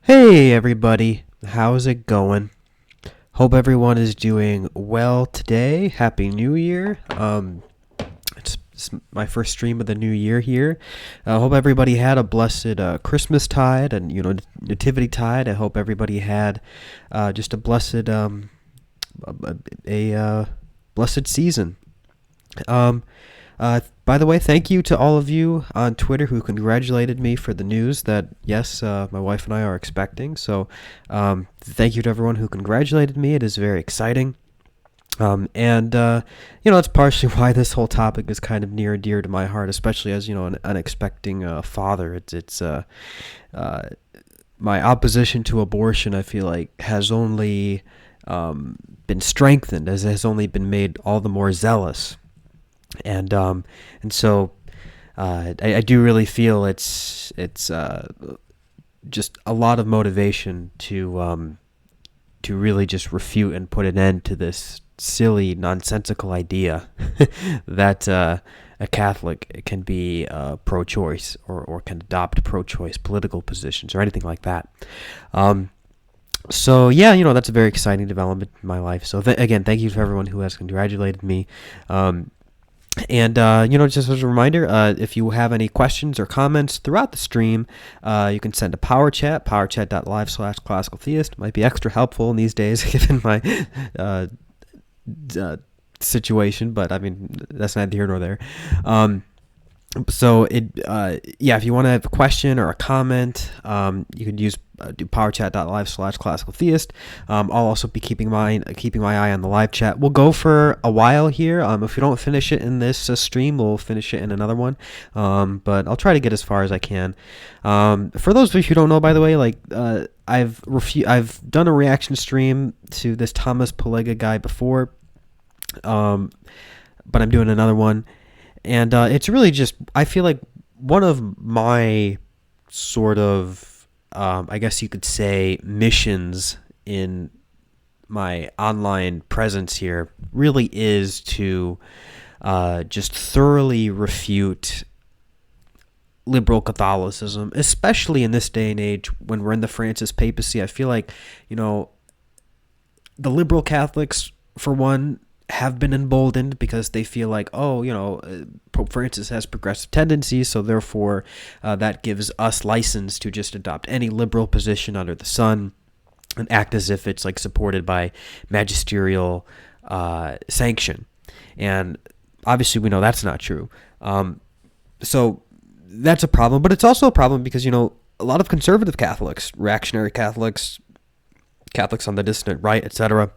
Hey everybody, how's it going? Hope everyone is doing well today. Happy New Year. It's my first stream of the new year here. I hope everybody had a blessed Christmas tide and Nativity tide. I hope everybody had just a blessed blessed season. Um, by the way, thank you to all of you on Twitter who congratulated me for the news that, yes, my wife and I are expecting. So thank you to everyone who congratulated me. It is very exciting. That's partially why this whole topic is kind of near and dear to my heart, especially as, an expecting father. My opposition to abortion, I feel like, has only been strengthened, as it has only been made all the more zealous. And so I do really feel it's just a lot of motivation to really just refute and put an end to this silly, nonsensical idea that a Catholic can be pro-choice or can adopt pro-choice political positions or anything like that. So yeah, that's a very exciting development in my life. So again, thank you to everyone who has congratulated me. Just as a reminder, if you have any questions or comments throughout the stream, you can send a power chat, powerchat.live/classicaltheist. Might be extra helpful in these days given my situation, but I mean, that's neither here nor there. If you want to have a question or a comment, you could do powerchat.live/classicaltheist. I'll also be keeping my eye on the live chat. We'll go for a while here. If we don't finish it in this stream, we'll finish it in another one. But I'll try to get as far as I can. For those of you who don't know, by the way, I've done a reaction stream to this Thomas Polega guy before, but I'm doing another one. And it's really just, I feel like one of my sort of, I guess you could say, missions in my online presence here really is to just thoroughly refute liberal Catholicism, especially in this day and age when we're in the Francis papacy. I feel like, the liberal Catholics, for one, have been emboldened because they feel like, Pope Francis has progressive tendencies, so therefore that gives us license to just adopt any liberal position under the sun and act as if it's supported by magisterial sanction. And obviously we know that's not true. So that's a problem, but it's also a problem because, a lot of conservative Catholics, reactionary Catholics, Catholics on the dissident right, etc.,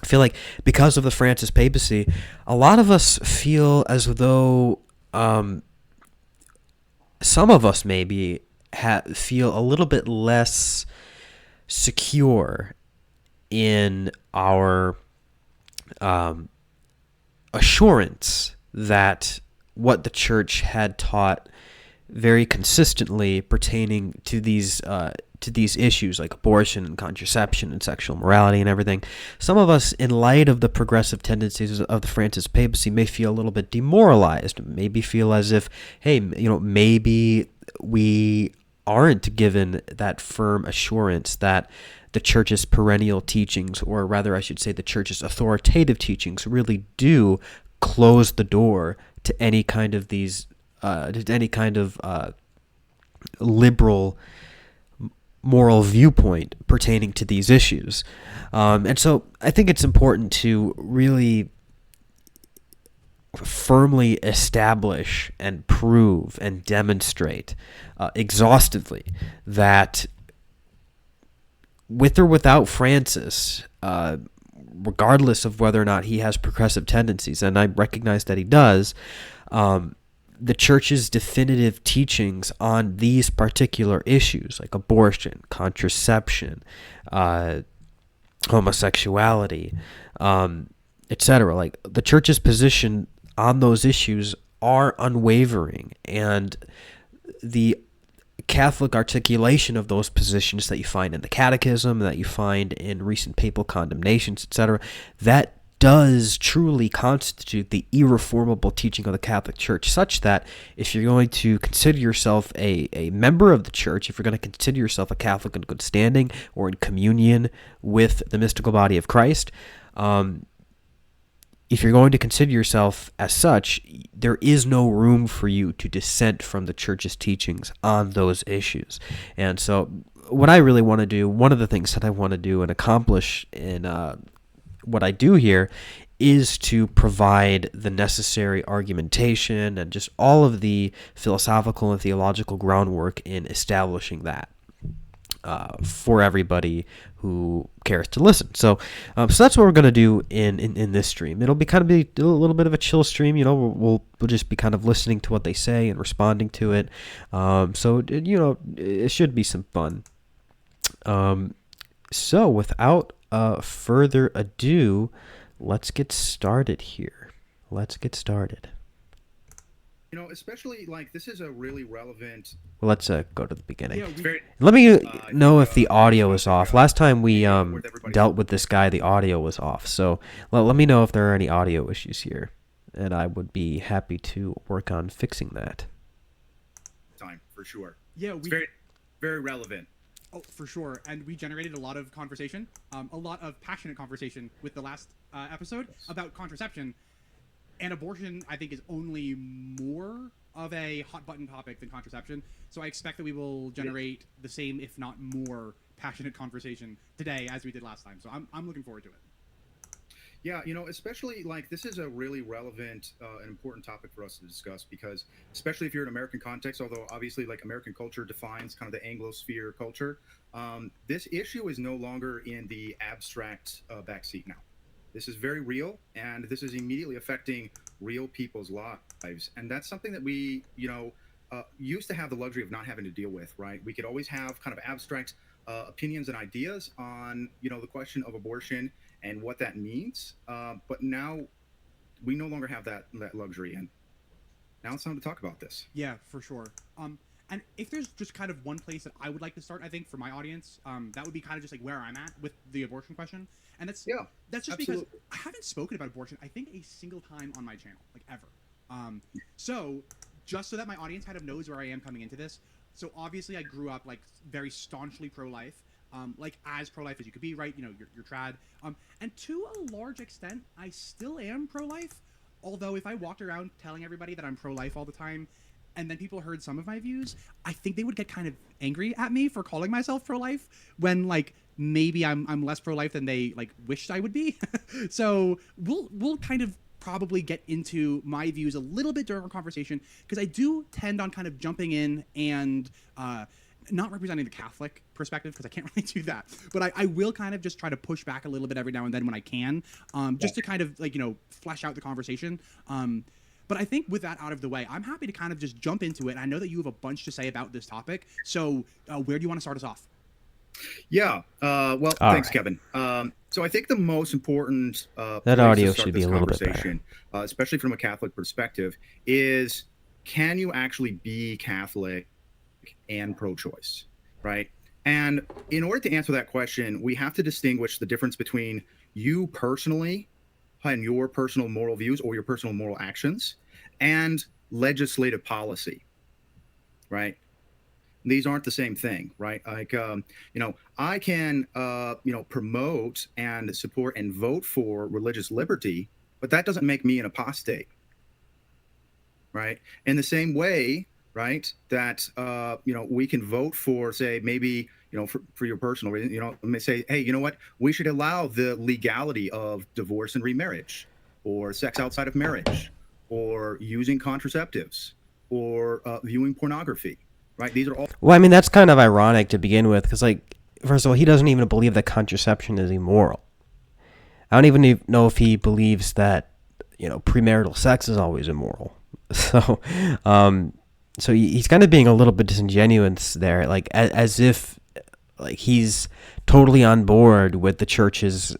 I feel like because of the Francis papacy, a lot of us feel as though some of us maybe feel a little bit less secure in our assurance that what the church had taught very consistently pertaining to these issues like abortion and contraception and sexual morality and everything. Some of us, in light of the progressive tendencies of the Francis papacy, may feel a little bit demoralized, maybe feel as if, hey, maybe we aren't given that firm assurance that the church's perennial teachings, or rather I should say the church's authoritative teachings, really do close the door to any kind of liberal moral viewpoint pertaining to these issues. And so I think it's important to really firmly establish and prove and demonstrate exhaustively that with or without Francis, regardless of whether or not he has progressive tendencies, and I recognize that he does, the church's definitive teachings on these particular issues, like abortion, contraception, homosexuality, etc., the church's position on those issues are unwavering, and the Catholic articulation of those positions that you find in the Catechism, that you find in recent papal condemnations, etc., that does truly constitute the irreformable teaching of the Catholic Church, such that if you're going to consider yourself a member of the Church, if you're going to consider yourself a Catholic in good standing or in communion with the mystical body of Christ, if you're going to consider yourself as such, there is no room for you to dissent from the Church's teachings on those issues. And so what I really want to do, one of the things that I want to do and accomplish in what I do here, is to provide the necessary argumentation and just all of the philosophical and theological groundwork in establishing that for everybody who cares to listen. So that's what we're going to do in this stream. It'll be kind of be a little bit of a chill stream. We'll just be kind of listening to what they say and responding to it. It should be some fun. So without further ado, let's get started here. Let's get started. Especially this is a really relevant. Well, let's go to the beginning. Yeah, let me know if the audio is off. Last time we dealt with this guy, the audio was off. So let me know if there are any audio issues here, and I would be happy to work on fixing that. Time for sure. Yeah, it's very, very relevant. Oh, for sure. And we generated a lot of conversation, a lot of passionate conversation with the last episode about contraception. And abortion, I think, is only more of a hot button topic than contraception. So I expect that we will generate the same, if not more, passionate conversation today as we did last time. So I'm looking forward to it. Yeah, especially this is a really relevant and important topic for us to discuss, because especially if you're in American context, although obviously American culture defines kind of the Anglosphere culture, this issue is no longer in the abstract backseat now. This is very real, and this is immediately affecting real people's lives. And that's something that we, used to have the luxury of not having to deal with, right? We could always have kind of abstract opinions and ideas on, the question of abortion and what that means. But now we no longer have that luxury. And now it's time to talk about this. Yeah, for sure. And if there's just kind of one place that I would like to start, I think, for my audience, that would be kind of just where I'm at with the abortion question. And that's just absolutely. Because I haven't spoken about abortion, I think, a single time on my channel, ever. So just so that my audience kind of knows where I am coming into this. So obviously I grew up very staunchly pro-life, as pro-life as you could be, right? You're trad. And to a large extent, I still am pro-life. Although if I walked around telling everybody that I'm pro-life all the time, and then people heard some of my views, I think they would get kind of angry at me for calling myself pro-life when maybe I'm less pro-life than they wished I would be. So we'll kind of probably get into my views a little bit during our conversation, because I do tend on kind of jumping in and not representing the Catholic perspective, because I can't really do that, but I will kind of just try to push back a little bit every now and then when I can, just to kind of flesh out the conversation. But I think with that out of the way, I'm happy to kind of just jump into it. I know that you have a bunch to say about this topic. So where do you want to start us off? Yeah. Well, thanks, right, Kevin. So I think the most important that audio should be a little bit better, especially from a Catholic perspective, is can you actually be Catholic and pro-choice, right? And in order to answer that question, we have to distinguish the difference between you personally and your personal moral views or your personal moral actions and legislative policy, right? These aren't the same thing, right? I can, promote and support and vote for religious liberty, but that doesn't make me an apostate, right? In the same way, right, that, we can vote for, say, maybe, for your personal reason, say, hey, you know what? We should allow the legality of divorce and remarriage, or sex outside of marriage, or using contraceptives, or viewing pornography. Right, these are all. Well, I mean, that's kind of ironic to begin with, because, first of all, he doesn't even believe that contraception is immoral. I don't even know if he believes that, premarital sex is always immoral. So, he's kind of being a little bit disingenuous there, as if, he's totally on board with the church's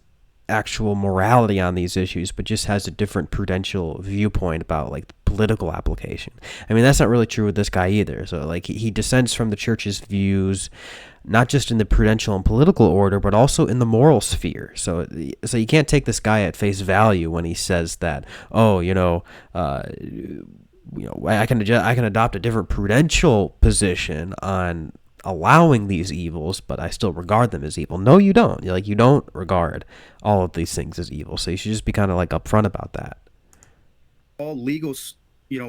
actual morality on these issues, but just has a different prudential viewpoint about like political application. I mean, that's not really true with this guy either. So like he dissents from the church's views, not just in the prudential and political order, but also in the moral sphere. So you can't take this guy at face value when he says that, oh, I can adopt a different prudential position on allowing these evils, but I still regard them as evil. No, you don't. You don't regard all of these things as evil. So you should just be kind of like upfront about that. All legal,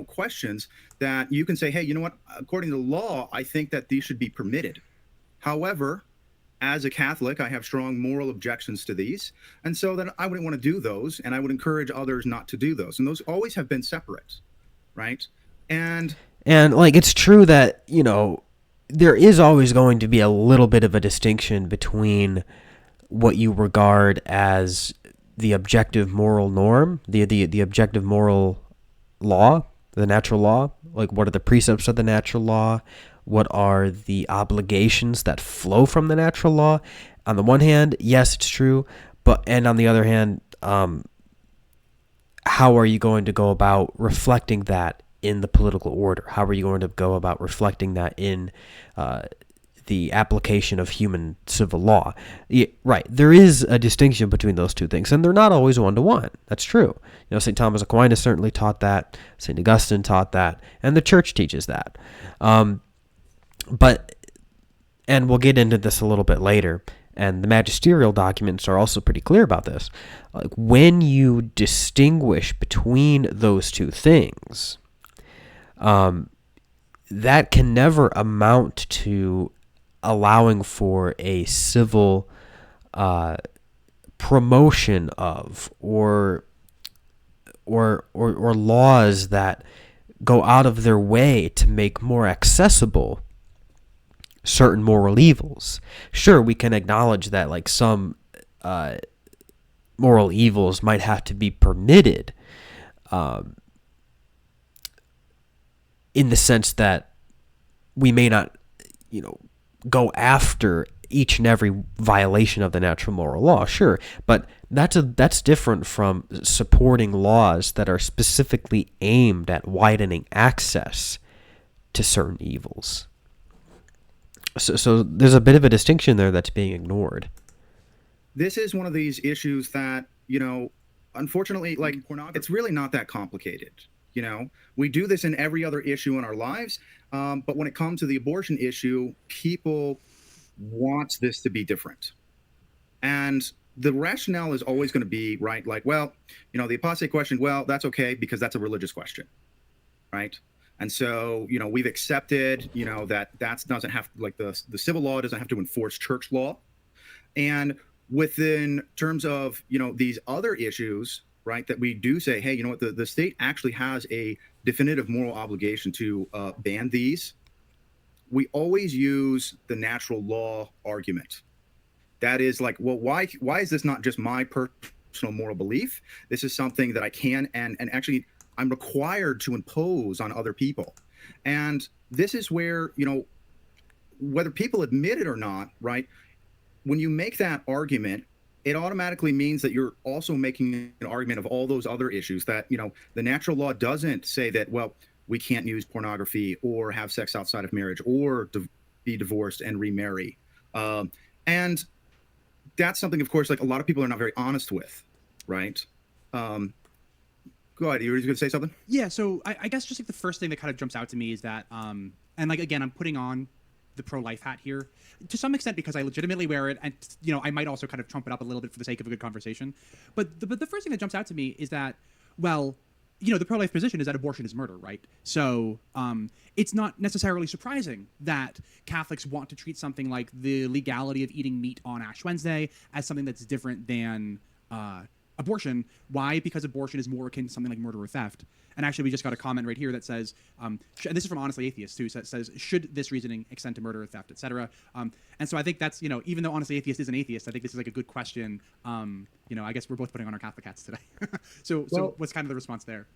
questions that you can say, hey, you know what? According to law, I think that these should be permitted. However, as a Catholic, I have strong moral objections to these, and so then I wouldn't want to do those, and I would encourage others not to do those. And those always have been separate, right? And like it's true that there is always going to be a little bit of a distinction between what you regard as the objective moral norm, the objective moral law, the natural law, like what are the precepts of the natural law, what are the obligations that flow from the natural law. On the one hand, yes, it's true, and on the other hand, how are you going to go about reflecting that in the political order? How are you going to go about reflecting that in the application of human civil law? Yeah, right. There is a distinction between those two things, and they're not always one-to-one. That's true. St. Thomas Aquinas certainly taught that. St. Augustine taught that, and the church teaches that. And we'll get into this a little bit later, and the magisterial documents are also pretty clear about this. Like when you distinguish between those two things, that can never amount to allowing for a civil promotion of or laws that go out of their way to make more accessible certain moral evils. Sure, we can acknowledge that like some moral evils might have to be permitted, in the sense that we may not, go after each and every violation of the natural moral law. Sure, but that's different from supporting laws that are specifically aimed at widening access to certain evils. So there's a bit of a distinction there that's being ignored. This is one of these issues that, unfortunately, like it's really not that complicated. We do this in every other issue in our lives. But when it comes to the abortion issue, people want this to be different. And the rationale is always going to be, right, like, well, the apostate question, well, that's okay because that's a religious question, right? And so, we've accepted, that doesn't have, like the civil law doesn't have to enforce church law. And within terms of, these other issues, right, that we do say, hey, the state actually has a definitive moral obligation to ban these. We always use the natural law argument. That is like, well, why is this not just my personal moral belief? This is something that I can and actually I'm required to impose on other people. And this is where, whether people admit it or not, right, when you make that argument, it automatically means that you're also making an argument of all those other issues that, the natural law doesn't say that, well, we can't use pornography or have sex outside of marriage or be divorced and remarry. And that's something, of course, like a lot of people are not very honest with, right? Go ahead. You were going to say something? Yeah. So I guess just like the first thing that kind of jumps out to me is that, and like, again, I'm putting on the pro-life hat here to some extent because I legitimately wear it, and I might also kind of trump it up a little bit for the sake of a good conversation. But the first thing that jumps out to me is that, well, the pro-life position is that abortion is murder, right? So it's not necessarily surprising that Catholics want to treat something like the legality of eating meat on Ash Wednesday as something that's different than abortion. Why? Because abortion is more akin to something like murder or theft. And actually, we just got a comment right here that says, and this is from Honestly Atheist too, so it says, should this reasoning extend to murder or theft, etc.? And so I think that's, even though Honestly Atheist is an atheist, I think this is like a good question. I guess we're both putting on our Catholic hats today. So what's kind of the response there?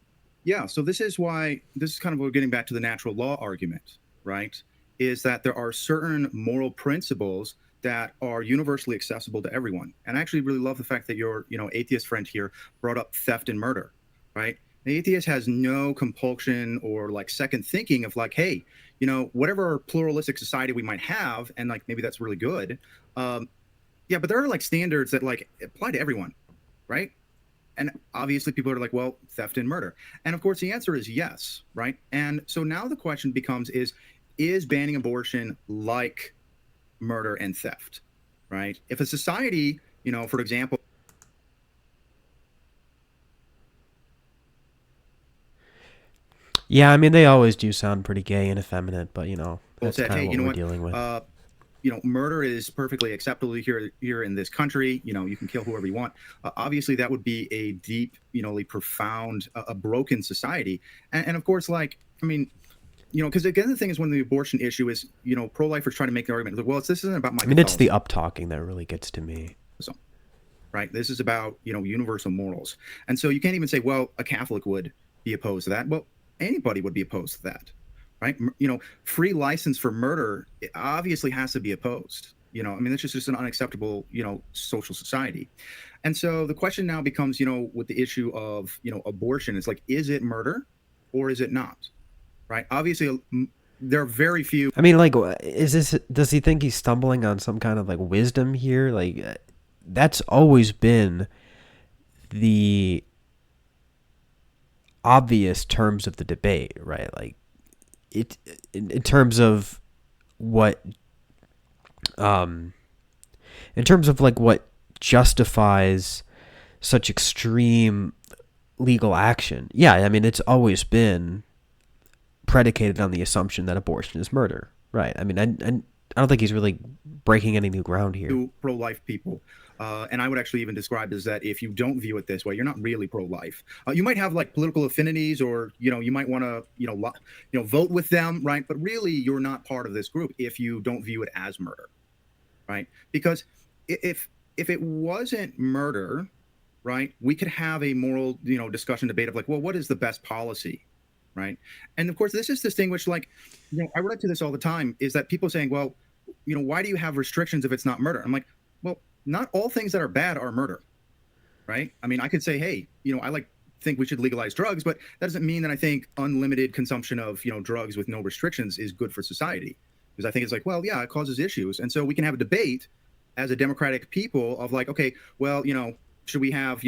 Yeah, so this is kind of what we're getting back to the natural law argument, right? Is that there are certain moral principles that are universally accessible to everyone. And I actually really love the fact that your, atheist friend here brought up theft and murder, right? The atheist has no compulsion or like second thinking of like, hey, whatever pluralistic society we might have, and like maybe that's really good. Yeah, but there are like standards that like apply to everyone, right? And obviously people are like, well, theft and murder. And of course the answer is yes, right? And so now the question becomes is banning abortion like murder and theft, right? If a society, for example, Yeah, I mean, they always do sound pretty gay and effeminate, but that's said, kind hey, of what we're dealing with. Murder is perfectly acceptable here in this country. You can kill whoever you want. Obviously, that would be a deep, profound, a broken society. And of course, like, I mean, because again, the thing is when the abortion issue is, pro-lifers trying to make the argument, like, well, this isn't about my. I mean, it's the up-talking that really gets to me. Right. This is about, universal morals. And so you can't even say, well, a Catholic would be opposed to that. Well, anybody would be opposed to that. Right. Free license for murder obviously has to be opposed. I mean, that's just an unacceptable, social society. And so the question now becomes, with the issue of, abortion, it's like, is it murder or is it not? Right. Obviously, there are very few. I mean, like, does he think he's stumbling on some kind of like wisdom here? Like, that's always been the obvious terms of the debate, right? Like, it in terms of what in terms of like what justifies such extreme legal action. Yeah, I mean, it's always been predicated on the assumption that abortion is murder, right? I mean, I don't think he's really breaking any new ground here. Pro-life people. And I would actually even describe it as that if you don't view it this way, you're not really pro-life. You might have like political affinities, or you might want to vote with them, right? But really, you're not part of this group if you don't view it as murder, right? Because if it wasn't murder, right, we could have a moral discussion, debate of like, well, what is the best policy, right? And of course, this is distinguished. Like, I relate to this all the time. Is that people saying, well, why do you have restrictions if it's not murder? I'm like, well, not all things that are bad are murder, right? I mean, I could say, hey, I think we should legalize drugs, but that doesn't mean that I think unlimited consumption of, drugs with no restrictions is good for society. Because I think it's like, well, yeah, it causes issues. And so we can have a debate as a democratic people of like, okay, well, should we have,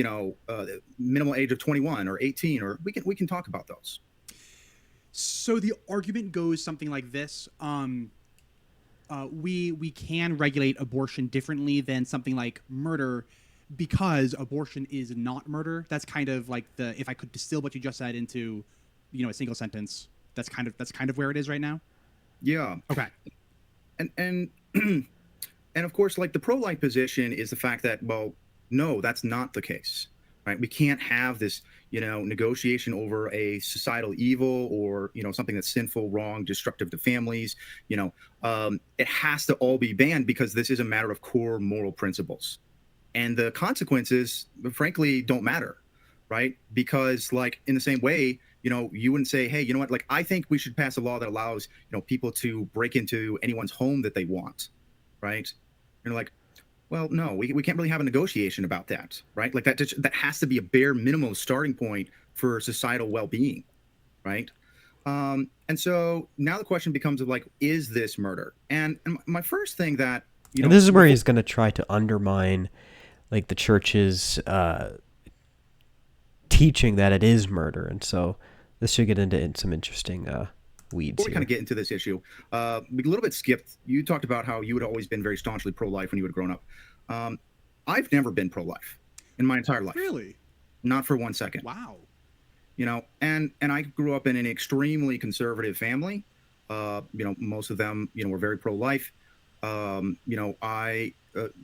minimal age of 21 or 18, or we can talk about those. So the argument goes something like this. We can regulate abortion differently than something like murder because abortion is not murder. That's kind of like if I could distill what you just said into, a single sentence, that's kind of where it is right now. Yeah. Okay. And of course, like the pro-life position is the fact that, well, no, that's not the case, right? We can't have this, negotiation over a societal evil or, something that's sinful, wrong, destructive to families. It has to all be banned because this is a matter of core moral principles. And the consequences, frankly, don't matter, right? Because like in the same way, you wouldn't say, hey, like, I think we should pass a law that allows, people to break into anyone's home that they want, right? Like, well, no, we can't really have a negotiation about that, right? Like that has to be a bare minimum starting point for societal well-being, right? And so now the question becomes of like, is this murder? And my first thing that, and this is where he's going to try to undermine like the church's teaching that it is murder. And so this should get into some interesting weeds. Before we kind of get into this issue, we a little bit skipped. You talked about how you had always been very staunchly pro-life when you had grown up. I've never been pro-life in my entire life. Really? Not for 1 second. Wow. And I grew up in an extremely conservative family. Most of them, were very pro-life. I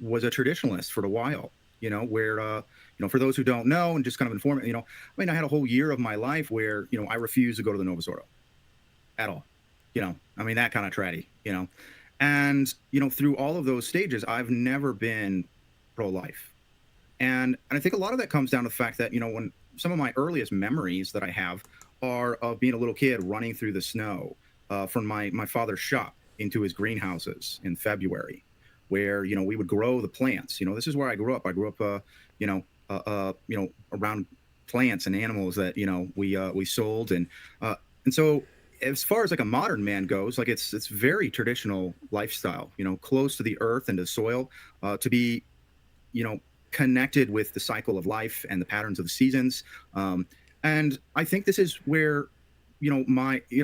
was a traditionalist for a while, where, for those who don't know and just kind of inform it, I had a whole year of my life where, I refused to go to the Novus Ordo at all, that kind of tratty, and, through all of those stages, I've never been pro-life. And I think a lot of that comes down to the fact that, when some of my earliest memories that I have are of being a little kid running through the snow from my father's shop into his greenhouses in February, where, you know, we would grow the plants. You know, this is where I grew up. I grew up, around plants and animals that, you know, we sold. And so as far as like a modern man goes, like it's very traditional lifestyle, you know, close to the earth and the soil, to be, you know, connected with the cycle of life and the patterns of the seasons. And I think this is where, you know,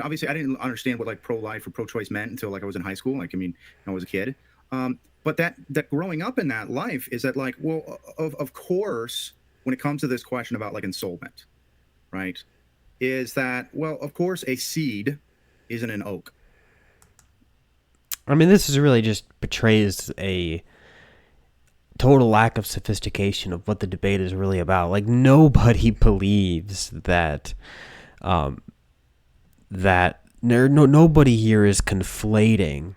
obviously I didn't understand what like pro-life or pro-choice meant until like I was in high school. Like, I mean, I was a kid. But that growing up in that life is that like, well, of course, when it comes to this question about like ensoulment, right, is that, well, of course, a seed isn't an oak. I mean, this is really just betrays a total lack of sophistication of what the debate is really about. Like, nobody believes that nobody here is conflating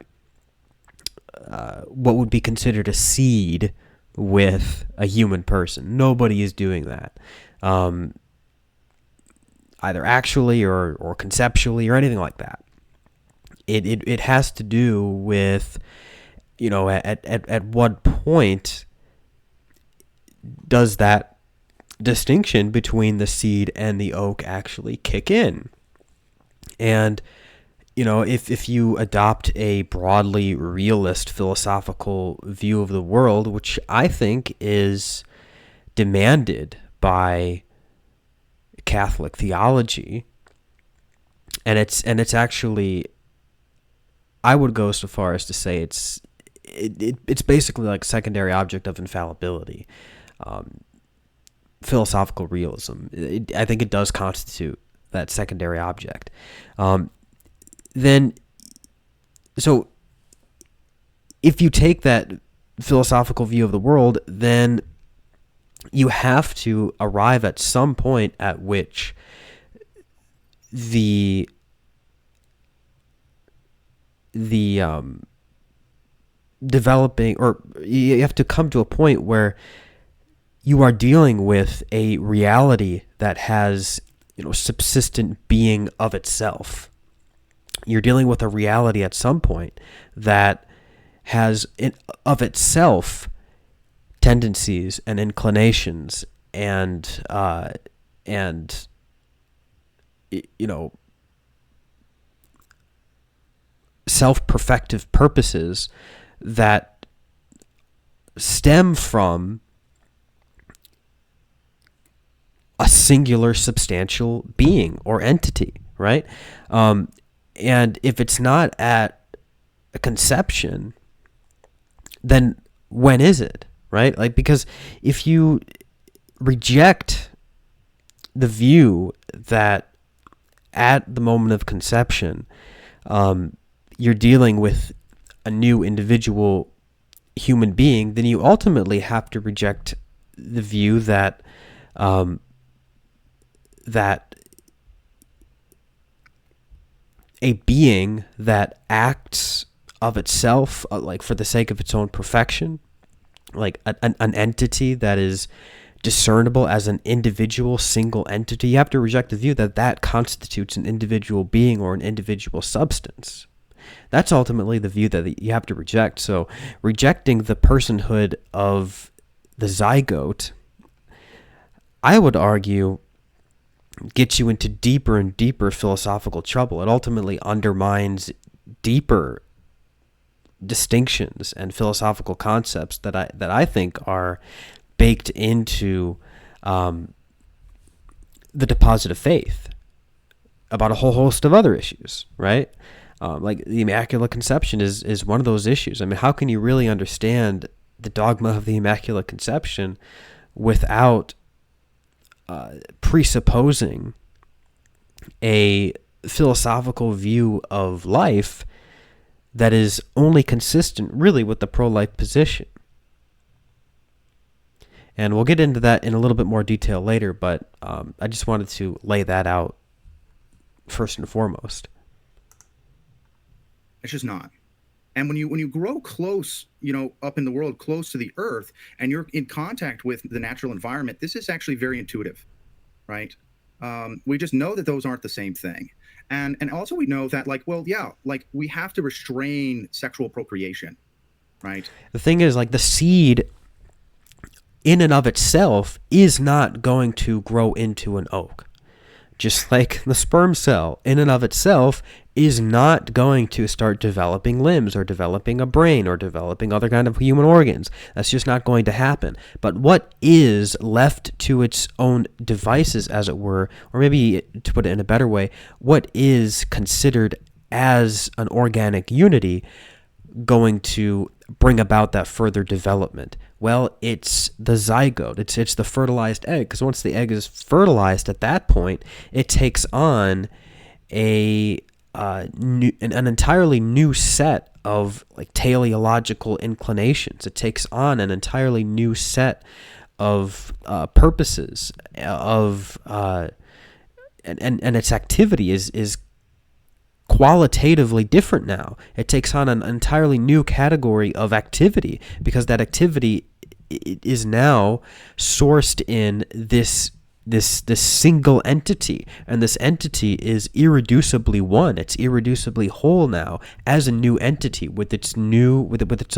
what would be considered a seed with a human person. Nobody is doing that, either actually or conceptually or anything like that. It has to do with, you know, at what point does that distinction between the seed and the oak actually kick in? And, you know, if you adopt a broadly realist philosophical view of the world, which I think is demanded by Catholic theology, and it's actually, I would go so far as to say it's basically like secondary object of infallibility. Philosophical realism. I think it does constitute that secondary object. Then, so if you take that philosophical view of the world, then you have to arrive at some point at which the developing, or you have to come to a point where you are dealing with a reality that has, you know, subsistent being of itself. You're dealing with a reality at some point that has of itself tendencies and inclinations and you know, self-perfective purposes that stem from a singular substantial being or entity, right? And if it's not at a conception, then when is it, right? Like, because if you reject the view that at the moment of conception, you're dealing with a new individual human being, then you ultimately have to reject the view that that a being that acts of itself, like for the sake of its own perfection, like an entity that is discernible as an individual single entity, you have to reject the view that that constitutes an individual being or an individual substance. That's ultimately the view that you have to reject. So rejecting the personhood of the zygote, I would argue, gets you into deeper and deeper philosophical trouble. It ultimately undermines deeper distinctions and philosophical concepts that I think are baked into the deposit of faith about a whole host of other issues, right? Like the Immaculate Conception is one of those issues. I mean, how can you really understand the dogma of the Immaculate Conception without presupposing a philosophical view of life that is only consistent really with the pro-life position? And we'll get into that in a little bit more detail later, but I just wanted to lay that out first and foremost. It's just not. And when you grow close, you know, up in the world, close to the earth, and you're in contact with the natural environment, this is actually very intuitive, right? We just know that those aren't the same thing. And also we know that, like, well, yeah, like we have to restrain sexual procreation, right? The thing is, like, the seed in and of itself is not going to grow into an oak. Just like the sperm cell in and of itself is not going to start developing limbs or developing a brain or developing other kind of human organs. That's just not going to happen. But what is left to its own devices, as it were, or maybe to put it in a better way, what is considered as an organic unity going to bring about that further development? Well, it's the zygote. It's the fertilized egg, because once the egg is fertilized, at that point, it takes on an entirely new set of like teleological inclinations. It takes on an entirely new set of purposes of and its activity is qualitatively different now. It takes on an entirely new category of activity, because that activity is now sourced in this single entity, and this entity is irreducibly one. It's irreducibly whole now as a new entity with its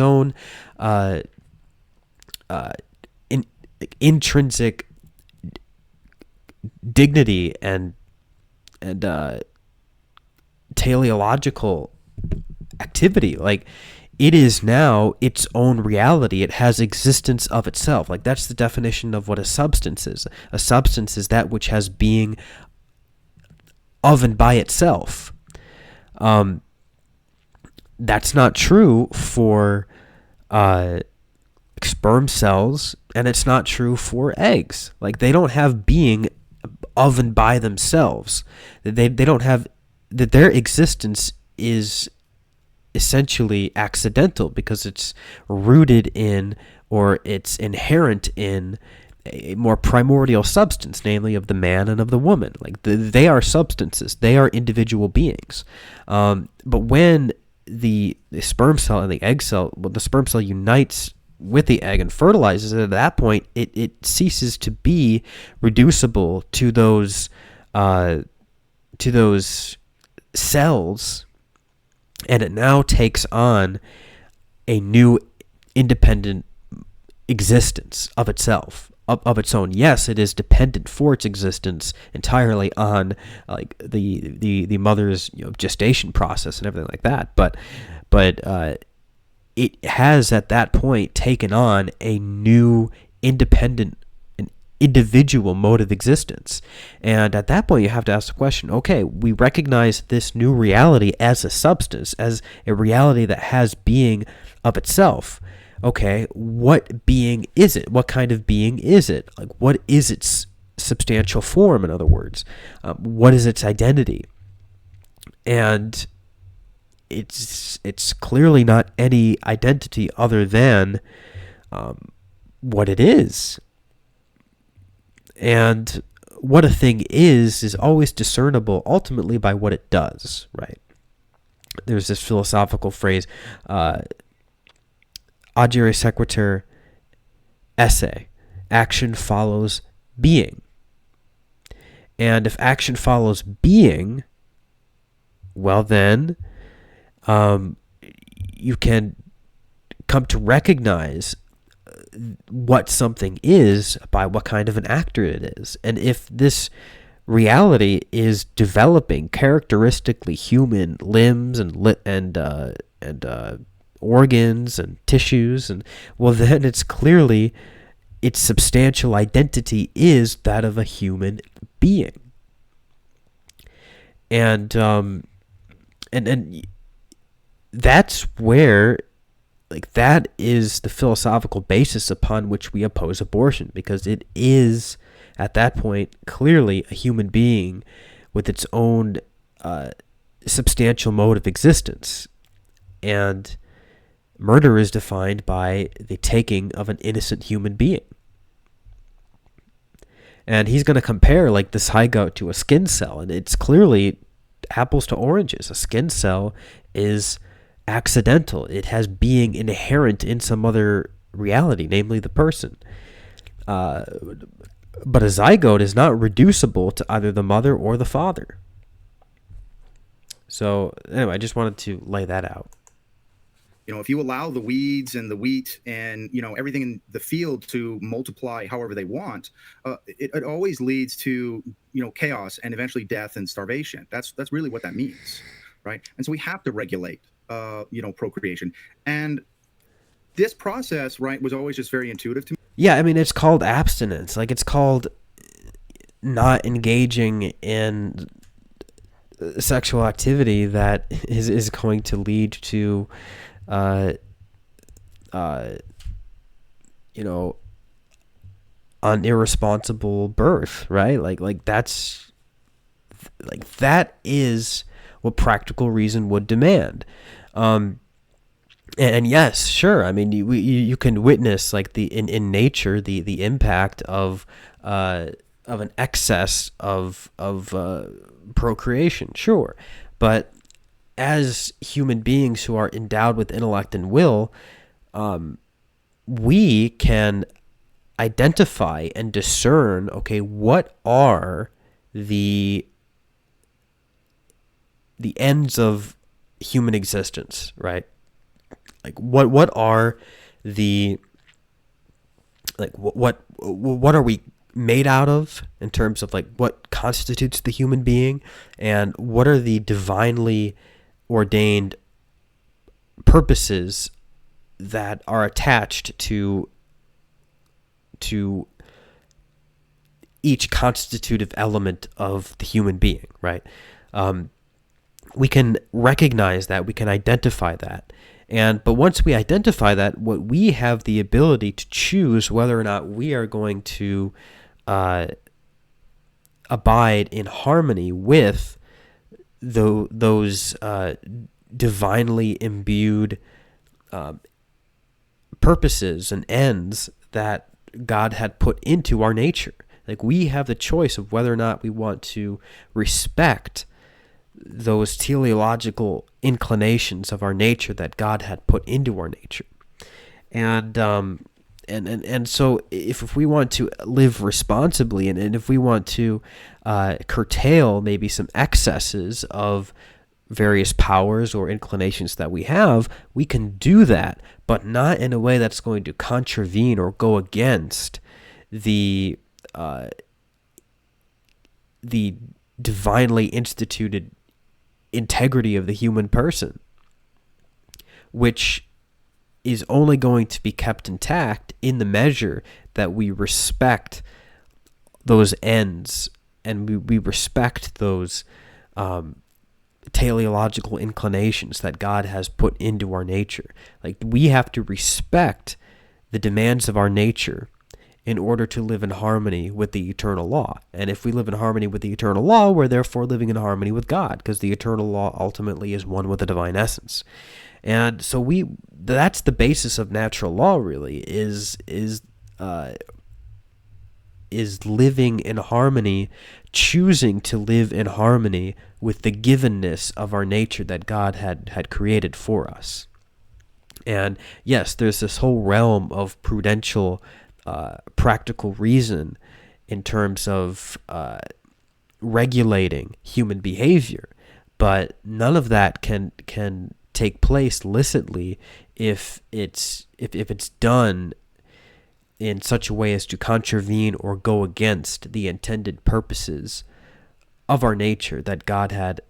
own intrinsic dignity and teleological activity. Like, it is now its own reality. It has existence of itself. Like, that's the definition of what a substance is. A substance is that which has being of and by itself. That's not true for sperm cells, and it's not true for eggs. Like, they don't have being of and by themselves. They don't have that. Their existence is essentially accidental, because it's rooted in, or it's inherent in, a more primordial substance, namely of the man and of the woman. Like, they are substances, they are individual beings. But when the sperm cell and the egg cell, well, the sperm cell unites with the egg and fertilizes it, at that point it ceases to be reducible to those cells, and it now takes on a new independent existence of itself, of its own. Yes, it is dependent for its existence entirely on like the mother's gestation process and everything like that, but it has at that point taken on a new independent, an individual mode of existence. And at that point you have to ask the question, okay, we recognize this new reality as a substance, as a reality that has being of itself. Okay, what being is it? What kind of being is it? Like, what is its substantial form, in other words? What is its identity? And it's clearly not any identity other than what it is. And what a thing is always discernible ultimately by what it does, right? There's this philosophical phrase, agere sequitur esse, action follows being. And if action follows being, well then, you can come to recognize what something is by what kind of an actor it is. And if this reality is developing characteristically human limbs and organs and tissues, and well, then it's clearly its substantial identity is that of a human being. And that's where, like, that is the philosophical basis upon which we oppose abortion, because it is at that point clearly a human being with its own substantial mode of existence. And murder is defined by the taking of an innocent human being. And he's going to compare like the zygote to a skin cell, and it's clearly apples to oranges. A skin cell is accidental. It has being inherent in some other reality, namely the person. But a zygote is not reducible to either the mother or the father. So anyway, I just wanted to lay that out. if you allow the weeds and the wheat and everything in the field to multiply however they want, it always leads to chaos and eventually death and starvation. That's really what that means, right? And so we have to regulate procreation. And this process, right, was always just very intuitive to me. Yeah, I mean, it's called abstinence. Like, it's called not engaging in sexual activity that is going to lead to an irresponsible birth, right? Like that is what practical reason would demand. And yes, sure. I mean, you can witness like in nature the impact of an excess of procreation, sure, but as human beings who are endowed with intellect and will, we can identify and discern, okay, what are the ends of human existence, right? Like what are the, like what are we made out of in terms of like what constitutes the human being, and what are the divinely ordained purposes that are attached to each constitutive element of the human being, right? We can recognize that, we can identify that. But once we identify that, what we have the ability to choose whether or not we are going to abide in harmony with those divinely imbued purposes and ends that God had put into our nature. Like, we have the choice of whether or not we want to respect those teleological inclinations of our nature that God had put into our nature. And so if we want to live responsibly, and if we want to curtail maybe some excesses of various powers or inclinations that we have, we can do that, but not in a way that's going to contravene or go against the divinely instituted integrity of the human person, which is only going to be kept intact in the measure that we respect those ends and we respect those teleological inclinations that God has put into our nature. Like, we have to respect the demands of our nature in order to live in harmony with the eternal law. And if we live in harmony with the eternal law, we're therefore living in harmony with God, because the eternal law ultimately is one with the divine essence. And so that's the basis of natural law, really, is living in harmony, choosing to live in harmony with the givenness of our nature that God had created for us. And yes, there's this whole realm of prudential practical reason in terms of regulating human behavior, but none of that can take place licitly if it's done in such a way as to contravene or go against the intended purposes of our nature that God had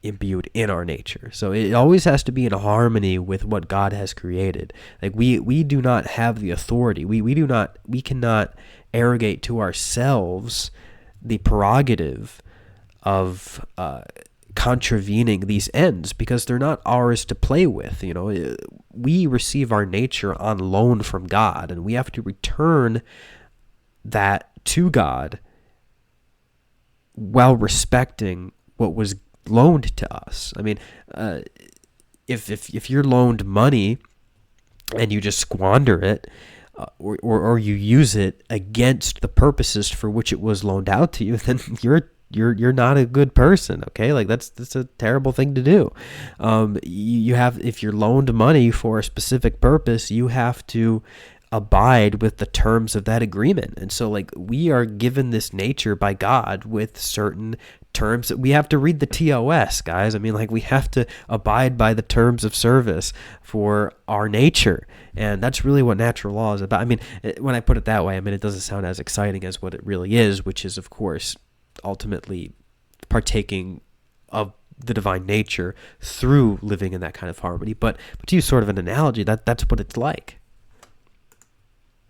imbued in our nature. So it always has to be in harmony with what God has created. Like, we do not have the authority. We cannot arrogate to ourselves the prerogative of contravening these ends, because they're not ours to play with. We receive our nature on loan from God, and we have to return that to God while respecting what was loaned to us. I mean, if you're loaned money and you just squander it, or you use it against the purposes for which it was loaned out to you, then you're not a good person. Okay, like that's a terrible thing to do. If you're loaned money for a specific purpose, you have to abide with the terms of that agreement. And so, like, we are given this nature by God with certain terms that we have to read the TOS, guys. I mean, like, we have to abide by the terms of service for our nature. And that's really what natural law is about. I mean, when I put it that way, I mean, it doesn't sound as exciting as what it really is, which is, of course, ultimately partaking of the divine nature through living in that kind of harmony. But to use sort of an analogy, that's what it's like.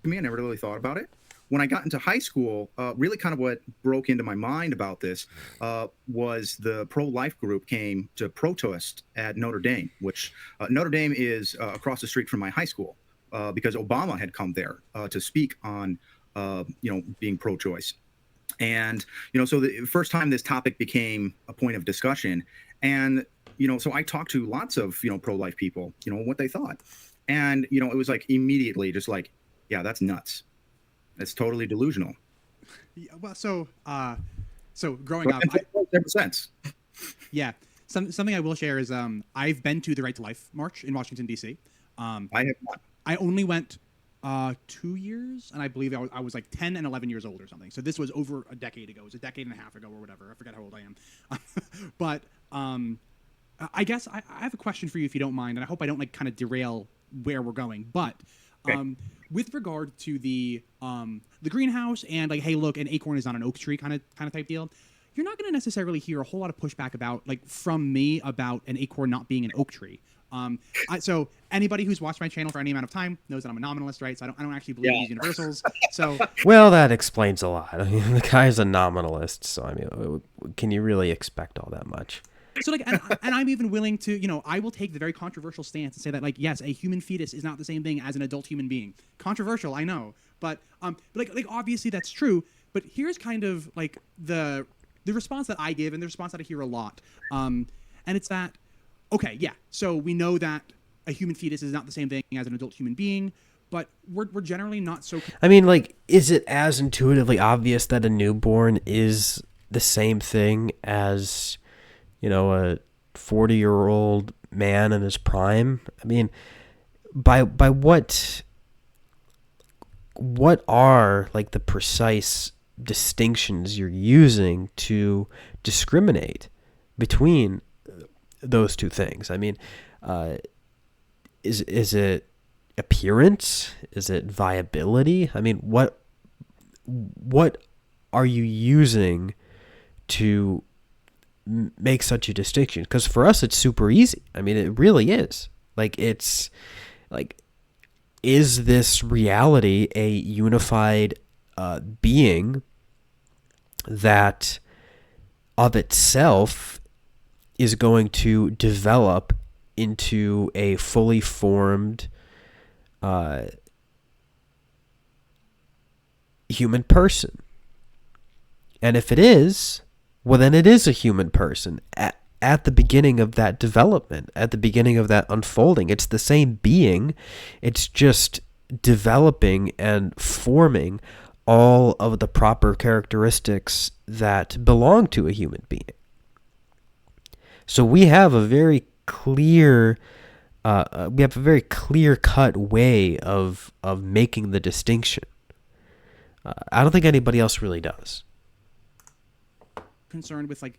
To me, I never really thought about it. When I got into high school, really kind of what broke into my mind about this was the pro-life group came to protest at Notre Dame, which Notre Dame is across the street from my high school, because Obama had come there to speak on, being pro-choice. And, so the first time this topic became a point of discussion, and, so I talked to lots of, pro-life people, what they thought. And, it was like immediately just like, yeah, that's nuts. That's totally delusional. Yeah, well, so growing up, ever since. Yeah, something I will share is I've been to the Right to Life March in Washington D.C. I have not. I only went 2 years, and I believe I was like 10 and 11 years old or something. So this was over a decade ago. It was a decade and a half ago or whatever. I forget how old I am. But I guess I have a question for you if you don't mind, and I hope I don't like kind of derail where we're going. But okay. With regard to the greenhouse and like, hey, look, an acorn is not an oak tree kind of type deal, you're not going to necessarily hear a whole lot of pushback about like from me about an acorn not being an oak tree. So anybody who's watched my channel for any amount of time knows that I'm a nominalist, right? So I don't actually believe in these universals. So well, that explains a lot. I mean, the guy's a nominalist, so I mean, can you really expect all that much? So like, and I'm even willing to, I will take the very controversial stance and say that like, yes, a human fetus is not the same thing as an adult human being. Controversial, I know, but like obviously that's true. But here's kind of like the response that I give and the response that I hear a lot, and it's that, okay, yeah, so we know that a human fetus is not the same thing as an adult human being, but we're generally not so. I mean, like, is it as intuitively obvious that a newborn is the same thing as, a 40-year-old man in his prime? I mean, by what are like the precise distinctions you're using to discriminate between those two things? I mean, is it appearance? Is it viability? I mean, what are you using to make such a distinction? Because for us, it's super easy. I mean, it really is. Like, it's like, is this reality a unified being that of itself is going to develop into a fully formed human person? And if it is, well, then it is a human person at the beginning of that development, at the beginning of that unfolding. It's the same being. It's just developing and forming all of the proper characteristics that belong to a human being. So we have a very clear, clear-cut way of making the distinction. I don't think anybody else really does. Concerned with like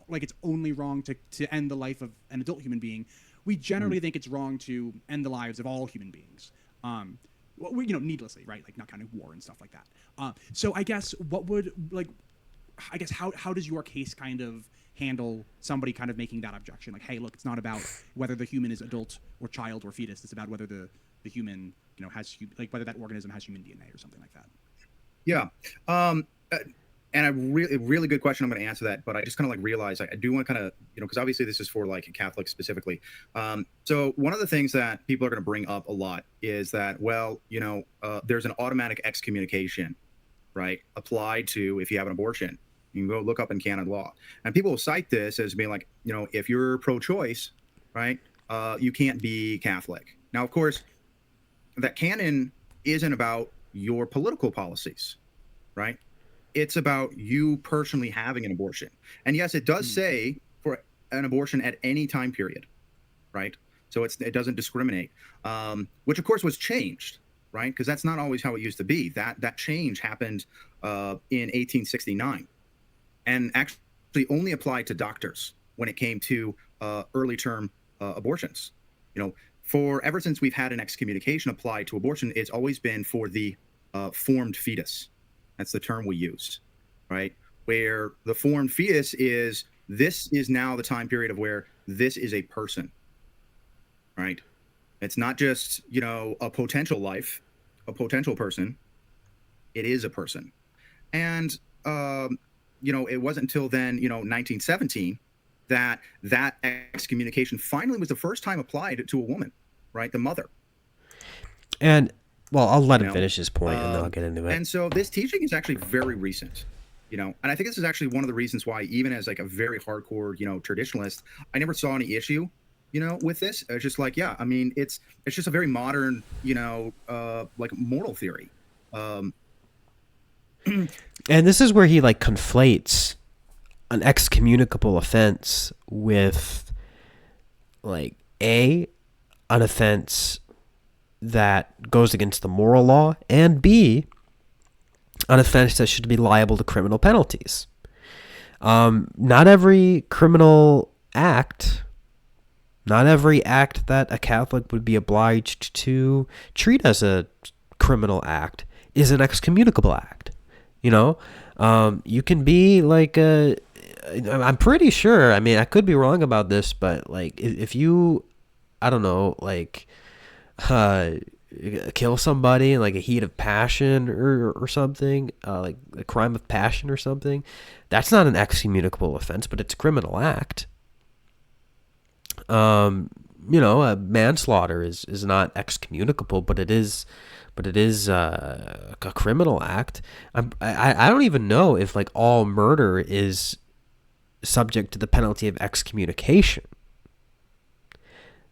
like it's only wrong to end the life of an adult human being. We generally think it's wrong to end the lives of all human beings, needlessly, right? Like not counting war and stuff like that. So I guess how does your case kind of handle somebody kind of making that objection? Like, hey, look, it's not about whether the human is adult or child or fetus. It's about whether the human has whether that organism has human DNA or something like that. Yeah. And a really good question. I'm going to answer that, but I just kind of like realize I do want to kind of, because obviously this is for like Catholics specifically. So one of the things that people are going to bring up a lot is that, well, there's an automatic excommunication, right, applied to if you have an abortion. You can go look up in canon law, and people will cite this as being like, if you're pro-choice, right, you can't be Catholic. Now, of course, that canon isn't about your political policies, right? It's about you personally having an abortion. And yes, it does say for an abortion at any time period, right? So it doesn't discriminate, which of course was changed, right? Because that's not always how it used to be. That change happened in 1869, and actually only applied to doctors when it came to early term abortions. You know, for ever since we've had an excommunication applied to abortion, it's always been for the formed fetus. That's the term we use, right? Where the formed fetus is, this is now the time period of where this is a person, right? It's not just, you know, a potential life, a potential person. It is a person. And, you know, it wasn't until then, you know, 1917, that excommunication finally was the first time applied to a woman, right? The mother. And, well, I'll let him finish his point, and then I'll get into it. And so this teaching is actually very recent, you know, and I think this is actually one of the reasons why, even as like a very hardcore, you know, traditionalist, I never saw any issue, you know, with this. It's just like, yeah, I mean, it's just a very modern, you know, like moral theory. And this is where he like conflates an excommunicable offense with like an offense that goes against the moral law, and B, an offense that should be liable to criminal penalties. Not every criminal act, not every act that a Catholic would be obliged to treat as a criminal act is an excommunicable act. You know, you can be like I'm pretty sure, I mean, I could be wrong about this, but like if you, I don't know, like kill somebody in like a heat of passion or something, like a crime of passion or something, that's not an excommunicable offense, but it's a criminal act. You know, a manslaughter is not excommunicable, but it is a criminal act. I don't even know if like all murder is subject to the penalty of excommunication.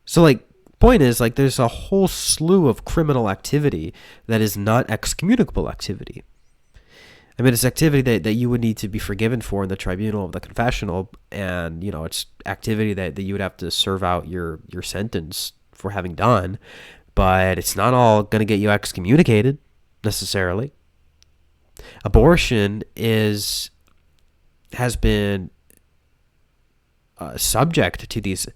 So like, point is, like, there's a whole slew of criminal activity that is not excommunicable activity. I mean, it's activity that you would need to be forgiven for in the tribunal of the confessional, and, you know, it's activity that you would have to serve out your sentence for having done, but it's not all going to get you excommunicated, necessarily. Abortion has been subject to these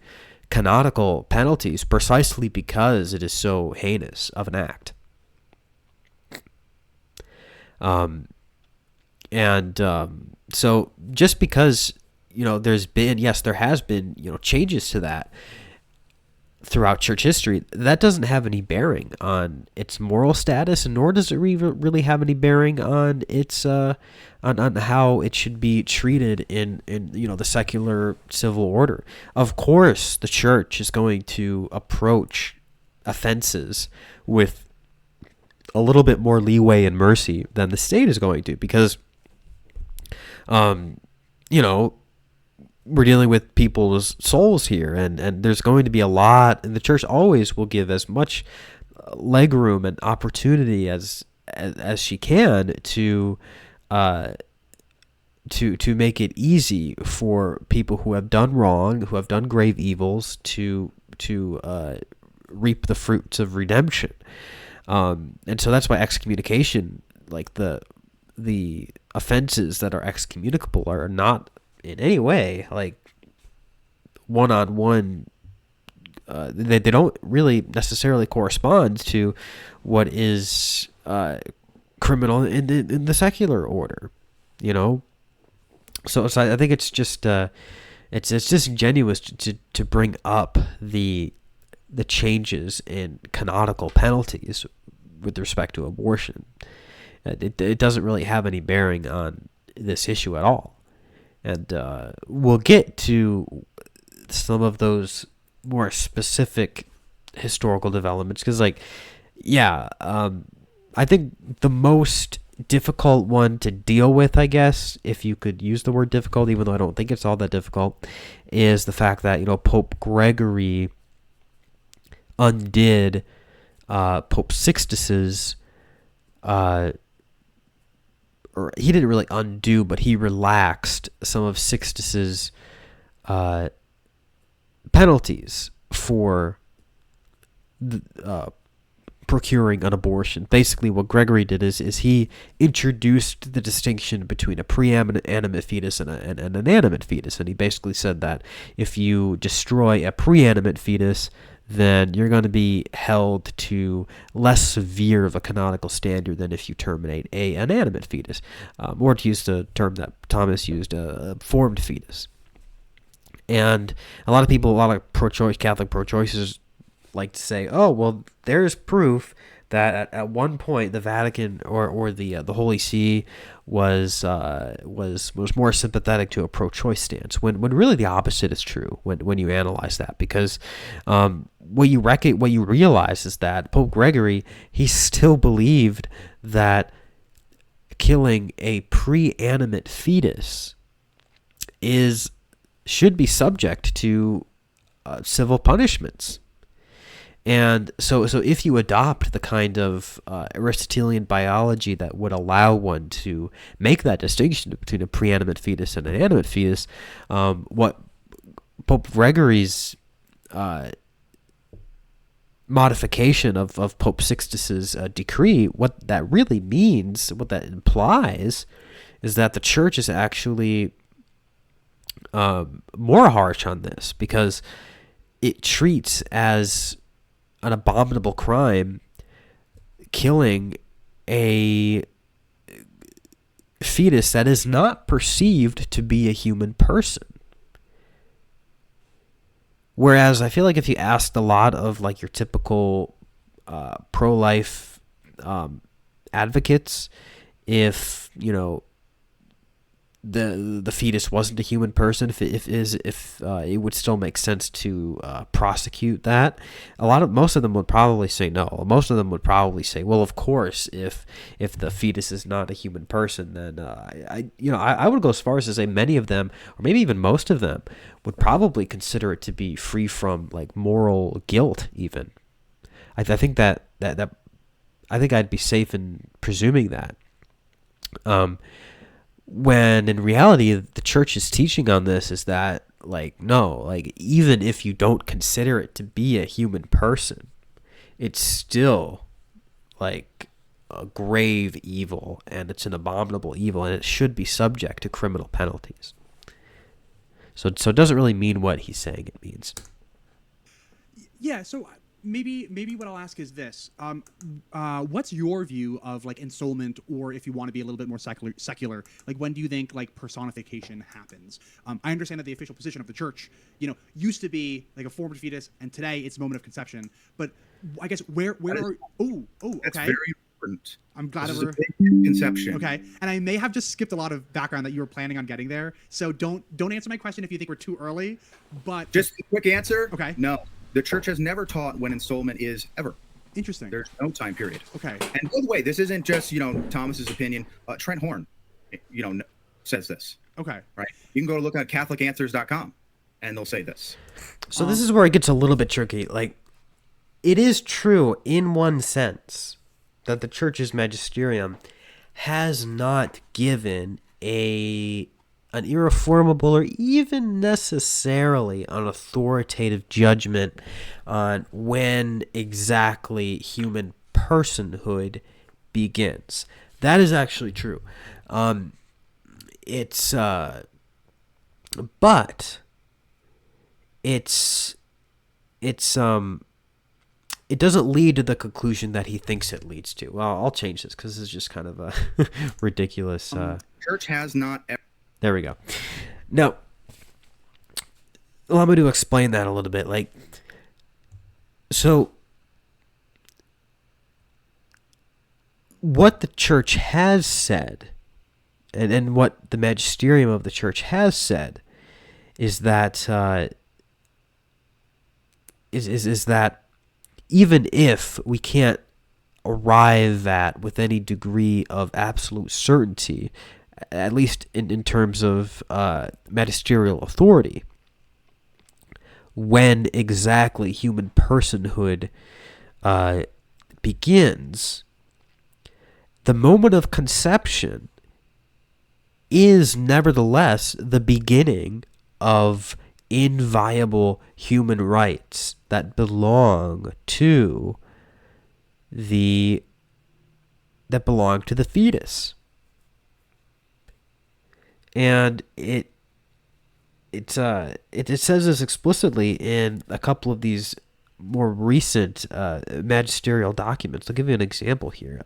canonical penalties precisely because it is so heinous of an act. So just because, you know, there has been, you know, changes to that throughout church history, that doesn't have any bearing on its moral status, and nor does it really have any bearing on its on how it should be treated in you know, the secular civil order. Of course, the church is going to approach offenses with a little bit more leeway and mercy than the state is going to, because you know, we're dealing with people's souls here, and there's going to be a lot, and the church always will give as much legroom and opportunity as she can to make it easy for people who have done wrong, who have done grave evils, to reap the fruits of redemption. And so that's why excommunication, like the offenses that are excommunicable, are not in any way like one-on-one. They don't really necessarily correspond to what is criminal in the secular order, you know. So I think it's just it's disingenuous to bring up the changes in canonical penalties with respect to abortion. It doesn't really have any bearing on this issue at all. And we'll get to some of those more specific historical developments, because, like, I think the most difficult one to deal with, I guess, if you could use the word difficult, even though I don't think it's all that difficult, is the fact that, you know, Pope Gregory undid Pope Sixtus's or he didn't really undo, but he relaxed some of Sixtus's penalties for procuring an abortion. Basically, what Gregory did is he introduced the distinction between a pre-animate fetus and an animate fetus, and he basically said that if you destroy a pre-animate fetus, then you're going to be held to less severe of a canonical standard than if you terminate an animate fetus, or to use the term that Thomas used, a formed fetus. And a lot of people, a lot of pro-choice, Catholic pro-choicers like to say, oh, well, there's proof that at one point the Vatican or the Holy See was more sympathetic to a pro-choice stance, when really the opposite is true when you analyze that, because what you realize is that Pope Gregory, he still believed that killing a pre-animate fetus should be subject to civil punishments. And so if you adopt the kind of Aristotelian biology that would allow one to make that distinction between a preanimate fetus and an animate fetus, what Pope Gregory's modification of Pope Sixtus's decree, what that really means, what that implies, is that the Church is actually more harsh on this, because it treats as an abominable crime killing a fetus that is not perceived to be a human person. Whereas I feel like if you asked a lot of like your typical pro-life advocates, if the fetus wasn't a human person, if it would still make sense to prosecute that, most of them would probably say no. Most of them would probably say, well, of course, if the fetus is not a human person, then I would go as far as to say many of them, or maybe even most of them, would probably consider it to be free from like moral guilt. Even I think that I think I'd be safe in presuming that. When in reality, the Church's teaching on this is that, even if you don't consider it to be a human person, it's still like a grave evil, and it's an abominable evil, and it should be subject to criminal penalties. So it doesn't really mean what he's saying it means. Yeah, so maybe what I'll ask is this: what's your view of like ensoulment, or if you want to be a little bit more secular, like when do you think like personification happens? I understand that the official position of the Church, used to be like a formed fetus, and today it's a moment of conception. But I guess where are that's okay. very important. I'm glad this we're conception. Okay, and I may have just skipped a lot of background that you were planning on getting there, so don't answer my question if you think we're too early. But just a quick answer. Okay. No. The Church has never taught when ensoulment is ever. Interesting. There's no time period. Okay. And by the way, this isn't just, Thomas's opinion. Trent Horn, says this. Okay. Right. You can go look at CatholicAnswers.com and they'll say this. So this is where it gets a little bit tricky. Like, it is true in one sense that the Church's magisterium has not given an irreformable or even necessarily an authoritative judgment on when exactly human personhood begins. That is actually true. It doesn't lead to the conclusion that he thinks it leads to. Well, I'll change this because this is just kind of a ridiculous. Church has not ever. There we go. Now, allow me to explain that a little bit. So what the Church has said, and what the magisterium of the Church has said, is that is that even if we can't arrive at with any degree of absolute certainty, at least in terms of magisterial authority, when exactly human personhood begins, the moment of conception is nevertheless the beginning of inviolable human rights that belong to that belong to the fetus. And it says this explicitly in a couple of these more recent magisterial documents. I'll give you an example here.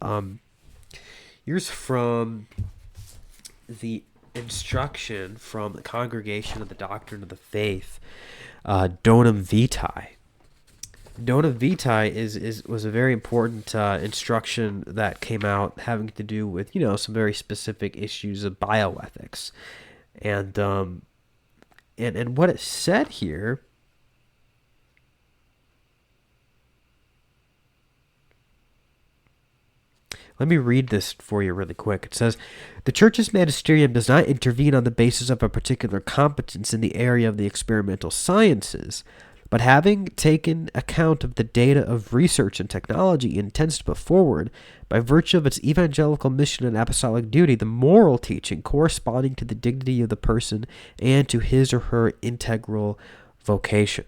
Here's from the instruction from the Congregation of the Doctrine of the Faith, Donum Vitae. Donum Vitae was a very important instruction that came out having to do with, some very specific issues of bioethics. And what it said here, let me read this for you really quick. It says, the Church's magisterium does not intervene on the basis of a particular competence in the area of the experimental sciences, but having taken account of the data of research and technology, it intends to put forward, by virtue of its evangelical mission and apostolic duty, the moral teaching corresponding to the dignity of the person and to his or her integral vocation.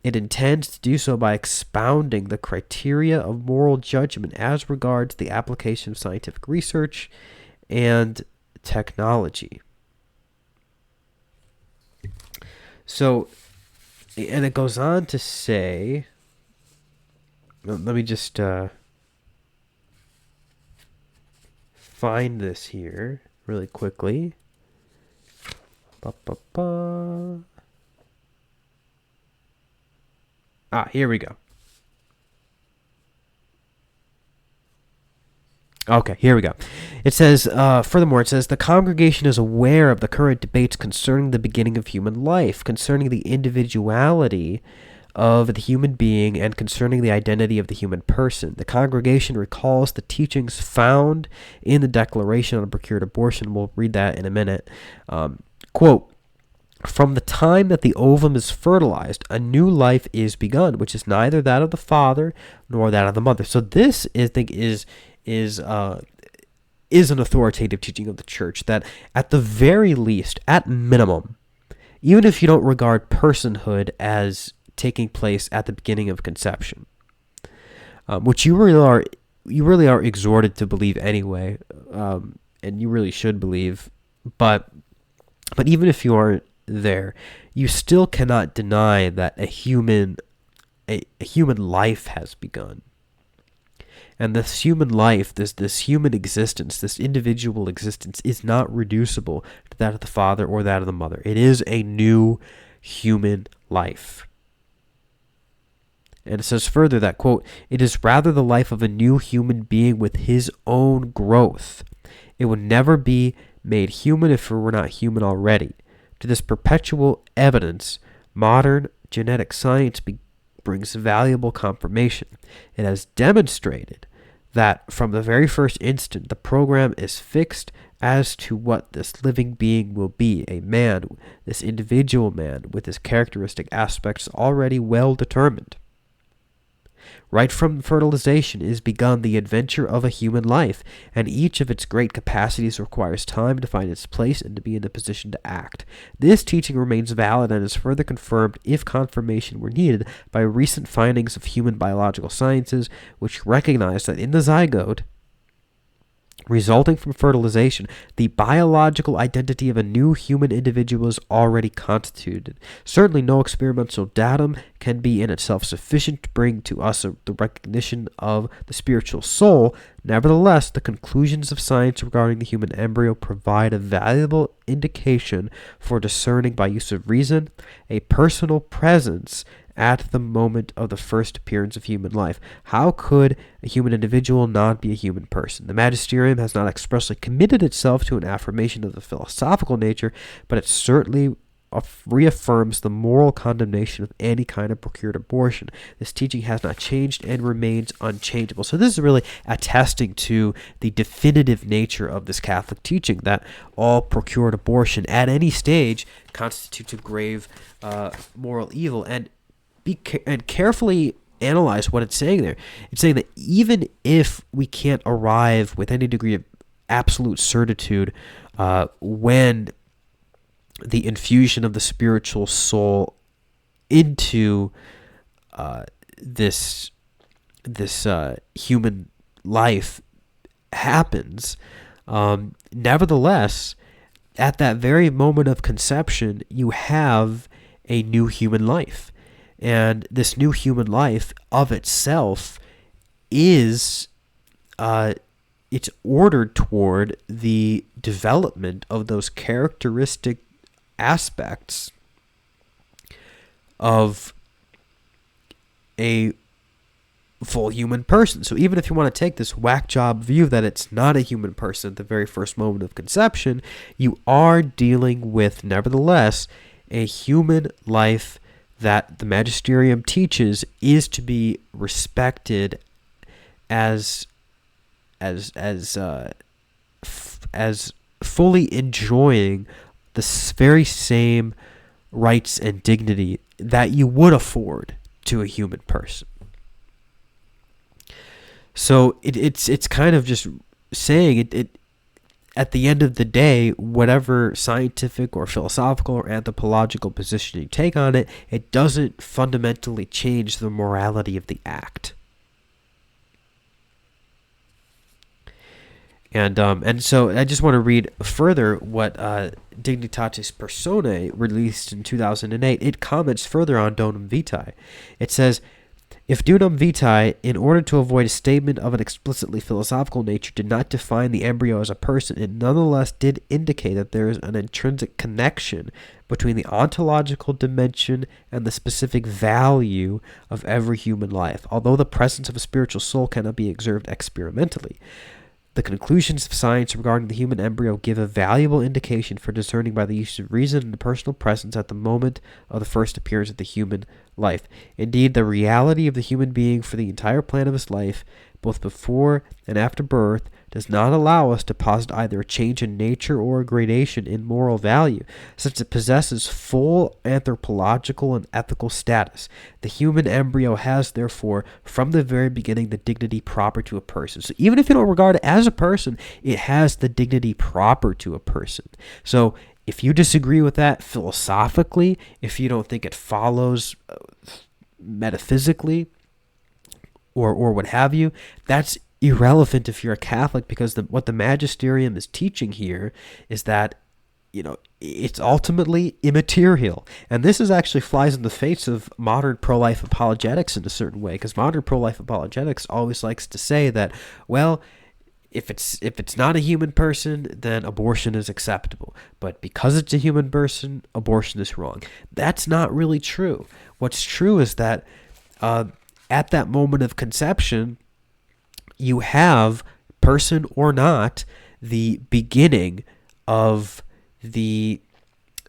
It intends to do so by expounding the criteria of moral judgment as regards the application of scientific research and technology. So, and it goes on to say, let me just find this here really quickly. Here we go. Okay, here we go. It says, furthermore, it says, the congregation is aware of the current debates concerning the beginning of human life, concerning the individuality of the human being, and concerning the identity of the human person. The congregation recalls the teachings found in the Declaration on Procured Abortion. We'll read that in a minute. Quote, from the time that the ovum is fertilized, a new life is begun, which is neither that of the father nor that of the mother. So this, I think, is an authoritative teaching of the Church, that at the very least, at minimum, even if you don't regard personhood as taking place at the beginning of conception, which you really are exhorted to believe anyway, and you really should believe, but even if you aren't there, you still cannot deny that a human life has begun. And this human life, this human existence, this individual existence is not reducible to that of the father or that of the mother. It is a new human life. And it says further that, quote, it is rather the life of a new human being with his own growth. It would never be made human if it were not human already. To this perpetual evidence, modern genetic science brings valuable confirmation. It has demonstrated that from the very first instant, the program is fixed as to what this living being will be, a man, this individual man with his characteristic aspects already well determined. Right from fertilization is begun the adventure of a human life, and each of its great capacities requires time to find its place and to be in the position to act. This teaching remains valid and is further confirmed, if confirmation were needed, by recent findings of human biological sciences, which recognize that in the zygote, resulting from fertilization, the biological identity of a new human individual is already constituted. Certainly no experimental datum can be in itself sufficient to bring to us the recognition of the spiritual soul. Nevertheless, the conclusions of science regarding the human embryo provide a valuable indication for discerning by use of reason a personal presence at the moment of the first appearance of human life. How could a human individual not be a human person? The magisterium has not expressly committed itself to an affirmation of the philosophical nature, but it certainly reaffirms the moral condemnation of any kind of procured abortion. This teaching has not changed and remains unchangeable. So this is really attesting to the definitive nature of this Catholic teaching, that all procured abortion at any stage constitutes a grave moral evil. And carefully analyze what it's saying there. It's saying that even if we can't arrive with any degree of absolute certitude when the infusion of the spiritual soul into this human life happens, nevertheless, at that very moment of conception, you have a new human life. And this new human life of itself is, it's ordered toward the development of those characteristic aspects of a full human person. So even if you want to take this whack job view that it's not a human person at the very first moment of conception, you are dealing with, nevertheless, a human life that the magisterium teaches is to be respected as fully enjoying the very same rights and dignity that you would afford to a human person. So it's kind of just saying it at the end of the day, whatever scientific or philosophical or anthropological position you take on it, it doesn't fundamentally change the morality of the act. And so I just want to read further what Dignitatis Personae released in 2008. It comments further on Donum Vitae. It says, if Donum Vitae, in order to avoid a statement of an explicitly philosophical nature, did not define the embryo as a person, it nonetheless did indicate that there is an intrinsic connection between the ontological dimension and the specific value of every human life, although the presence of a spiritual soul cannot be observed experimentally. The conclusions of science regarding the human embryo give a valuable indication for discerning by the use of reason and personal presence at the moment of the first appearance of the human life. Indeed, the reality of the human being for the entire plan of his life, both before and after birth, does not allow us to posit either a change in nature or a gradation in moral value, since it possesses full anthropological and ethical status. The human embryo has, therefore, from the very beginning, the dignity proper to a person. So even if you don't regard it as a person, it has the dignity proper to a person. So if you disagree with that philosophically, if you don't think it follows metaphysically, or what have you, that's irrelevant if you're a Catholic, because what the magisterium is teaching here is that, it's ultimately immaterial. And this is actually flies in the face of modern pro-life apologetics in a certain way, because modern pro-life apologetics always likes to say that, well, if it's not a human person, then abortion is acceptable. But because it's a human person, abortion is wrong. That's not really true. What's true is that at that moment of conception, you have, person or not, the beginning of the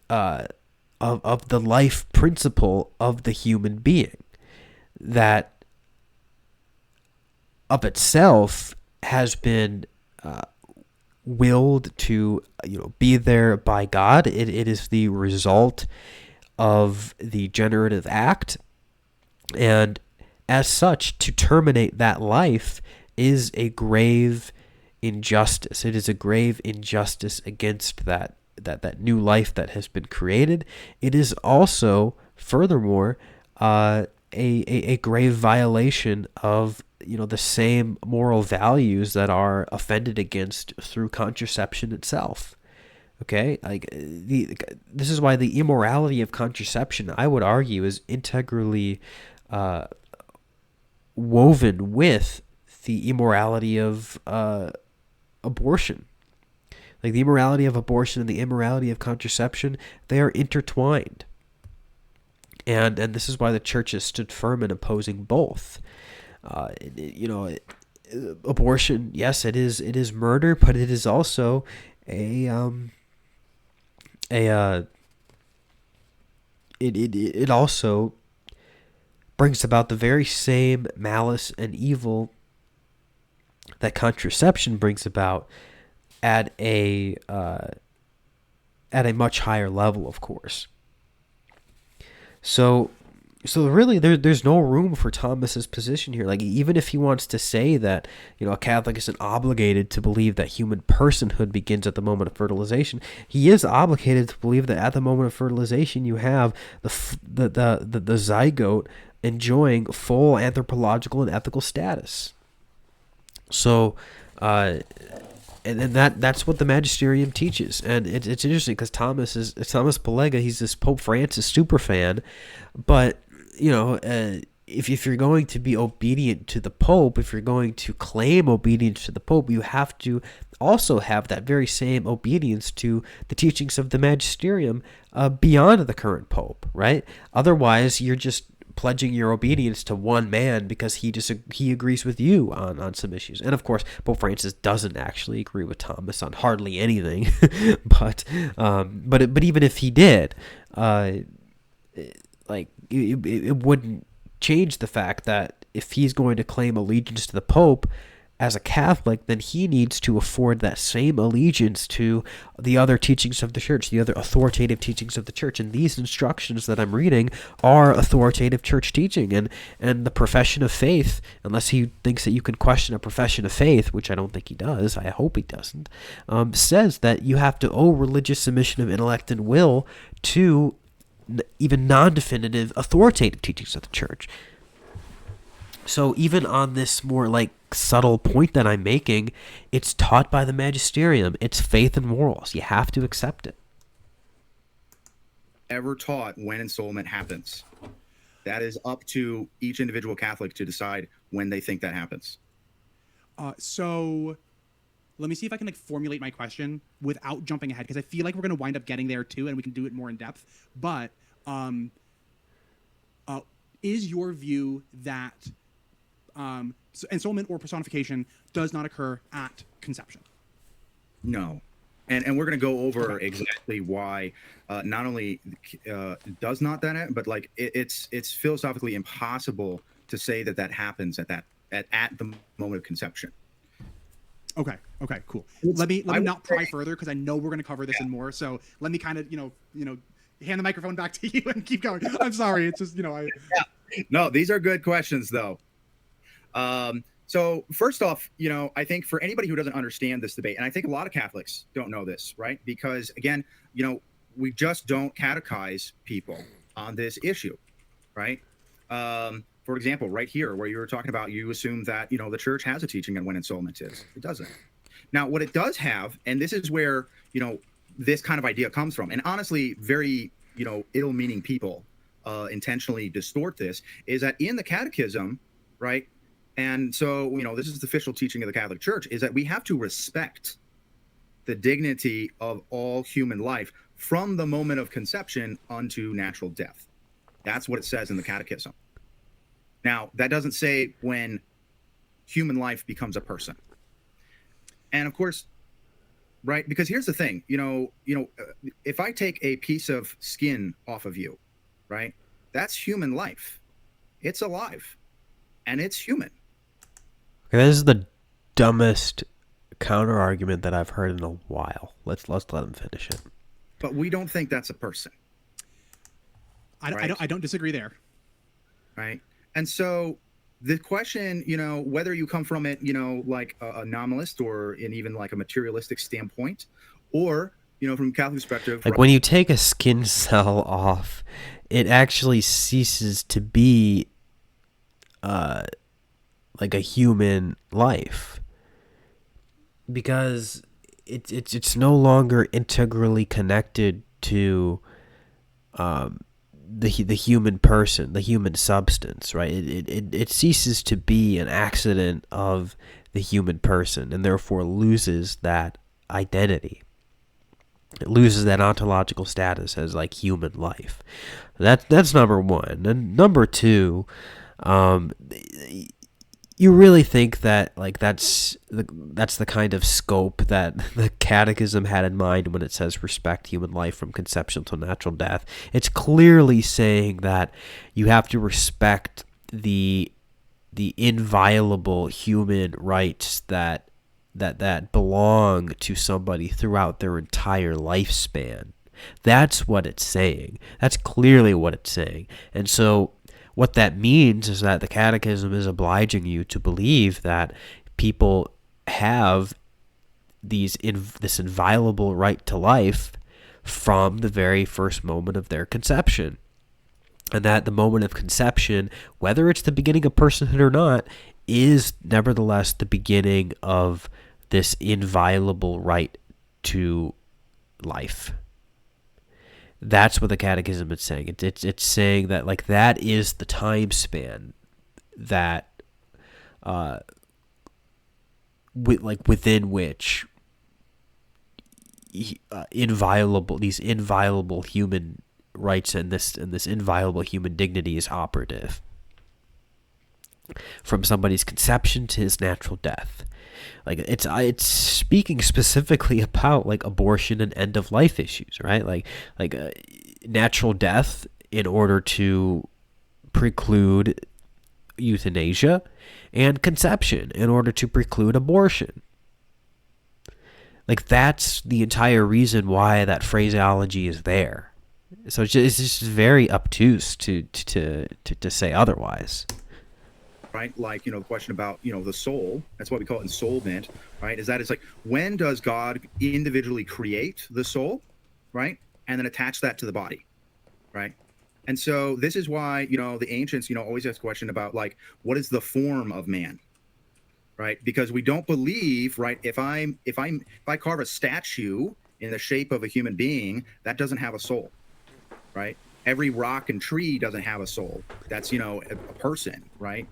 of the life principle of the human being, that of itself has been willed to be there by God. It is the result of the generative act, and as such, to terminate that life is a grave injustice. It is a grave injustice against that new life that has been created. It is also, furthermore, a grave violation of the same moral values that are offended against through contraception itself. Okay, this is why the immorality of contraception, I would argue, is integrally woven with the immorality of abortion. Like the immorality of abortion and the immorality of contraception, they are intertwined. And this is why the church has stood firm in opposing both. Abortion, yes, it is murder, but it is also it also brings about the very same malice and evil that contraception brings about at a much higher level, of course. So So really, there's no room for Thomas's position here. Like, even if he wants to say that, a Catholic isn't obligated to believe that human personhood begins at the moment of fertilization, he is obligated to believe that at the moment of fertilization you have the zygote enjoying full anthropological and ethical status. So, and that's what the magisterium teaches, and it's interesting because Thomas Polega, he's this Pope Francis super fan, but if you're going to be obedient to the Pope, if you're going to claim obedience to the Pope, you have to also have that very same obedience to the teachings of the magisterium beyond the current Pope, right? Otherwise, you're just pledging your obedience to one man because he agrees with you on some issues. And of course, Pope Francis doesn't actually agree with Thomas on hardly anything, but even if he did, it wouldn't change the fact that if he's going to claim allegiance to the Pope as a Catholic, then he needs to afford that same allegiance to the other teachings of the Church, the other authoritative teachings of the Church. And these instructions that I'm reading are authoritative Church teaching. And the profession of faith, unless he thinks that you can question a profession of faith, which I don't think he does, I hope he doesn't, says that you have to owe religious submission of intellect and will to even non-definitive authoritative teachings of the Church. So even on this more subtle point that I'm making, it's taught by the magisterium. It's faith and morals. You have to accept it. Ever taught when ensoulment happens? That is up to each individual Catholic to decide when they think that happens. So let me see if I can formulate my question without jumping ahead, because I feel like we're going to wind up getting there too, and we can do it more in depth. But is your view that ensoulment or personification does not occur at conception? No. And we're going to go over exactly why not only does not that happen, but it's philosophically impossible to say that happens at the moment of conception. Okay, cool. Let me not pry further, because I know we're going to cover this and more. So let me kind of hand the microphone back to you and keep going. I'm sorry, it's just No, these are good questions though. So first off, I think for anybody who doesn't understand this debate, and I think a lot of Catholics don't know this, right? Because again, we just don't catechize people on this issue, right? For example, right here, where you were talking about, you assume that, the Church has a teaching on when ensoulment is. It doesn't. Now, what it does have, and this is where, this kind of idea comes from, and honestly, very, ill-meaning people intentionally distort this, is that in the Catechism, right? And so, this is the official teaching of the Catholic Church, is that we have to respect the dignity of all human life from the moment of conception unto natural death. That's what it says in the Catechism. Now, that doesn't say when human life becomes a person. And of course, right, because here's the thing, if I take a piece of skin off of you, right, that's human life. It's alive, and it's human. This is the dumbest counter argument that I've heard in a while. Let's let him finish it. But we don't think that's a person. I don't disagree there. Right. And so the question, whether you come from it, like a nominalist or in even like a materialistic standpoint, or, from a Catholic perspective. Like when you take a skin cell off, it actually ceases to be like a human life, because it's no longer integrally connected to the human person, the human substance, right? It ceases to be an accident of the human person, and therefore loses that identity. It loses that ontological status as like human life. That's number one. And number two, you really think that like that's the kind of scope that the Catechism had in mind when it says respect human life from conception to natural death? It's clearly saying that you have to respect the inviolable human rights that belong to somebody throughout their entire lifespan. That's what it's saying. That's clearly what it's saying. And so What that means is that the Catechism is obliging you to believe that people have this inviolable right to life from the very first moment of their conception. And that the moment of conception, whether it's the beginning of personhood or not, is nevertheless the beginning of this inviolable right to life. That's what the Catechism is saying. It's saying that, like, that is the time span that within which these inviolable human rights and this inviolable human dignity is operative, from somebody's conception to his natural death. Like, it's speaking specifically about, like, abortion and end of life issues, right? Like natural death in order to preclude euthanasia, and conception in order to preclude abortion. Like, that's the entire reason why that phraseology is there. So it's just very obtuse to say otherwise. Right? Like, the question about, the soul, that's what we call ensoulment, right? It's like, when does God individually create the soul, right? And then attach that to the body, right? And so this is why, the ancients, always ask a question about, like, what is the form of man, right? Because we don't believe, right, if I carve a statue in the shape of a human being, that doesn't have a soul, right? Every rock and tree doesn't have a soul. That's, a person, right?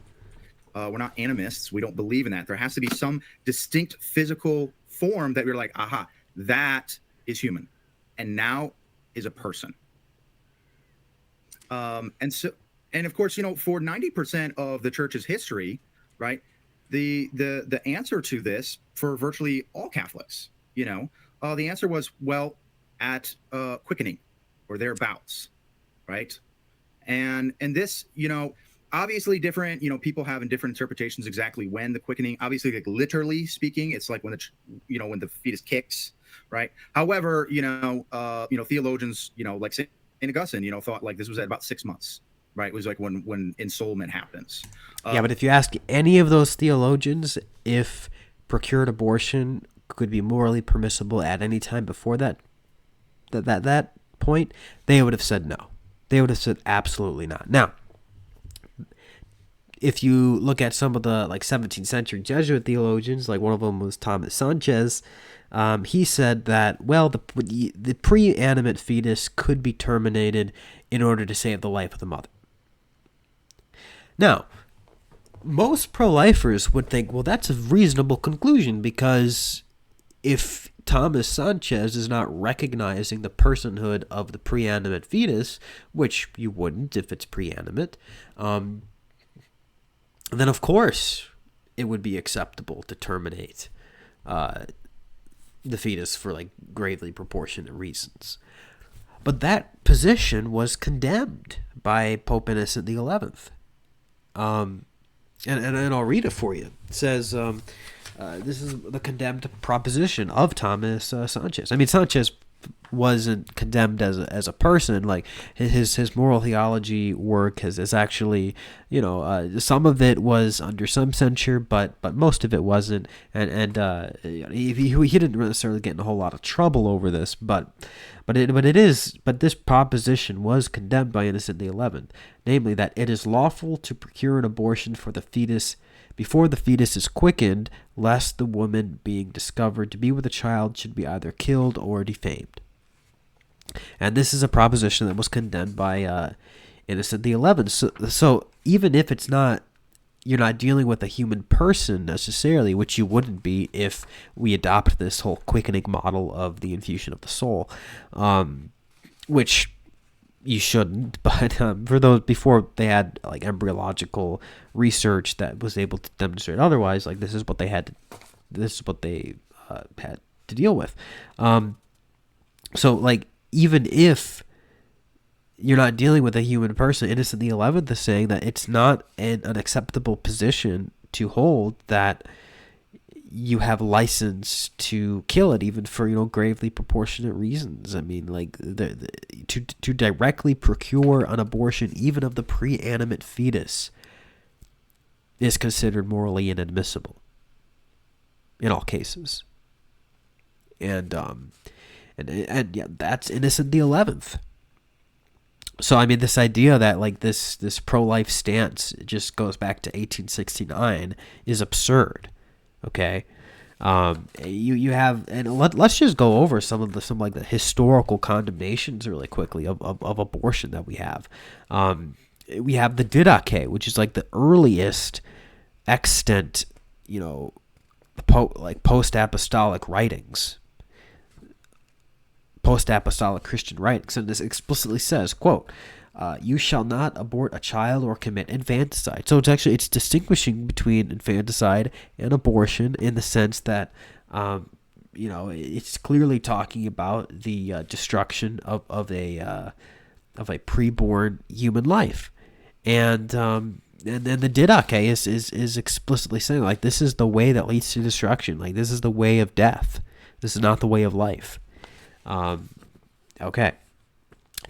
We're not animists. We don't believe in that. There has to be some distinct physical form that we're like, aha, that is human, and now is a person. And of course, for 90% of the church's history, right, the answer to this for virtually all Catholics, the answer was, well, at quickening or thereabouts, right? And this, obviously different, people have different interpretations exactly when the quickening, obviously, like, literally speaking, it's like when when the fetus kicks, right? However, theologians, like St. Augustine, thought, like, this was at about 6 months, right? It was like when ensoulment happens. Yeah, but if you ask any of those theologians if procured abortion could be morally permissible at any time before that point, they would have said no. They would have said absolutely not. Now, if you look at some of the, like, 17th century Jesuit theologians, like one of them was Thomas Sanchez, he said that, well, the pre-animate fetus could be terminated in order to save the life of the mother. Now, most pro-lifers would think, well, that's a reasonable conclusion, because if Thomas Sanchez is not recognizing the personhood of the pre-animate fetus, which you wouldn't if it's pre-animate, then of course it would be acceptable to terminate the fetus for, like, gravely proportionate reasons. But that position was condemned by Pope Innocent XI. And I'll read it for you. It says, this is the condemned proposition of Thomas Sanchez. I mean, Sanchez wasn't condemned as a person. Like, his moral theology work is actually, some of it was under some censure, but most of it wasn't. And he didn't necessarily get in a whole lot of trouble over this, but this proposition was condemned by Innocent XI, namely that it is lawful to procure an abortion for the fetus before the fetus is quickened, lest the woman being discovered to be with a child should be either killed or defamed. And this is a proposition that was condemned by Innocent XI. So even if you're not dealing with a human person necessarily, which you wouldn't be if we adopt this whole quickening model of the infusion of the soul, which you shouldn't, but for those before they had, like, embryological research that was able to demonstrate otherwise, like, this is what they had to deal with. So, like, even if you're not dealing with a human person, Innocent XI is saying that it's not an acceptable position to hold that you have license to kill it, even for gravely proportionate reasons. I mean, like to directly procure an abortion, even of the pre-animate fetus, is considered morally inadmissible in all cases. And yeah, that's Innocent the 11th. So I mean, this idea that like this pro-life stance just goes back to 1869 is absurd. Okay, you have, and let's just go over some like the historical condemnations really quickly of abortion that we have. We have the Didache, which is like the earliest extant, post-apostolic writings, post-apostolic Christian writings, and this explicitly says, quote, you shall not abort a child or commit infanticide. So it's distinguishing between infanticide and abortion in the sense that, it's clearly talking about the destruction of a preborn human life, and then the Didache is explicitly saying, like, this is the way that leads to destruction. Like, this is the way of death. This is not the way of life. Okay.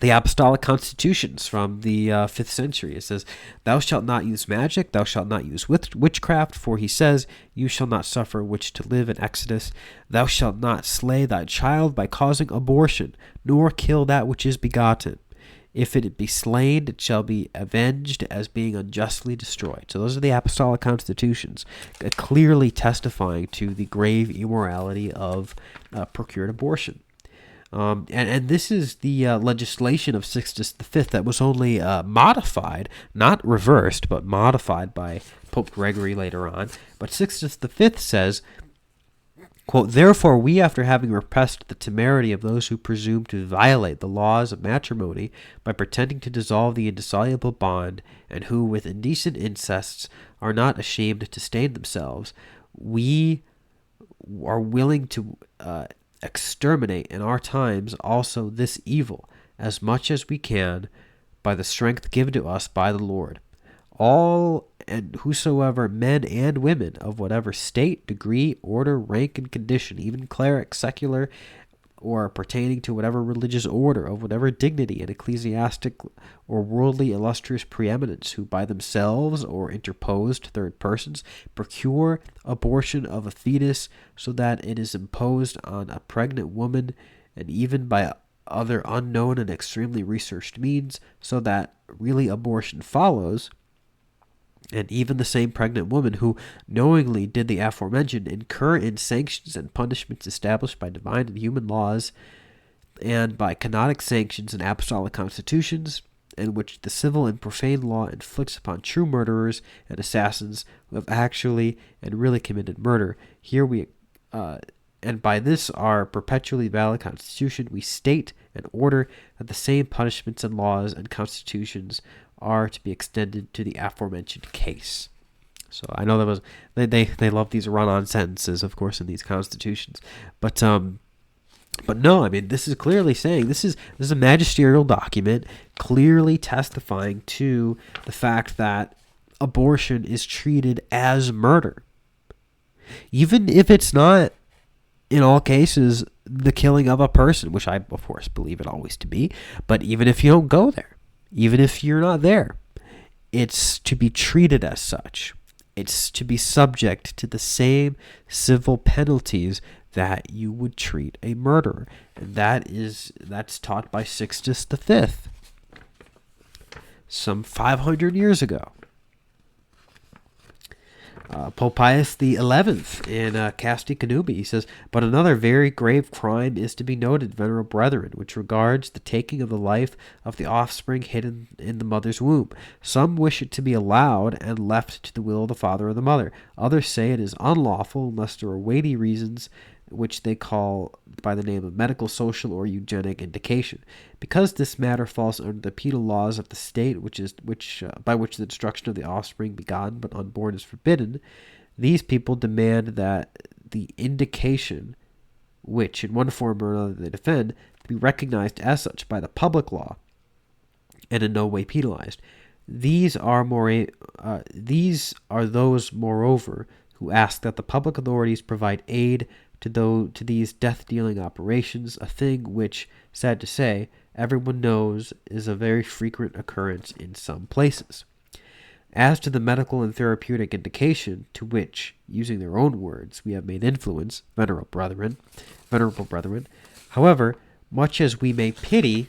The Apostolic Constitutions from the 5th century. It says, thou shalt not use magic, thou shalt not use witchcraft, for he says, you shall not suffer witch to live in Exodus. Thou shalt not slay thy child by causing abortion, nor kill that which is begotten. If it be slain, it shall be avenged as being unjustly destroyed. So those are the Apostolic Constitutions, clearly testifying to the grave immorality of procured abortion. And this is the legislation of Sixtus V that was only modified, not reversed, but modified by Pope Gregory later on. But Sixtus V says, quote, therefore we, after having repressed the temerity of those who presume to violate the laws of matrimony by pretending to dissolve the indissoluble bond, and who with indecent incests are not ashamed to stain themselves, we are willing to exterminate in our times also this evil, as much as we can, by the strength given to us by the Lord. All and whosoever, men and women, of whatever state, degree, order, rank, and condition, even cleric, secular, or pertaining to whatever religious order, of whatever dignity and ecclesiastic or worldly illustrious preeminence, who by themselves or interposed third persons procure abortion of a fetus so that it is imposed on a pregnant woman, and even by other unknown and extremely researched means, so that really abortion follows, and even the same pregnant woman who knowingly did the aforementioned incur in sanctions and punishments established by divine and human laws and by canonic sanctions and apostolic constitutions, and which the civil and profane law inflicts upon true murderers and assassins who have actually and really committed murder. Here we, and by this our perpetually valid constitution, we state and order that the same punishments and laws and constitutions are to be extended to the aforementioned case. So I know that was they love these run-on sentences, of course, in these constitutions, but no, I mean, this is clearly saying this is a magisterial document, clearly testifying to the fact that abortion is treated as murder, even if it's not in all cases the killing of a person, which I of course believe it always to be. But even if you don't go there, even if you're not there, it's to be treated as such. It's to be subject to the same civil penalties that you would treat a murderer. And that's taught by Sixtus V some 500 years ago. Pope Pius XI in Casti Connubii, he says, but another very grave crime is to be noted, venerable brethren, which regards the taking of the life of the offspring hidden in the mother's womb. Some wish it to be allowed and left to the will of the father or the mother. Others say it is unlawful unless there are weighty reasons, which they call by the name of medical, social, or eugenic indication. Because this matter falls under the penal laws of the state, by which the destruction of the offspring begotten but unborn is forbidden, these people demand that the indication, which in one form or another they defend, be recognized as such by the public law, and in no way penalized. These are those, moreover, who ask that the public authorities provide aid to these death-dealing operations, a thing which, sad to say, everyone knows is a very frequent occurrence in some places. As to the medical and therapeutic indication to which, using their own words, we have made influence, venerable brethren, however, much as we may pity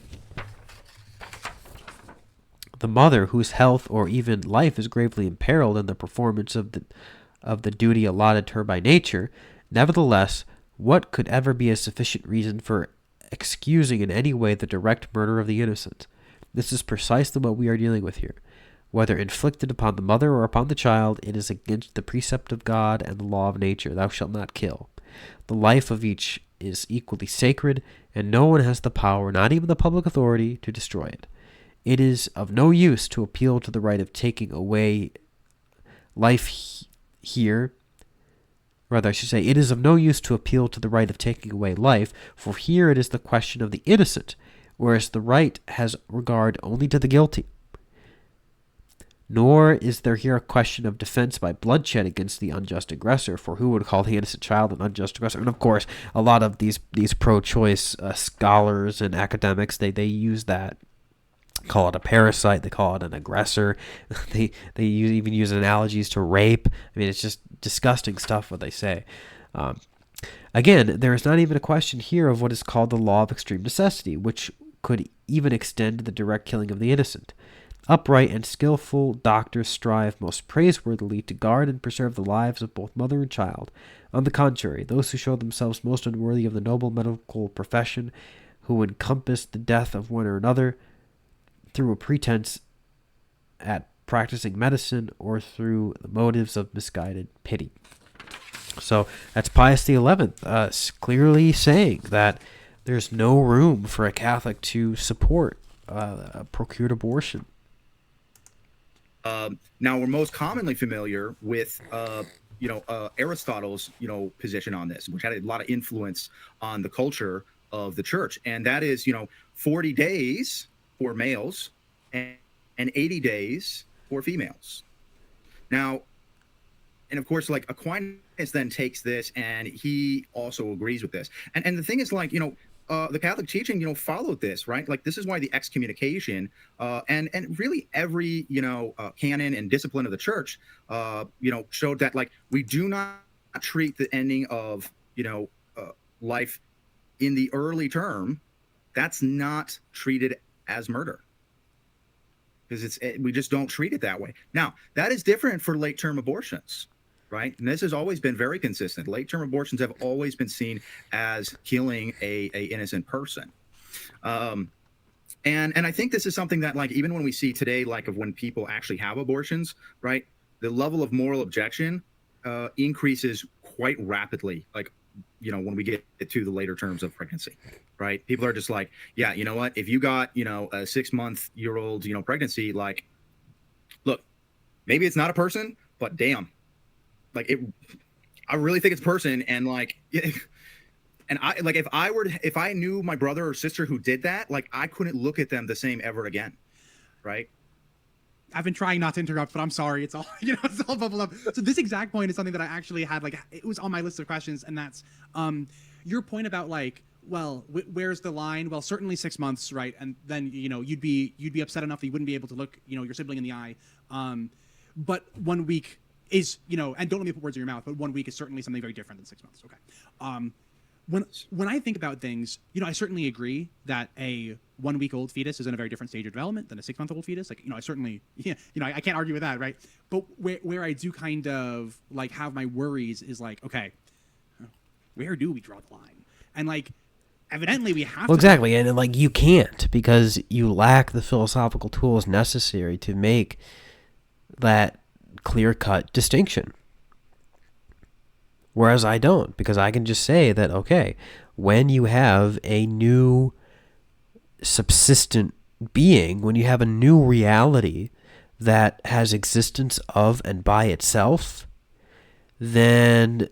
the mother whose health or even life is gravely imperiled in the performance of the duty allotted to her by nature, nevertheless, what could ever be a sufficient reason for excusing in any way the direct murder of the innocent? This is precisely what we are dealing with here. Whether inflicted upon the mother or upon the child, it is against the precept of God and the law of nature, thou shalt not kill. The life of each is equally sacred, and no one has the power, not even the public authority, to destroy it. It is of no use to appeal to the right of taking away life here. Rather, I should say, it is of no use to appeal to the right of taking away life, for here it is the question of the innocent, whereas the right has regard only to the guilty. Nor is there here a question of defense by bloodshed against the unjust aggressor, for who would call the innocent child an unjust aggressor? And of course, a lot of these pro-choice scholars and academics, they use that, call it a parasite, they call it an aggressor, they even use analogies to rape. I mean, it's just disgusting stuff what they say. Again, there is not even a question here of what is called the law of extreme necessity, which could even extend to the direct killing of the innocent. Upright and skillful doctors strive most praiseworthily to guard and preserve the lives of both mother and child. On the contrary, those who show themselves most unworthy of the noble medical profession, who encompass the death of one or another through a pretense at practicing medicine or through the motives of misguided pity. So that's Pius XI clearly saying that there's no room for a Catholic to support a procured abortion. Now, we're most commonly familiar with, Aristotle's, position on this, which had a lot of influence on the culture of the church. And that is, 40 days for males and 80 days for females. Now, and of course, like Aquinas then takes this and he also agrees with this. And the thing is, like, the Catholic teaching, followed this, right? Like, this is why the excommunication and really every, canon and discipline of the church, showed that, like, we do not treat the ending of, life in the early term. That's not treated as murder, because we just don't treat it that way. Now, that is different for late term abortions. Right. And this has always been very consistent. Late term abortions have always been seen as killing a innocent person. And I think this is something that, like, even when we see today, like, of when people actually have abortions, right, the level of moral objection increases quite rapidly. Like, when we get to the later terms of pregnancy, right? People are just like, yeah, you know what? If you got, a 6-month-old, pregnancy, like, look, maybe it's not a person, but damn. Like, I really think it's a person, and like, and I, like, if I knew my brother or sister who did that, like, I couldn't look at them the same ever again, right? I've been trying not to interrupt, but I'm sorry. It's all, it's all bubbled up. So this exact point is something that I actually had, like, it was on my list of questions, and that's your point about, like, well, where's the line? Well, certainly 6 months, right? And then, you'd be upset enough that you wouldn't be able to look, your sibling in the eye. But 1 week is, and don't let me put words in your mouth, but 1 week is certainly something very different than 6 months. Okay. When I think about things, I certainly agree that a 1 week old fetus is in a very different stage of development than a 6 month old fetus. Like, I certainly, I can't argue with that, right? But where I do kind of, like, have my worries is, like, okay, where do we draw the line? And, like, evidently we have to. Exactly. And, like, you can't, because you lack the philosophical tools necessary to make that clear-cut distinction. Whereas I don't, because I can just say that, okay, when you have a new subsistent being, when you have a new reality that has existence of and by itself, then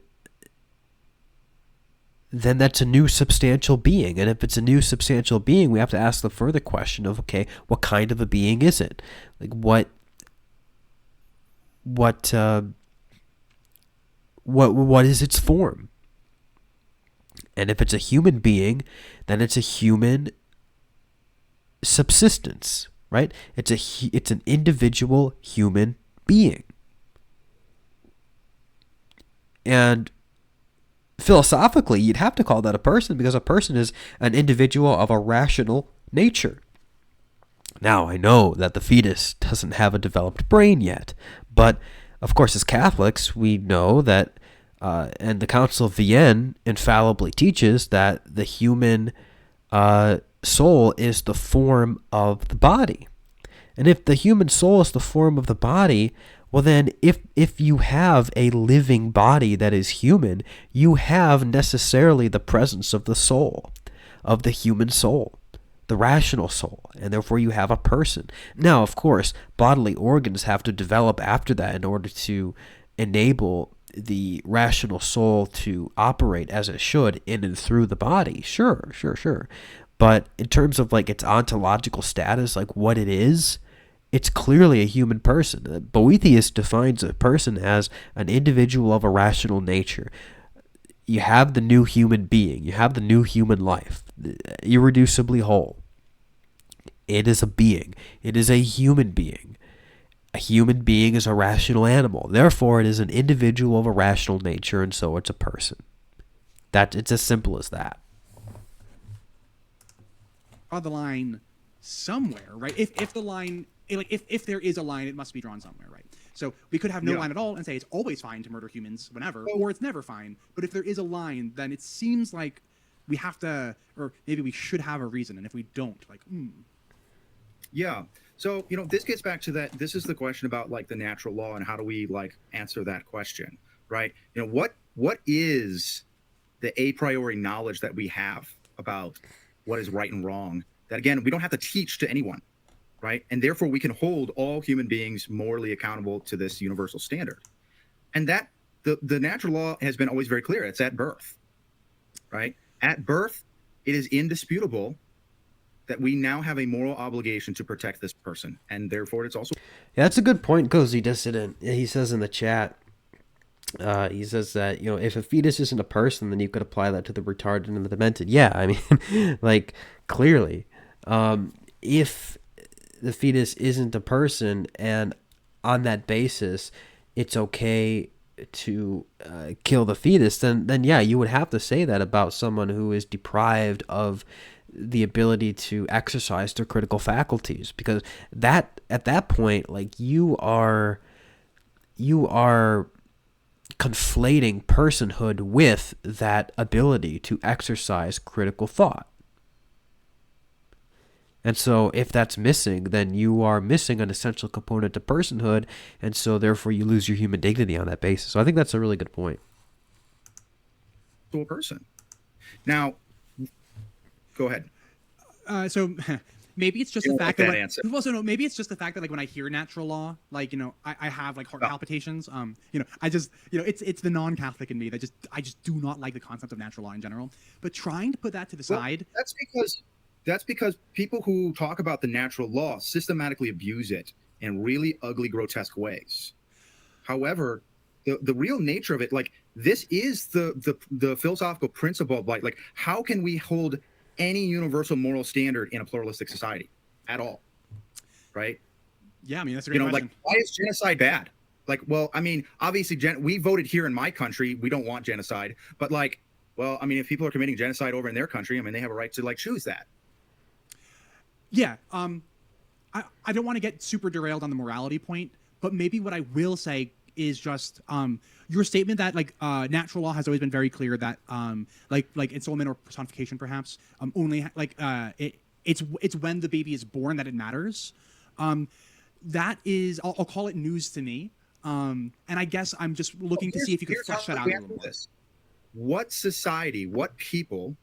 that's a new substantial being. And if it's a new substantial being, we have to ask the further question of, okay, what kind of a being is it? Like, what is its form? And if it's a human being, then it's a human subsistence, right? It's an individual human being. And philosophically, you'd have to call that a person, because a person is an individual of a rational nature. Now, I know that the fetus doesn't have a developed brain yet, but of course, as Catholics, we know that, and the Council of Vienne infallibly teaches that the human soul is the form of the body. And if the human soul is the form of the body, well then, if you have a living body that is human, you have necessarily the presence of the soul, of the human soul, the rational soul, and therefore you have a person. Now, of course, bodily organs have to develop after that in order to enable the rational soul to operate as it should in and through the body. Sure. But in terms of like its ontological status, like what it is, it's clearly a human person. Boethius defines a person as an individual of a rational nature. You have the new human being. You have the new human life, irreducibly whole. It is a being. It is a human being. A human being is a rational animal. Therefore, it is an individual of a rational nature, and so it's a person. It's as simple as that. Draw the line somewhere, right? If the line, like if there is a line, it must be drawn somewhere, right? So we could have no line at all and say it's always fine to murder humans whenever, or it's never fine. But if there is a line, then it seems like we have to, or maybe we should have a reason. And if we don't, like, Yeah. So, this gets back to that. This is the question about like the natural law and how do we like answer that question, right? What is the a priori knowledge that we have about what is right and wrong that, again, we don't have to teach to anyone, right? And therefore we can hold all human beings morally accountable to this universal standard. And that the natural law has been always very clear. It's at birth, right? At birth, it is indisputable that we now have a moral obligation to protect this person, and therefore it's also... Yeah, that's a good point, Cozy Dissident. He says in the chat, he says that, if a fetus isn't a person, then you could apply that to the retarded and the demented. Yeah, I mean, like, clearly. If the fetus isn't a person, and on that basis, it's okay to kill the fetus, then yeah, you would have to say that about someone who is deprived of the ability to exercise their critical faculties, because that at that point, like, you are conflating personhood with that ability to exercise critical thought. And so if that's missing, then you are missing an essential component to personhood, and so therefore you lose your human dignity on that basis. So I think that's a really good point. To a person. Now, go ahead. So maybe it's just the fact that maybe it's just the fact that, like, when I hear natural law, like, I have like heart palpitations. I just, it's the non-Catholic in me that I just do not like the concept of natural law in general. But trying to put that to the side. That's because people who talk about the natural law systematically abuse it in really ugly, grotesque ways. However, the real nature of it, like, this is the philosophical principle of like how can we hold any universal moral standard in a pluralistic society at all, right? Yeah, I mean, that's a great question. Like, why is genocide bad? Like, well, I mean, obviously we voted here in my country, we don't want genocide, but like, well, I mean, if people are committing genocide over in their country, I mean, they have a right to like choose that. Yeah, I don't want to get super derailed on the morality point, but maybe what I will say is just your statement that, like, natural law has always been very clear that like ensoulment or personification perhaps only it's when the baby is born that it matters. That is, I'll call it news to me, and I guess I'm just looking to see if you could flesh that out a little more. What society, what people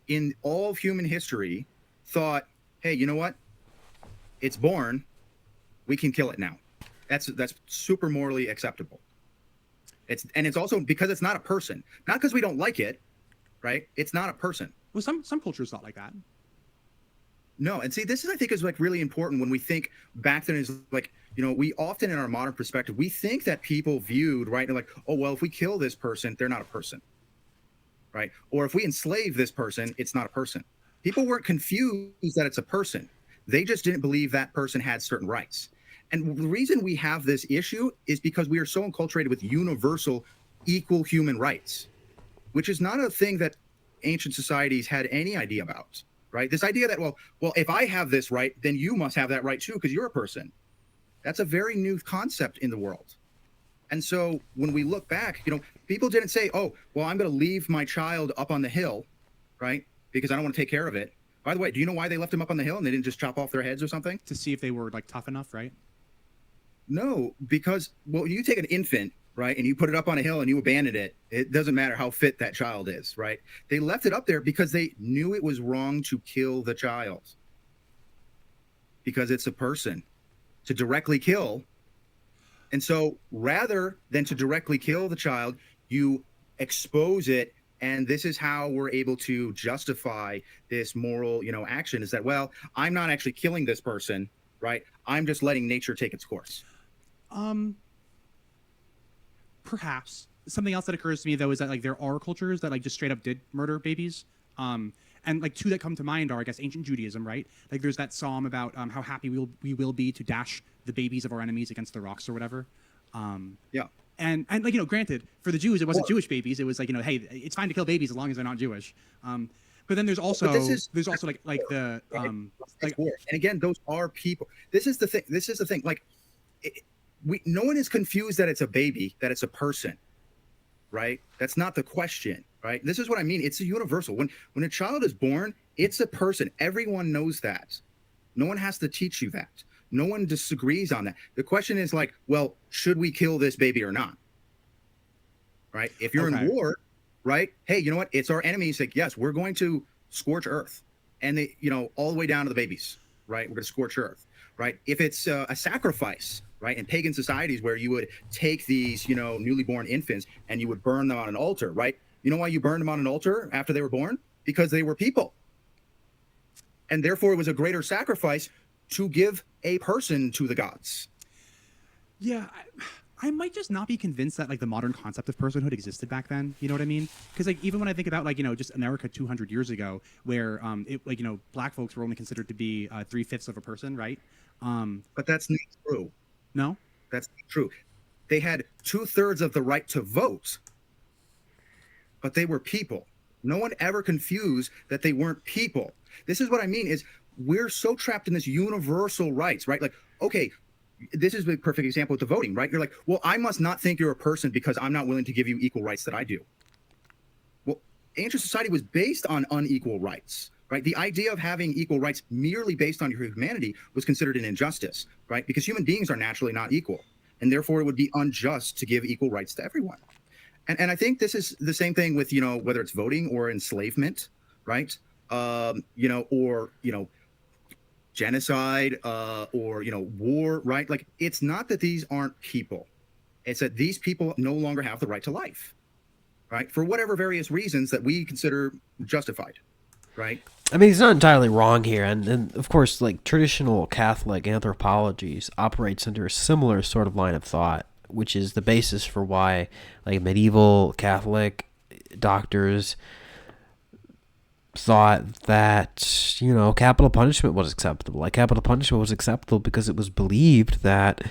in all of human history thought, hey, you know what? It's born, we can kill it now. That's super morally acceptable. It's also because it's not a person, not because we don't like it, right? It's not a person. Well, some cultures thought like that. No, and see, this is I think is like really important when we think back then is like, we often in our modern perspective, we think that people viewed, right, like, oh well, if we kill this person, they're not a person, right? Or if we enslave this person, it's not a person. People weren't confused that it's a person. They just didn't believe that person had certain rights. And the reason we have this issue is because we are so enculturated with universal, equal human rights, which is not a thing that ancient societies had any idea about, right? This idea that, well, if I have this right, then you must have that right too, because you're a person. That's a very new concept in the world. And so when we look back, people didn't say, oh, well, I'm going to leave my child up on the hill, right? Because I don't want to take care of it. By the way, do you know why they left him up on the hill and they didn't just chop off their heads or something? To see if they were like tough enough, right? No, because, well, you take an infant, right, and you put it up on a hill and you abandon it, it doesn't matter how fit that child is, right? They left it up there because they knew it was wrong to kill the child. Because it's a person. To directly kill. And so rather than to directly kill the child, you expose it. And this is how we're able to justify this moral, action is that, well, I'm not actually killing this person, right? I'm just letting nature take its course. Perhaps. Something else that occurs to me though is that like there are cultures that like just straight up did murder babies. And like two that come to mind are, I guess, ancient Judaism, right? Like there's that psalm about how happy we will be to dash the babies of our enemies against the rocks or whatever. Yeah. And like, granted, for the Jews, it wasn't Jewish babies. It was like, hey, it's fine to kill babies as long as they're not Jewish. But then there's also and again, those are people. This is the thing. Like, no one is confused that it's a baby, that it's a person, right? That's not the question, right? This is what I mean. It's a universal. When a child is born, it's a person. Everyone knows that. No one has to teach you that. No one disagrees on that. The question is like, well, should we kill this baby or not? Right? If you're in war, right? Hey, you know what? It's our enemies. Like, yes, we're going to scorch earth, and they, all the way down to the babies, right? We're going to scorch earth, right? If it's a sacrifice, right? In pagan societies where you would take these, newly born infants and you would burn them on an altar, right? You know why you burned them on an altar after they were born? Because they were people. And therefore it was a greater sacrifice to give a person to the gods. Yeah, I might just not be convinced that like the modern concept of personhood existed back then. You know what I mean? Because like even when I think about like just America 200 years ago, where black folks were only considered to be 3/5 of a person, right? But that's not true. No, that's not true. They had 2/3 of the right to vote, but they were people. No one ever confused that they weren't people. This is what I mean is we're so trapped in this universal rights, right? Like, okay, this is a perfect example with the voting, right? You're like, well, I must not think you're a person because I'm not willing to give you equal rights that I do. Well, ancient society was based on unequal rights, right? The idea of having equal rights merely based on your humanity was considered an injustice, right? Because human beings are naturally not equal, and therefore it would be unjust to give equal rights to everyone. And I think this is the same thing with, whether it's voting or enslavement, right? Or genocide, or war, right? Like, it's not that these aren't people. It's that these people no longer have the right to life, right? For whatever various reasons that we consider justified, right? I mean, he's not entirely wrong here, and of course, like traditional Catholic anthropologies operates under a similar sort of line of thought, which is the basis for why like medieval Catholic doctors thought that capital punishment was acceptable. Like capital punishment was acceptable because it was believed that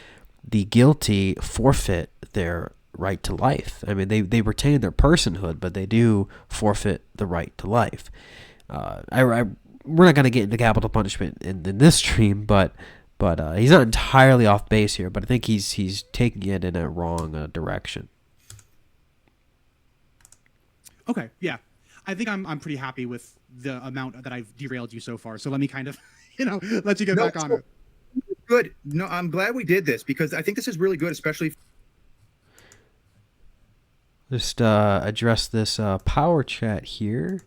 the guilty forfeit their right to life. I mean, they retain their personhood, but they do forfeit the right to life. We're not going to get into capital punishment in this stream, but he's not entirely off base here. But I think he's taking it in a wrong direction. Okay, yeah. I think I'm pretty happy with the amount that I've derailed you so far. So let me kind of, let you get back on it. Good. No, I'm glad we did this because I think this is really good, especially. Just address this power chat here.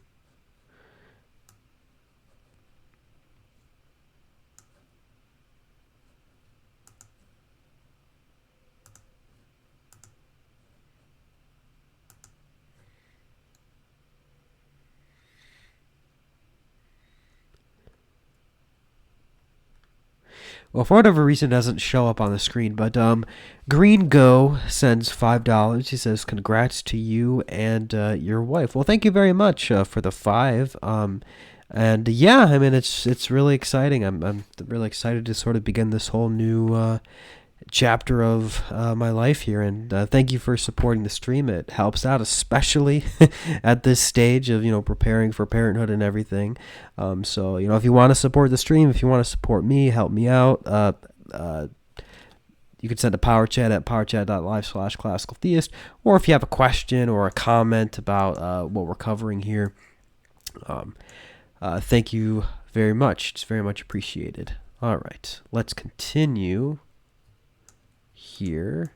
Well, for whatever reason, it doesn't show up on the screen, but Green Go sends $5. He says, "Congrats to you and your wife." Well, thank you very much for the 5. And yeah, I mean, it's really exciting. I'm really excited to sort of begin this whole new chapter of my life here, and thank you for supporting the stream. It helps out, especially at this stage of preparing for parenthood and everything. So if you want to support the stream, if you want to support me, help me out, you can send a power chat at powerchat.live/classicaltheist, or if you have a question or a comment about what we're covering here, thank you very much. It's very much appreciated. All right, let's continue here.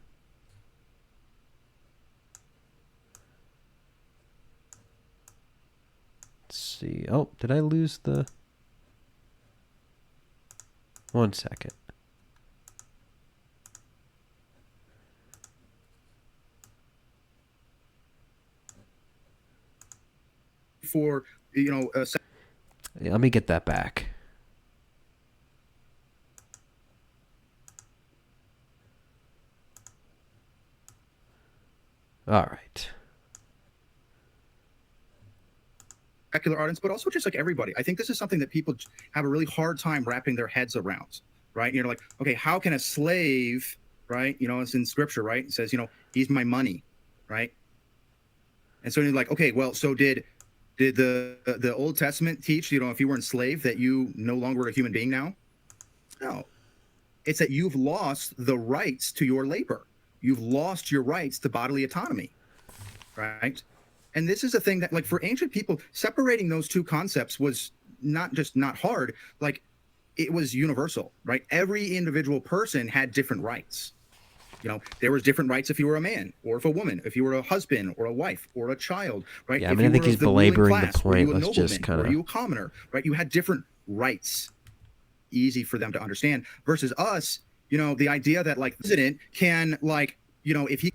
Let's see. Oh, did I lose the... One second. For, Yeah, let me get that back. All right. secular audience, but also just like everybody. I think this is something that people have a really hard time wrapping their heads around, right? You're like, okay, how can a slave, right? It's in scripture, right? It says, he's my money, right? And so you're like, okay, well, so did the Old Testament teach, if you were enslaved, that you no longer are a human being now? No. It's that you've lost the rights to your labor. You've lost your rights to bodily autonomy, right? And this is a thing that, like, for ancient people, separating those two concepts was not hard, like, it was universal, right? Every individual person had different rights. There was different rights if you were a man or if a woman, if you were a husband or a wife or a child, right? Yeah, I think he's belaboring the point. Let's just kind of... Were you a commoner, right? You had different rights, easy for them to understand, versus us, the idea that, like, the president can, like, if he...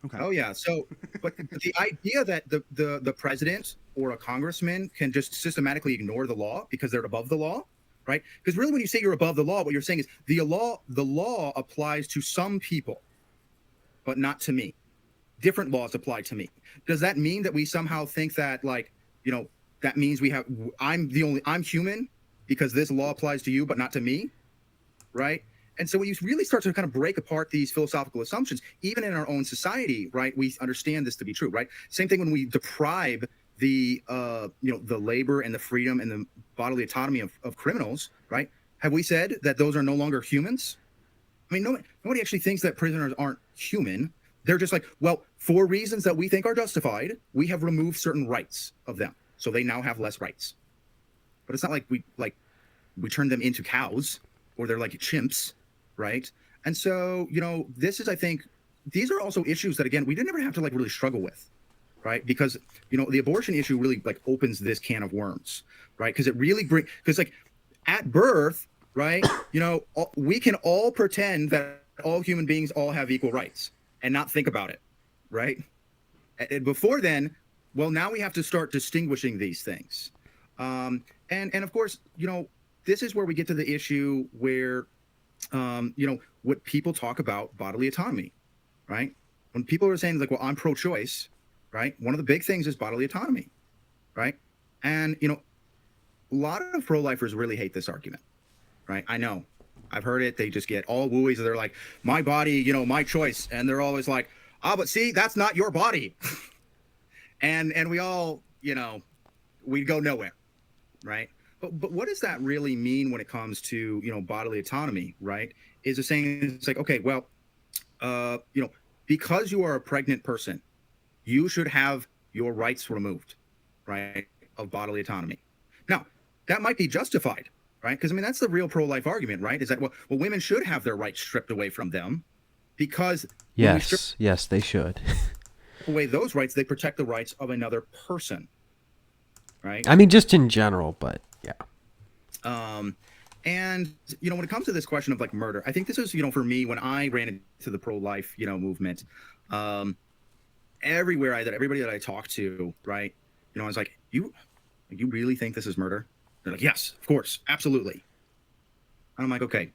Okay. Oh yeah. So, but the idea that the president or a congressman can just systematically ignore the law because they're above the law, right? Because really, when you say you're above the law, what you're saying is the law applies to some people, but not to me. Different laws apply to me. Does that mean that we somehow think that, like, that means I'm human because this law applies to you, but not to me, right? And so when you really start to kind of break apart these philosophical assumptions, even in our own society, right, we understand this to be true, right? Same thing when we deprive the labor and the freedom and the bodily autonomy of criminals, right? Have we said that those are no longer humans? I mean, nobody actually thinks that prisoners aren't human. They're just like, well, for reasons that we think are justified, we have removed certain rights of them, so they now have less rights. But it's not like we turn them into cows or they're like chimps. Right. And so, this is, I think, these are also issues that, again, we didn't ever have to, like, really struggle with. Right. Because, the abortion issue really, like, opens this can of worms. Right. Because it really because, like, at birth. Right. We can all pretend that all human beings all have equal rights and not think about it. Right. And before then, well, now we have to start distinguishing these things. And of course, this is where we get to the issue where, what people talk about bodily autonomy, right? When people are saying, like, well, I'm pro-choice, right? One of the big things is bodily autonomy, right? And, a lot of pro-lifers really hate this argument, right? I know. I've heard it. They just get all wooies. They're like, my body, my choice. And they're always like, but see, that's not your body. and we all, we go nowhere, right? But what does that really mean when it comes to, bodily autonomy, right? Is it saying, it's like, okay, well, because you are a pregnant person, you should have your rights removed, right, of bodily autonomy. Now, that might be justified, right? Because, I mean, that's the real pro-life argument, right? Is that, well, women should have their rights stripped away from them because... Yes, they should. away those rights, they protect the rights of another person, right? I mean, just in general, but... yeah. And, when it comes to this question of, like, murder, I think this is, for me, when I ran into the pro-life, movement, everybody that I talked to, right, I was like, you really think this is murder? They're like, yes, of course, absolutely. And I'm like, okay,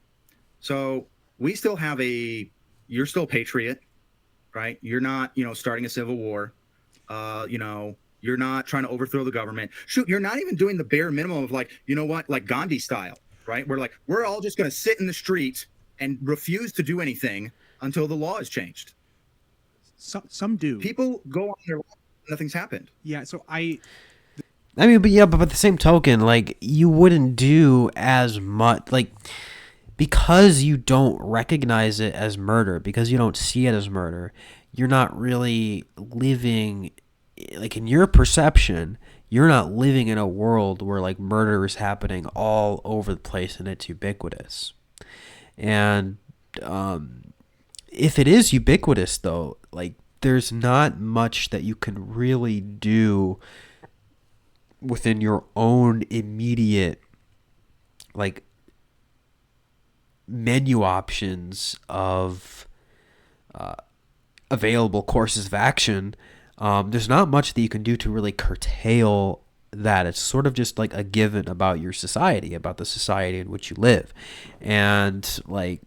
So we still have you're still a patriot, right? You're not, starting a civil war. You're not trying to overthrow the government. Shoot, you're not even doing the bare minimum of like, like Gandhi style, right? We're all just going to sit in the street and refuse to do anything until the law is changed. Some do. People go on their life, nothing's happened. Yeah. So but by the same token, like, you wouldn't do as much, like, because you don't recognize it as murder, because you don't see it as murder, you're not really living, like, in your perception, you're not living in a world where, like, murder is happening all over the place and it's ubiquitous. And if it is ubiquitous, though, like, there's not much that you can really do within your own immediate, like, menu options of available courses of action. There's not much that you can do to really curtail that. It's sort of just like a given about your society, about the society in which you live. And, like,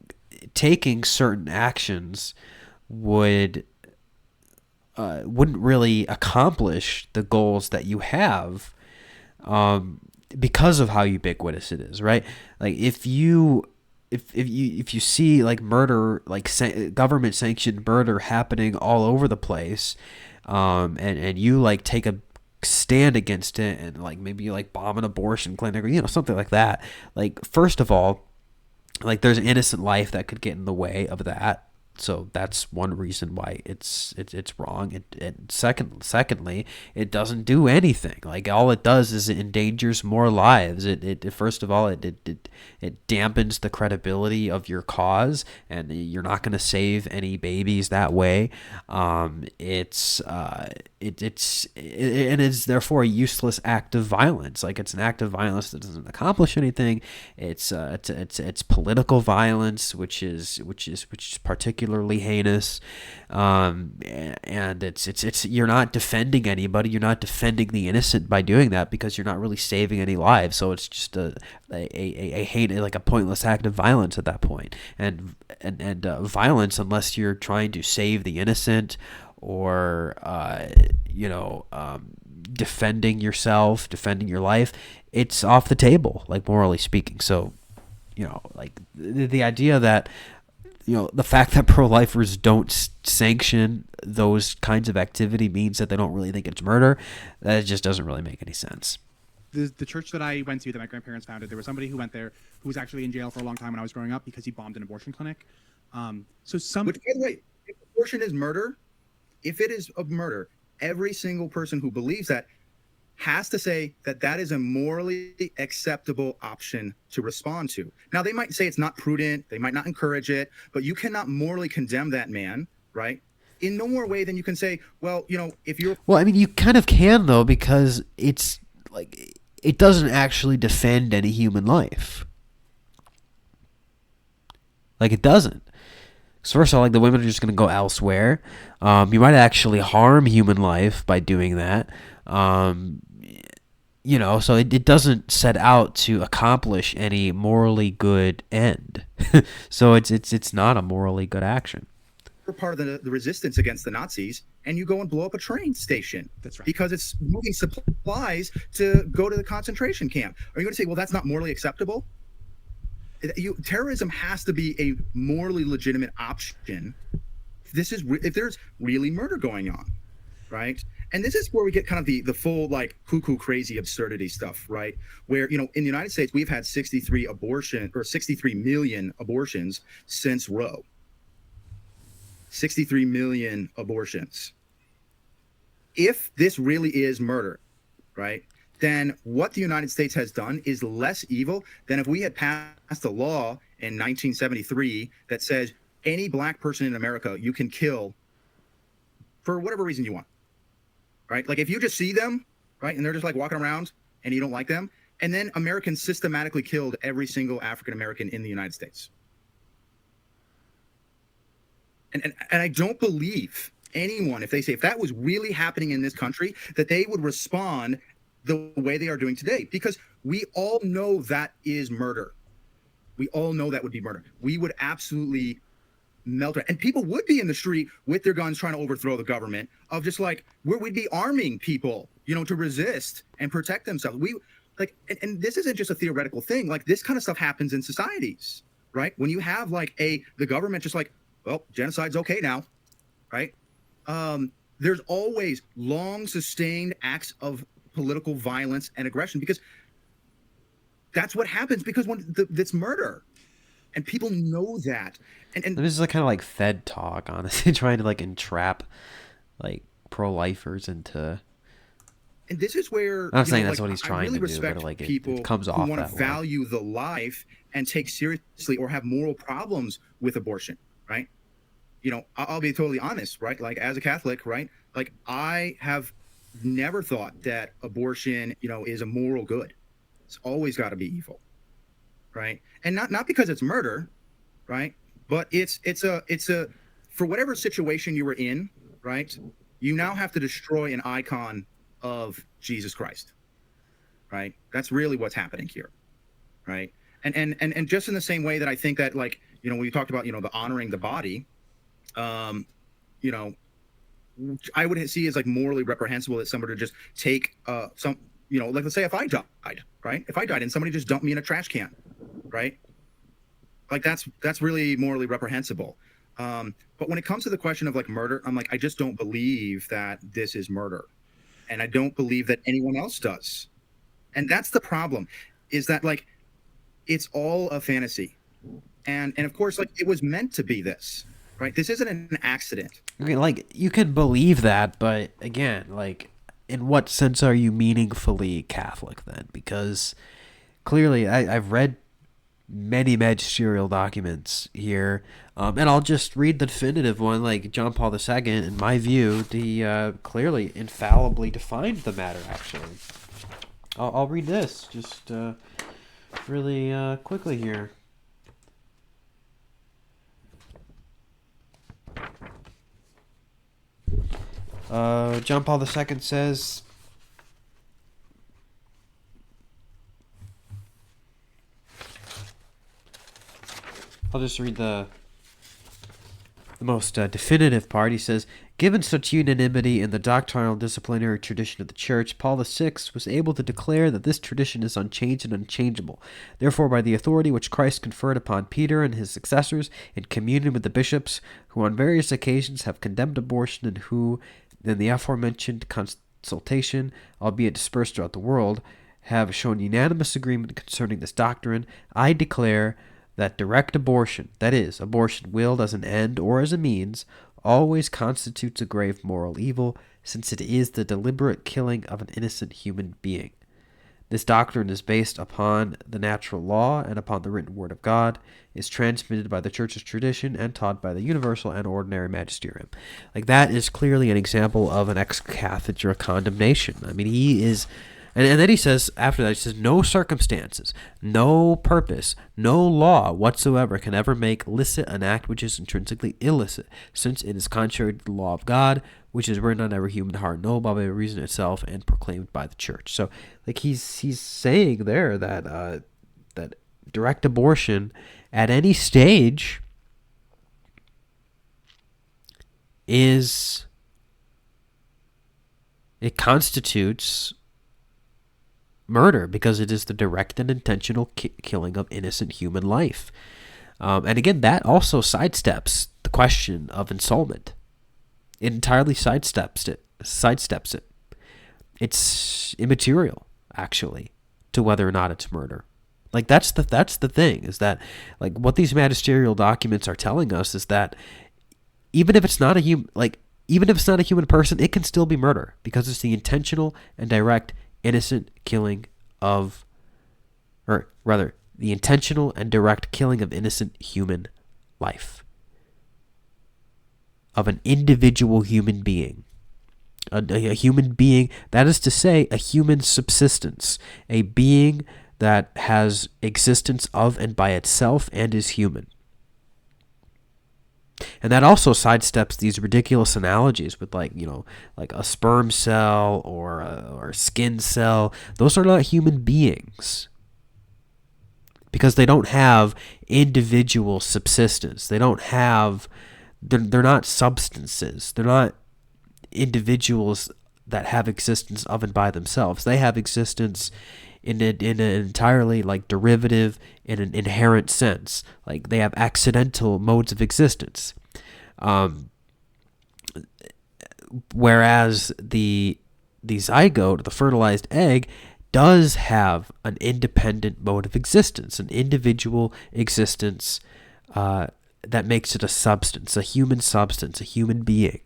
taking certain actions wouldn't really accomplish the goals that you have, because of how ubiquitous it is, right? Like, if you see, like, murder, like, government sanctioned murder happening all over the place, and you, like, take a stand against it, and, like, maybe you, like, bomb an abortion clinic or something like that, like, first of all, like, there's an innocent life that could get in the way of that. So that's one reason why it's wrong. Secondly, it doesn't do anything. Like, all it does is it endangers more lives. It first of all, it dampens the credibility of your cause, and you're not going to save any babies that way. It's therefore a useless act of violence. Like, it's an act of violence that doesn't accomplish anything. It's political violence, which is particularly heinous, and it's you're not defending anybody. You're not defending the innocent by doing that, because you're not really saving any lives. So it's just a hate, like a pointless act of violence at that point. And violence, unless you're trying to save the innocent, or defending yourself, defending your life, it's off the table, like, morally speaking. So, like, the idea that, the fact that pro-lifers don't sanction those kinds of activity means that they don't really think it's murder. That just doesn't really make any sense. The church that I went to, that my grandparents founded, there was somebody who went there who was actually in jail for a long time when I was growing up because he bombed an abortion clinic. Which, by the way, if abortion is murder, if it is a murder, every single person who believes that has to say that is a morally acceptable option to respond to. Now, they might say it's not prudent, they might not encourage it, but you cannot morally condemn that man, right? In no more way than you can say, well, if you're... Well, I mean, you kind of can, though, because it's, like, it doesn't actually defend any human life. Like, it doesn't. So first of all, like, the women are just going to go elsewhere. You might actually harm human life by doing that. So it doesn't set out to accomplish any morally good end. So it's not a morally good action. You're part of the resistance against the Nazis, and you go and blow up a train station. That's right. Because it's moving supplies to go to the concentration camp. Are you going to say, well, that's not morally acceptable? Terrorism has to be a morally legitimate option. If there's really murder going on, right? And this is where we get kind of the full, like, cuckoo crazy absurdity stuff, right? Where, in the United States, we've had 63 million abortions since Roe. 63 million abortions. If this really is murder, right, then what the United States has done is less evil than if we had passed a law in 1973 that says any black person in America you can kill for whatever reason you want. Right? Like, if you just see them, right, and they're just, like, walking around and you don't like them, and then Americans systematically killed every single African American in the United States. And I don't believe anyone, if that was really happening in this country, that they would respond the way they are doing today, because we all know that is murder. We all know that would be murder. We would absolutely melt it. And people would be in the street with their guns trying to overthrow the government, of just like where we'd be arming people, to resist and protect themselves. We like, and this isn't just a theoretical thing. Like, this kind of stuff happens in societies, right? When you have like the government just like, well, genocide's okay now, right? There's always long sustained acts of political violence and aggression, because that's what happens, because when it's murder, and people know that. And this is like kind of like Fed talk, honestly, trying to like entrap like pro-lifers into. And this is where I'm not saying that's what he's trying really to do, but like people it comes off who want that to way. value the life and take seriously or have moral problems with abortion, right? I'll be totally honest, right? Like, as a Catholic, right? Like, I have never thought that abortion, is a moral good. It's always got to be evil, right? And not because it's murder, right? But it's a for whatever situation you were in, right? You now have to destroy an icon of Jesus Christ, right? That's really what's happening here, right? And just in the same way that I think that, like, when you talked about, the honoring the body, I would see as like morally reprehensible that somebody would just take some, like, let's say if I died, right? If I died and somebody just dumped me in a trash can, right? Like, that's really morally reprehensible. But when it comes to the question of like murder, I'm like, I just don't believe that this is murder. And I don't believe that anyone else does. And that's the problem, is that like, it's all a fantasy. And of course, like, it was meant to be this, right? This isn't an accident. Okay, like, you can believe that, but again, like, in what sense are you meaningfully Catholic then? Because clearly I've read many magisterial documents here, and I'll just read the definitive one. Like, John Paul II, in my view, he clearly infallibly defined the matter, actually. I'll read this just really quickly here. John Paul II says, I'll just read the most definitive part. He says, given such unanimity in the doctrinal disciplinary tradition of the Church, Paul VI was able to declare that this tradition is unchanged and unchangeable. Therefore, by the authority which Christ conferred upon Peter and his successors, in communion with the bishops, who on various occasions have condemned abortion and who, in the aforementioned consultation, albeit dispersed throughout the world, have shown unanimous agreement concerning this doctrine, I declare that direct abortion, that is, abortion willed as an end or as a means, always constitutes a grave moral evil, since it is the deliberate killing of an innocent human being. This doctrine is based upon the natural law and upon the written word of God, is transmitted by the Church's tradition, and taught by the universal and ordinary magisterium. Like, that is clearly an example of an ex-cathedra condemnation. I mean, he is... And then he says, after that, he says, no circumstances, no purpose, no law whatsoever can ever make licit an act which is intrinsically illicit, since it is contrary to the law of God, which is written on every human heart, knowable by reason itself, and proclaimed by the Church. So, like, he's saying there that that direct abortion at any stage it constitutes murder, because it is the direct and intentional killing of innocent human life. And again, that also sidesteps the question of installment. It entirely sidesteps it. It's immaterial, actually, to whether or not it's murder. Like, that's the thing, is that, like, what these magisterial documents are telling us is that even if it's not a human person, it can still be murder, because it's the intentional and direct innocent killing of, or rather, the intentional and direct killing of innocent human life, of an individual human being, a human being, that is to say, a human subsistence, a being that has existence of and by itself and is human. And that also sidesteps these ridiculous analogies with, like, like a sperm cell or a skin cell. Those are not human beings. because they don't have individual subsistence. They don't have, they're not substances. They're not individuals that have existence of and by themselves. They have existence in an entirely like derivative, in an inherent sense. Like they have accidental modes of existence. Whereas the zygote, the fertilized egg, does have an independent mode of existence, an individual existence that makes it a substance, a human substance, a human being.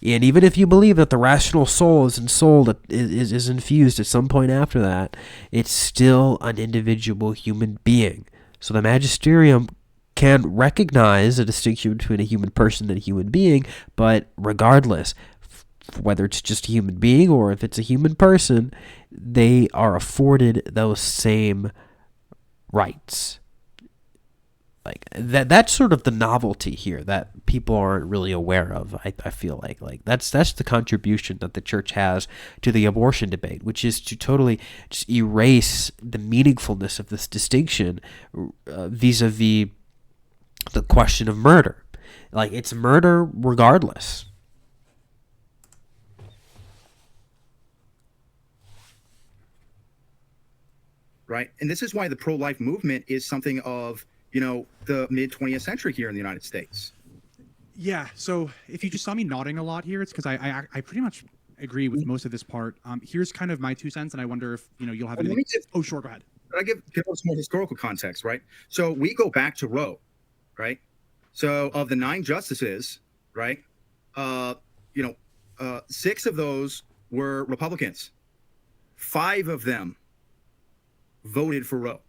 And even if you believe that the rational soul is infused at some point after that, it's still an individual human being. So the magisterium can recognize a distinction between a human person and a human being, but regardless, whether it's just a human being or if it's a human person, they are afforded those same rights. Like that's sort of the novelty here that people aren't really aware of. I feel like that's the contribution that the church has to the abortion debate, which is to totally just erase the meaningfulness of this distinction vis-a-vis the question of murder. Like it's murder regardless. Right, and this is why the pro-life movement is something of the mid-20th century here in the United States. Yeah, so if you just saw me nodding a lot here, it's because I pretty much agree with most of this part. Here's kind of my 2 cents, and I wonder if you'll have anything. Sure, go ahead. But I give us more historical context, right? So we go back to Roe, right? So of the 9 justices, right, 6 of those were Republicans. 5 of them voted for Roe.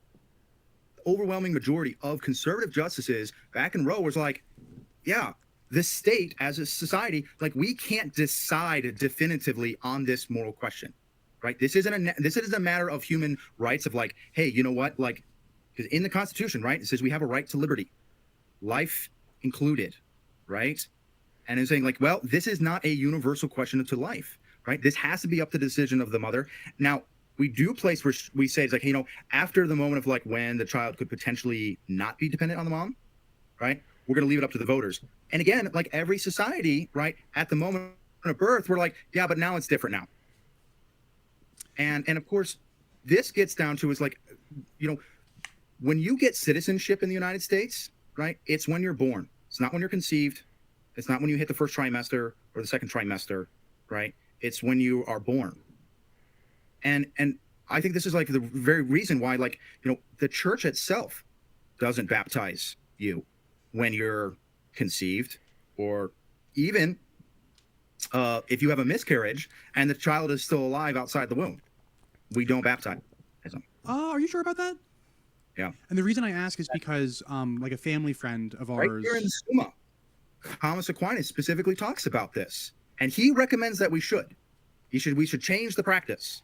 Overwhelming majority of conservative justices back in Roe was like, yeah, the state as a society, like we can't decide definitively on this moral question, right? This isn't a matter of human rights of like, hey, you know what? Like, because in the Constitution, right, it says we have a right to liberty, life included, right? And it's saying like, well, this is not a universal question to life, right? This has to be up to the decision of the mother. Now, we do place where we say it's like, after the moment of like when the child could potentially not be dependent on the mom, right? We're going to leave it up to the voters. And again, like every society, right, at the moment of birth, we're like, yeah, but now it's different now. And of course, this gets down to is like, when you get citizenship in the United States, right, it's when you're born. It's not when you're conceived. It's not when you hit the first trimester or the second trimester, right? It's when you are born. And I think this is like the very reason why, like, the church itself doesn't baptize you when you're conceived, or even if you have a miscarriage and the child is still alive outside the womb, we don't baptize them. Are you sure about that? Yeah. And the reason I ask is because like a family friend of ours. Right here in Summa, Thomas Aquinas specifically talks about this, and he recommends that we should change the practice.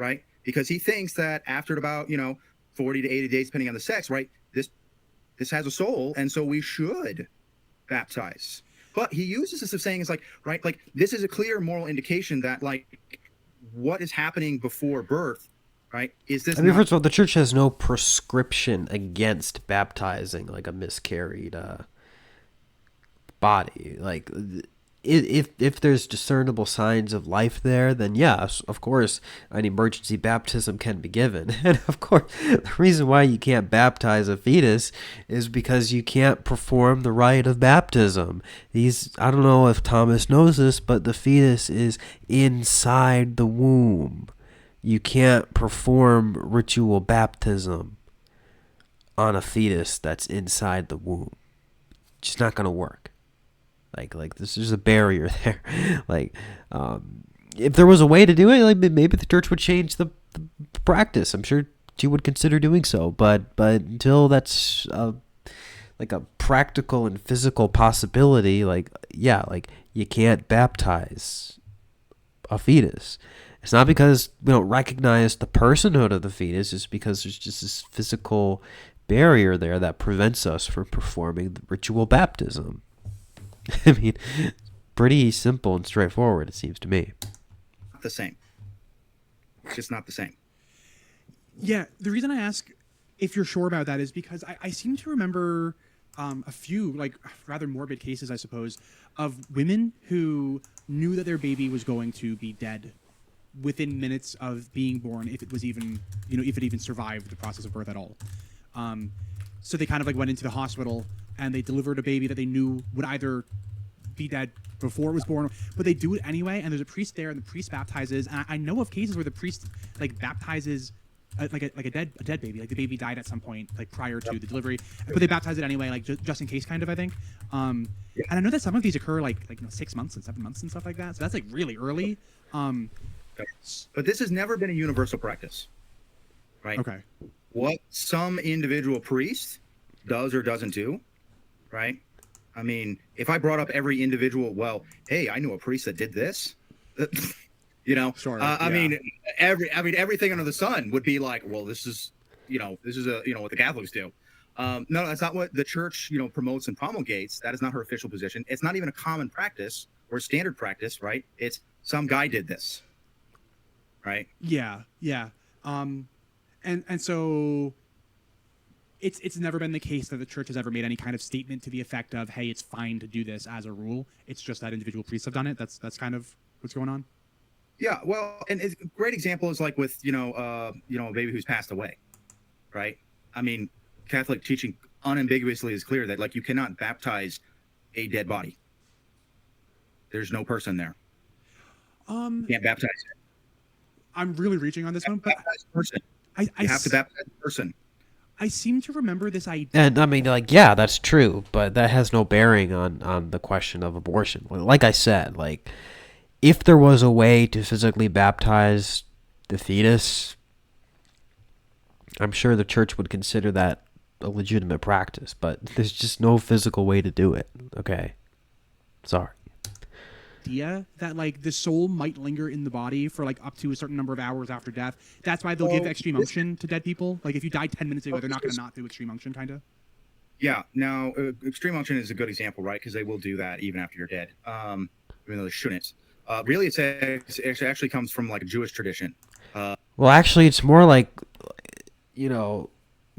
Right? Because he thinks that after about, 40 to 80 days, depending on the sex, right, this has a soul, and so we should baptize. But he uses this of saying is like, right, like this is a clear moral indication that like what is happening before birth, right? Is this? First of all, the church has no prescription against baptizing like a miscarried body. Like, if there's discernible signs of life there, then yes, of course, an emergency baptism can be given. And of course, the reason why you can't baptize a fetus is because you can't perform the rite of baptism. I don't know if Thomas knows this, but the fetus is inside the womb. You can't perform ritual baptism on a fetus that's inside the womb. It's just not going to work. Like this is a barrier there. Like, if there was a way to do it, like maybe the church would change the practice. I'm sure she would consider doing so. But until that's like a practical and physical possibility, like you can't baptize a fetus. It's not because we don't recognize the personhood of the fetus. It's because there's just this physical barrier there that prevents us from performing the ritual baptism. I mean, pretty simple and straightforward, it seems to me. Not the same. It's just not the same. Yeah, the reason I ask if you're sure about that is because I seem to remember a few like rather morbid cases, I suppose, of women who knew that their baby was going to be dead within minutes of being born, if it was even, if it even survived the process of birth at all. So they kind of like went into the hospital and they delivered a baby that they knew would either be dead before it was born, but they do it anyway. And there's a priest there, and the priest baptizes. And I know of cases where the priest like baptizes like a dead baby, like the baby died at some point, like prior to the delivery, but they baptize it anyway, like just in case, kind of, I think. And I know that some of these occur like 6 months and 7 months and stuff like that. So that's like really early. But this has never been a universal practice, right? Okay. What some individual priest does or doesn't do, right? I mean, if I brought up every individual, well, hey, I knew a priest that did this, Sure. I mean, everything under the sun would be like, well, this is what the Catholics do. No, that's not what the church, promotes and promulgates. That is not her official position. It's not even a common practice or standard practice, right? It's some guy did this, right? Yeah. And so it's never been the case that the church has ever made any kind of statement to the effect of, hey, it's fine to do this as a rule. It's just that individual priests have done it. That's kind of what's going on. Yeah, well, and a great example is like with a baby who's passed away, right? I mean, Catholic teaching unambiguously is clear that like you cannot baptize a dead body. There's no person there. You can't baptize it. I'm really reaching on this one, but baptize a person. I have to baptize a person. I seem to remember this idea. And I mean, like, yeah, that's true, but that has no bearing on the question of abortion. Like I said, like, if there was a way to physically baptize the fetus, I'm sure the church would consider that a legitimate practice, but there's just no physical way to do it. Okay. Sorry. Idea that like the soul might linger in the body for like up to a certain number of hours after death. That's why they'll give extreme unction to dead people. Like if you died 10 minutes ago, they're not going to not do extreme unction, kind of. Yeah. Now, extreme unction is a good example, right? Because they will do that even after you're dead, even though they shouldn't. Really, it actually comes from like a Jewish tradition. Well, actually, it's more like,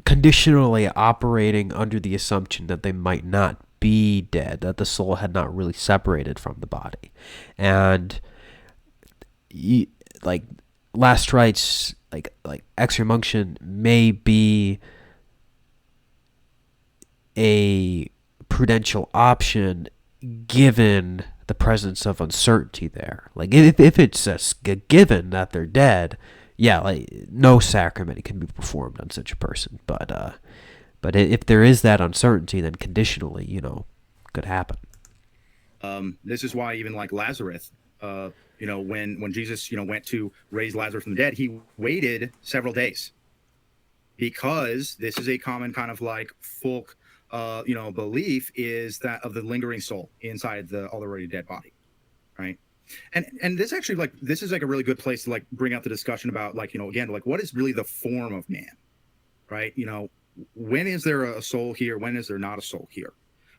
conditionally operating under the assumption that they might not be dead, that the soul had not really separated from the body. And like last rites, like extreme unction may be a prudential option given the presence of uncertainty there. Like if it's a given that they're dead, yeah, like no sacrament can be performed on such a person. But if there is that uncertainty, then conditionally, could happen. This is why even like Lazarus, when Jesus, went to raise Lazarus from the dead, he waited several days because this is a common kind of like folk, belief is that of the lingering soul inside the already dead body, right? And this actually this is like a really good place to like bring out the discussion about like, again, like what is really the form of man, right? When is there a soul here? When is there not a soul here,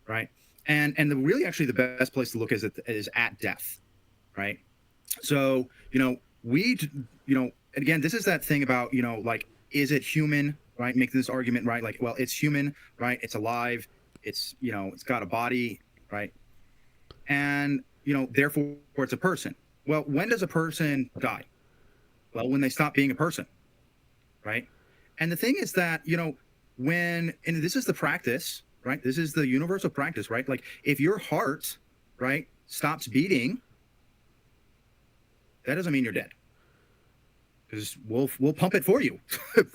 right? And really actually the best place to look is at death, right? So, again, this is that thing about, like, is it human, right? Make this argument, right? Like, well, it's human, right? It's alive. It's, it's got a body, right? And, therefore it's a person. Well, when does a person die? Well, when they stop being a person, right? And the thing is that, and this is the practice, right? This is the universal practice, right? Like if your heart, right, stops beating, that doesn't mean you're dead. Because we'll pump it for you,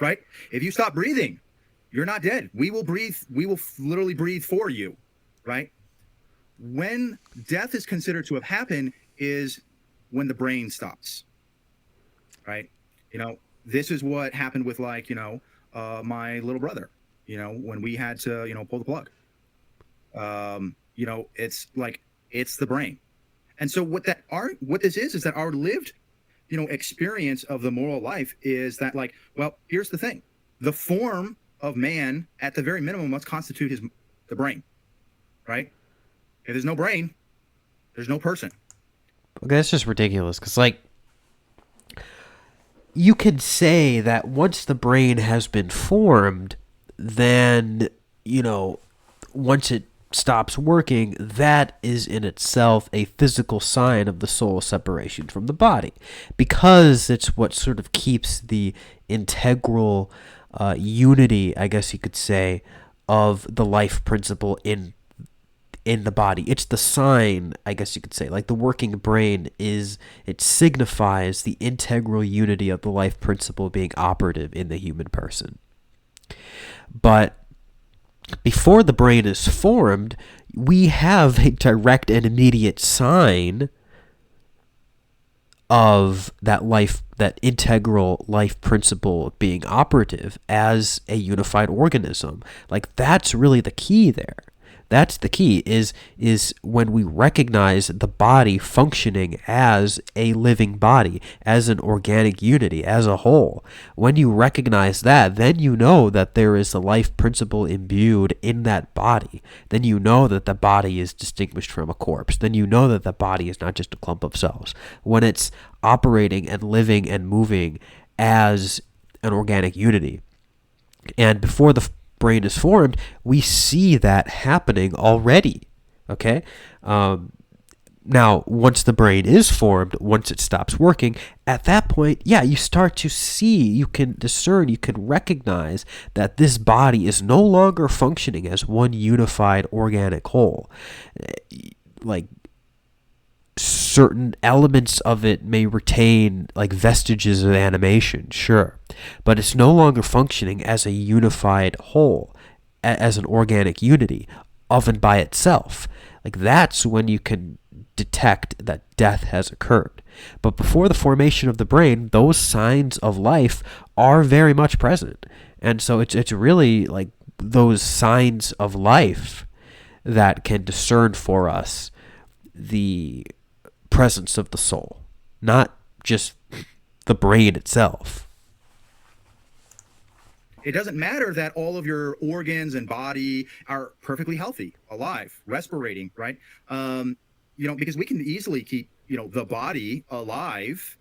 right? If you stop breathing, you're not dead. We will breathe. We will literally breathe for you, right? When death is considered to have happened is when the brain stops, right? This is what happened with like, my little brother, when we had to, pull the plug. It's like, it's the brain. And so what this is that our lived, experience of the moral life is that like, well, here's the thing. The form of man at the very minimum must constitute the brain, right? If there's no brain, there's no person. Okay, that's just ridiculous. Because like, you can say that once the brain has been formed, then, once it stops working, that is in itself a physical sign of the soul separation from the body, because it's what sort of keeps the integral unity, I guess you could say, of the life principle in the body. It's the sign, I guess you could say, like the working brain it signifies the integral unity of the life principle being operative in the human person. But before the brain is formed, we have a direct and immediate sign of that integral life principle being operative as a unified organism. Like, that's really the key there. That's the key, is when we recognize the body functioning as a living body, as an organic unity, as a whole. When you recognize that, then you know that there is a life principle imbued in that body. Then you know that the body is distinguished from a corpse. Then you know that the body is not just a clump of cells. When it's operating and living and moving as an organic unity. And before the brain is formed, we see that happening already. Okay? Now, once the brain is formed, once it stops working, at that point, you start to see, you can discern, you can recognize that this body is no longer functioning as one unified organic whole. Like, certain elements of it may retain like vestiges of animation, sure, but it's no longer functioning as a unified whole, as an organic unity of and by itself. Like, that's when you can detect that death has occurred. But before the formation of the brain, those signs of life are very much present. And so it's really like those signs of life that can discern for us the presence of the soul, not just the brain itself. It doesn't matter that all of your organs and body are perfectly healthy, alive, respirating, right? Because we can easily keep, the body alive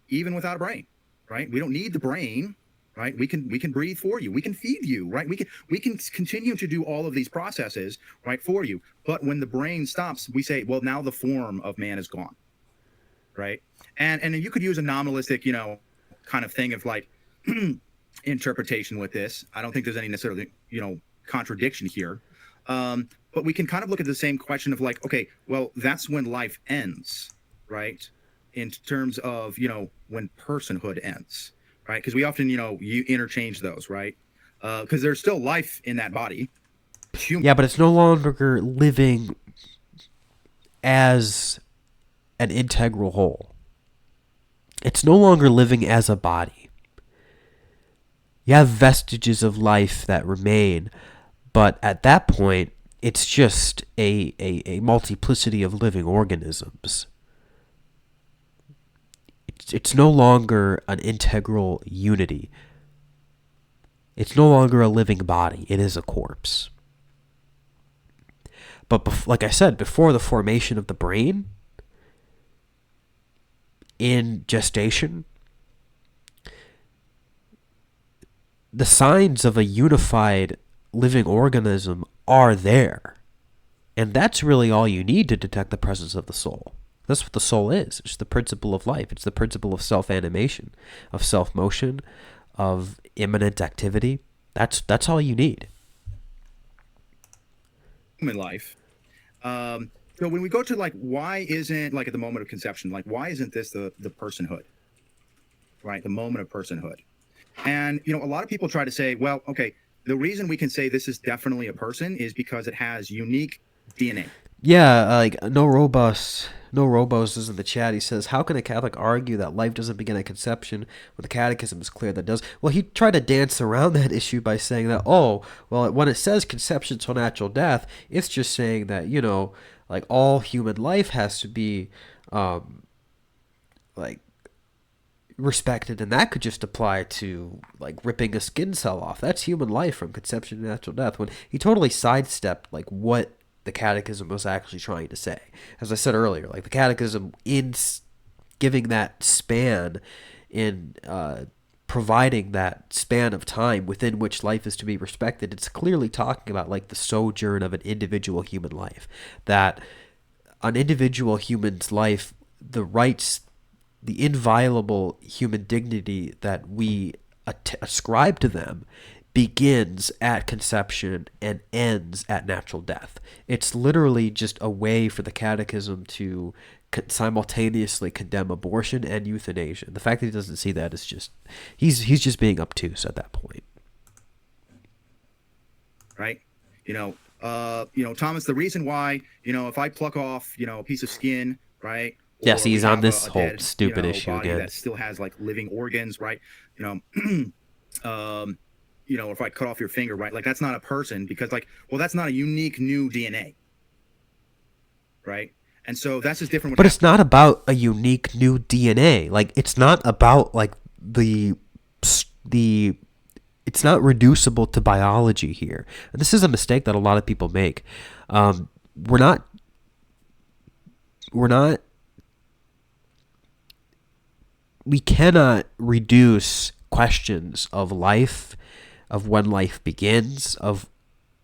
even without a brain, right? We don't need the brain, right? We can breathe for you. We can feed you, right? We can continue to do all of these processes, right, for you. But when the brain stops, we say, well, now the form of man is gone, right? And you could use a nominalistic, kind of thing of like interpretation with this. I don't think there's any necessarily, contradiction here. But we can kind of look at the same question of like, okay, well, that's when life ends, right? In terms of, when personhood ends. Right, because we often, you interchange those, right? Because there's still life in that body. Yeah, but it's no longer living as an integral whole. It's no longer living as a body. You have vestiges of life that remain, but at that point, it's just a multiplicity of living organisms. It's no longer an integral unity. It's no longer a living body. It is a corpse. But like I said, before the formation of the brain, in gestation, the signs of a unified living organism are there. And that's really all you need to detect the presence of the soul. That's what the soul is. It's the principle of life. It's the principle of self-animation, of self-motion, of immanent activity. That's all you need. Human life. So when we go to like, why isn't, like at the moment of conception, like why isn't this the personhood, right? The moment of personhood. And, a lot of people try to say, well, okay, the reason we can say this is definitely a person is because it has unique DNA. Yeah, like No Robos is in the chat. He says, how can a Catholic argue that life doesn't begin at conception when the catechism is clear that it does? Well, he tried to dance around that issue by saying that, when it says conception till natural death, it's just saying that, like all human life has to be like respected, and that could just apply to like ripping a skin cell off. That's human life from conception to natural death. When he totally sidestepped like what the catechism was actually trying to say. As I said earlier, like the catechism in giving that span in providing that span of time within which life is to be respected, it's clearly talking about like the sojourn of an individual human life. That an individual human's life, the rights, the inviolable human dignity that we ascribe to them begins at conception and ends at natural death. It's literally just a way for the Catechism to simultaneously condemn abortion and euthanasia. The fact that he doesn't see that is just he's just being obtuse at that point. Right? Thomas, the reason why, if I pluck off, a piece of skin, right? Yes, he's on this whole dead, stupid issue again. That still has like living organs, right? If I cut off your finger, right? Like that's not a person because that's not a unique new DNA. Right? And so that's just different. But it's not about a unique new DNA. Like it's not about like it's not reducible to biology here. And this is a mistake that a lot of people make. We cannot reduce questions of life, of when life begins, of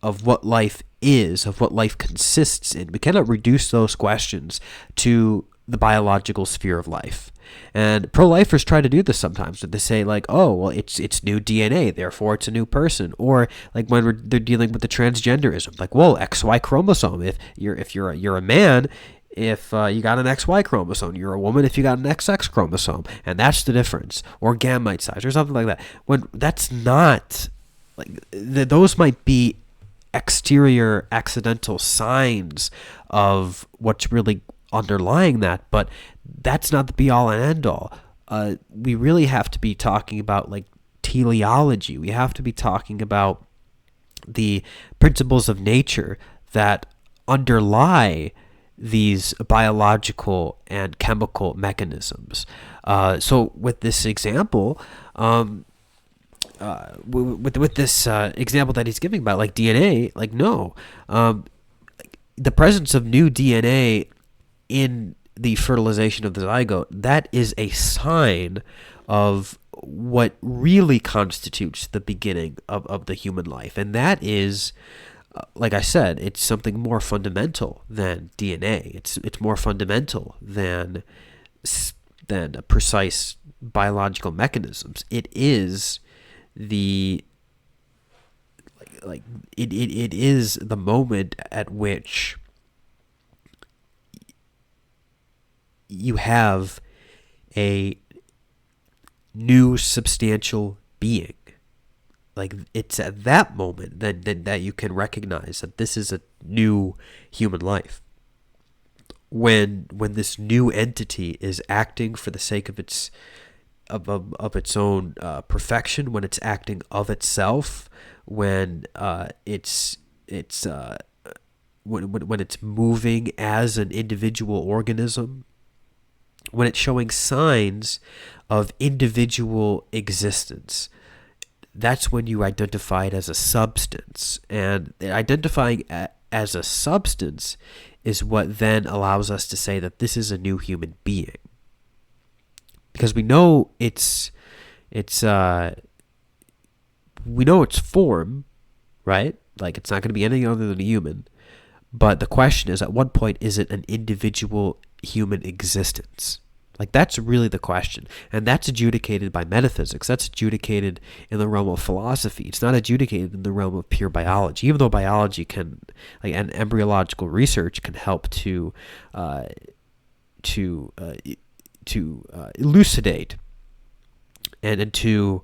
what life is, of what life consists in. We cannot reduce those questions to the biological sphere of life. And pro-lifers try to do this sometimes. They say like, oh, well, it's new DNA, therefore it's a new person. Or like when they're dealing with the transgenderism, like, whoa, XY chromosome. If you're a man, if you got an XY chromosome, you're a woman if you got an XX chromosome, and that's the difference. Or gamete size, or something like that. When that's not like those might be exterior accidental signs of what's really underlying that, but that's not the be all and end all. We really have to be talking about like teleology. We have to be talking about the principles of nature that underlie these biological and chemical mechanisms. So with this example, with this example that he's giving about like DNA, like no, the presence of new DNA in the fertilization of the zygote, that is a sign of what really constitutes the beginning of the human life. And that is, like I said, it's something more fundamental than DNA. It's more fundamental than precise biological mechanisms. It is it is the moment at which you have a new substantial being. Like it's at that moment that you can recognize that this is a new human life. When this new entity is acting for the sake of its own perfection, when it's acting of itself, when it's moving as an individual organism, when it's showing signs of individual existence, that's when you identify it as a substance. And identifying as a substance is what then allows us to say that this is a new human being. Because we know its form, right? Like it's not going to be anything other than a human. But the question is, at what point is it an individual human existence? Like that's really the question. And that's adjudicated by metaphysics. That's adjudicated in the realm of philosophy. It's not adjudicated in the realm of pure biology, even though biology can, like, and embryological research can help to elucidate and to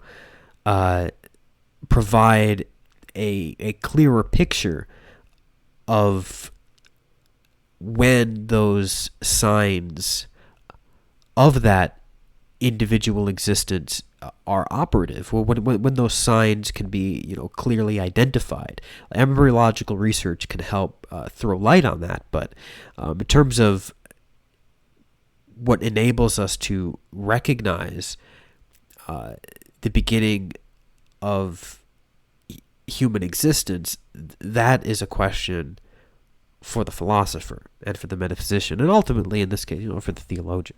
provide a clearer picture of when those signs of that individual existence are operative, or when those signs can be clearly identified. Embryological research can help throw light on that, but in terms of what enables us to recognize the beginning of human existence, that is a question for the philosopher and for the metaphysician, and ultimately, in this case, for the theologian.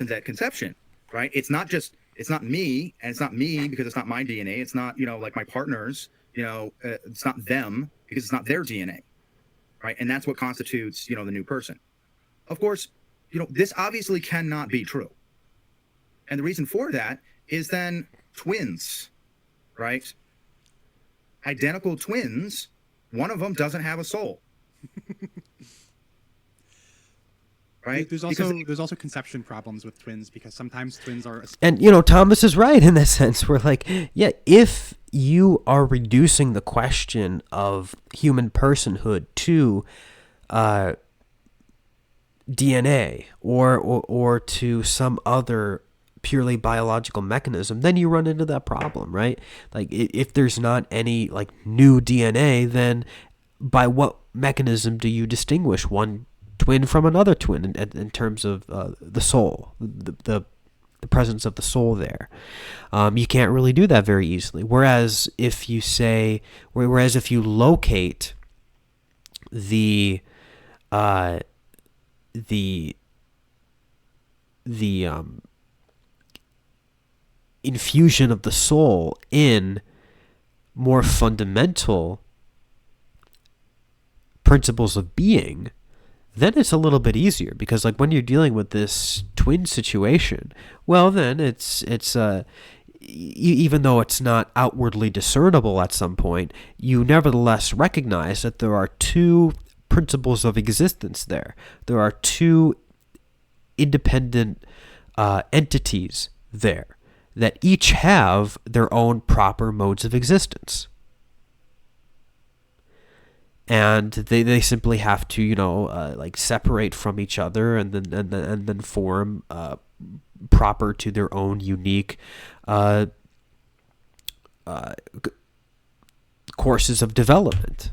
That conception, right? It's not me, and it's not me because it's not my DNA. It's not, like my partners, it's not them because it's not their DNA, right? And that's what constitutes, the new person. Of course, this obviously cannot be true. And the reason for that is then twins, right? Identical twins, one of them doesn't have a soul. Right? There's also conception problems with twins because sometimes twins are... And, Thomas is right in this sense. We're like, yeah, if you are reducing the question of human personhood to DNA or to some other purely biological mechanism, then you run into that problem, right? Like, if there's not any, like, new DNA, then by what mechanism do you distinguish one twin from another twin in terms of the soul, the presence of the soul there? You can't really do that very easily. Whereas if you locate the infusion of the soul in more fundamental principles of being, then it's a little bit easier, because like when you're dealing with this twin situation, well, then it's even though it's not outwardly discernible at some point, you nevertheless recognize that there are two principles of existence there. There are two independent entities there that each have their own proper modes of existence. And they simply have to, like separate from each other and then form proper to their own unique courses of development.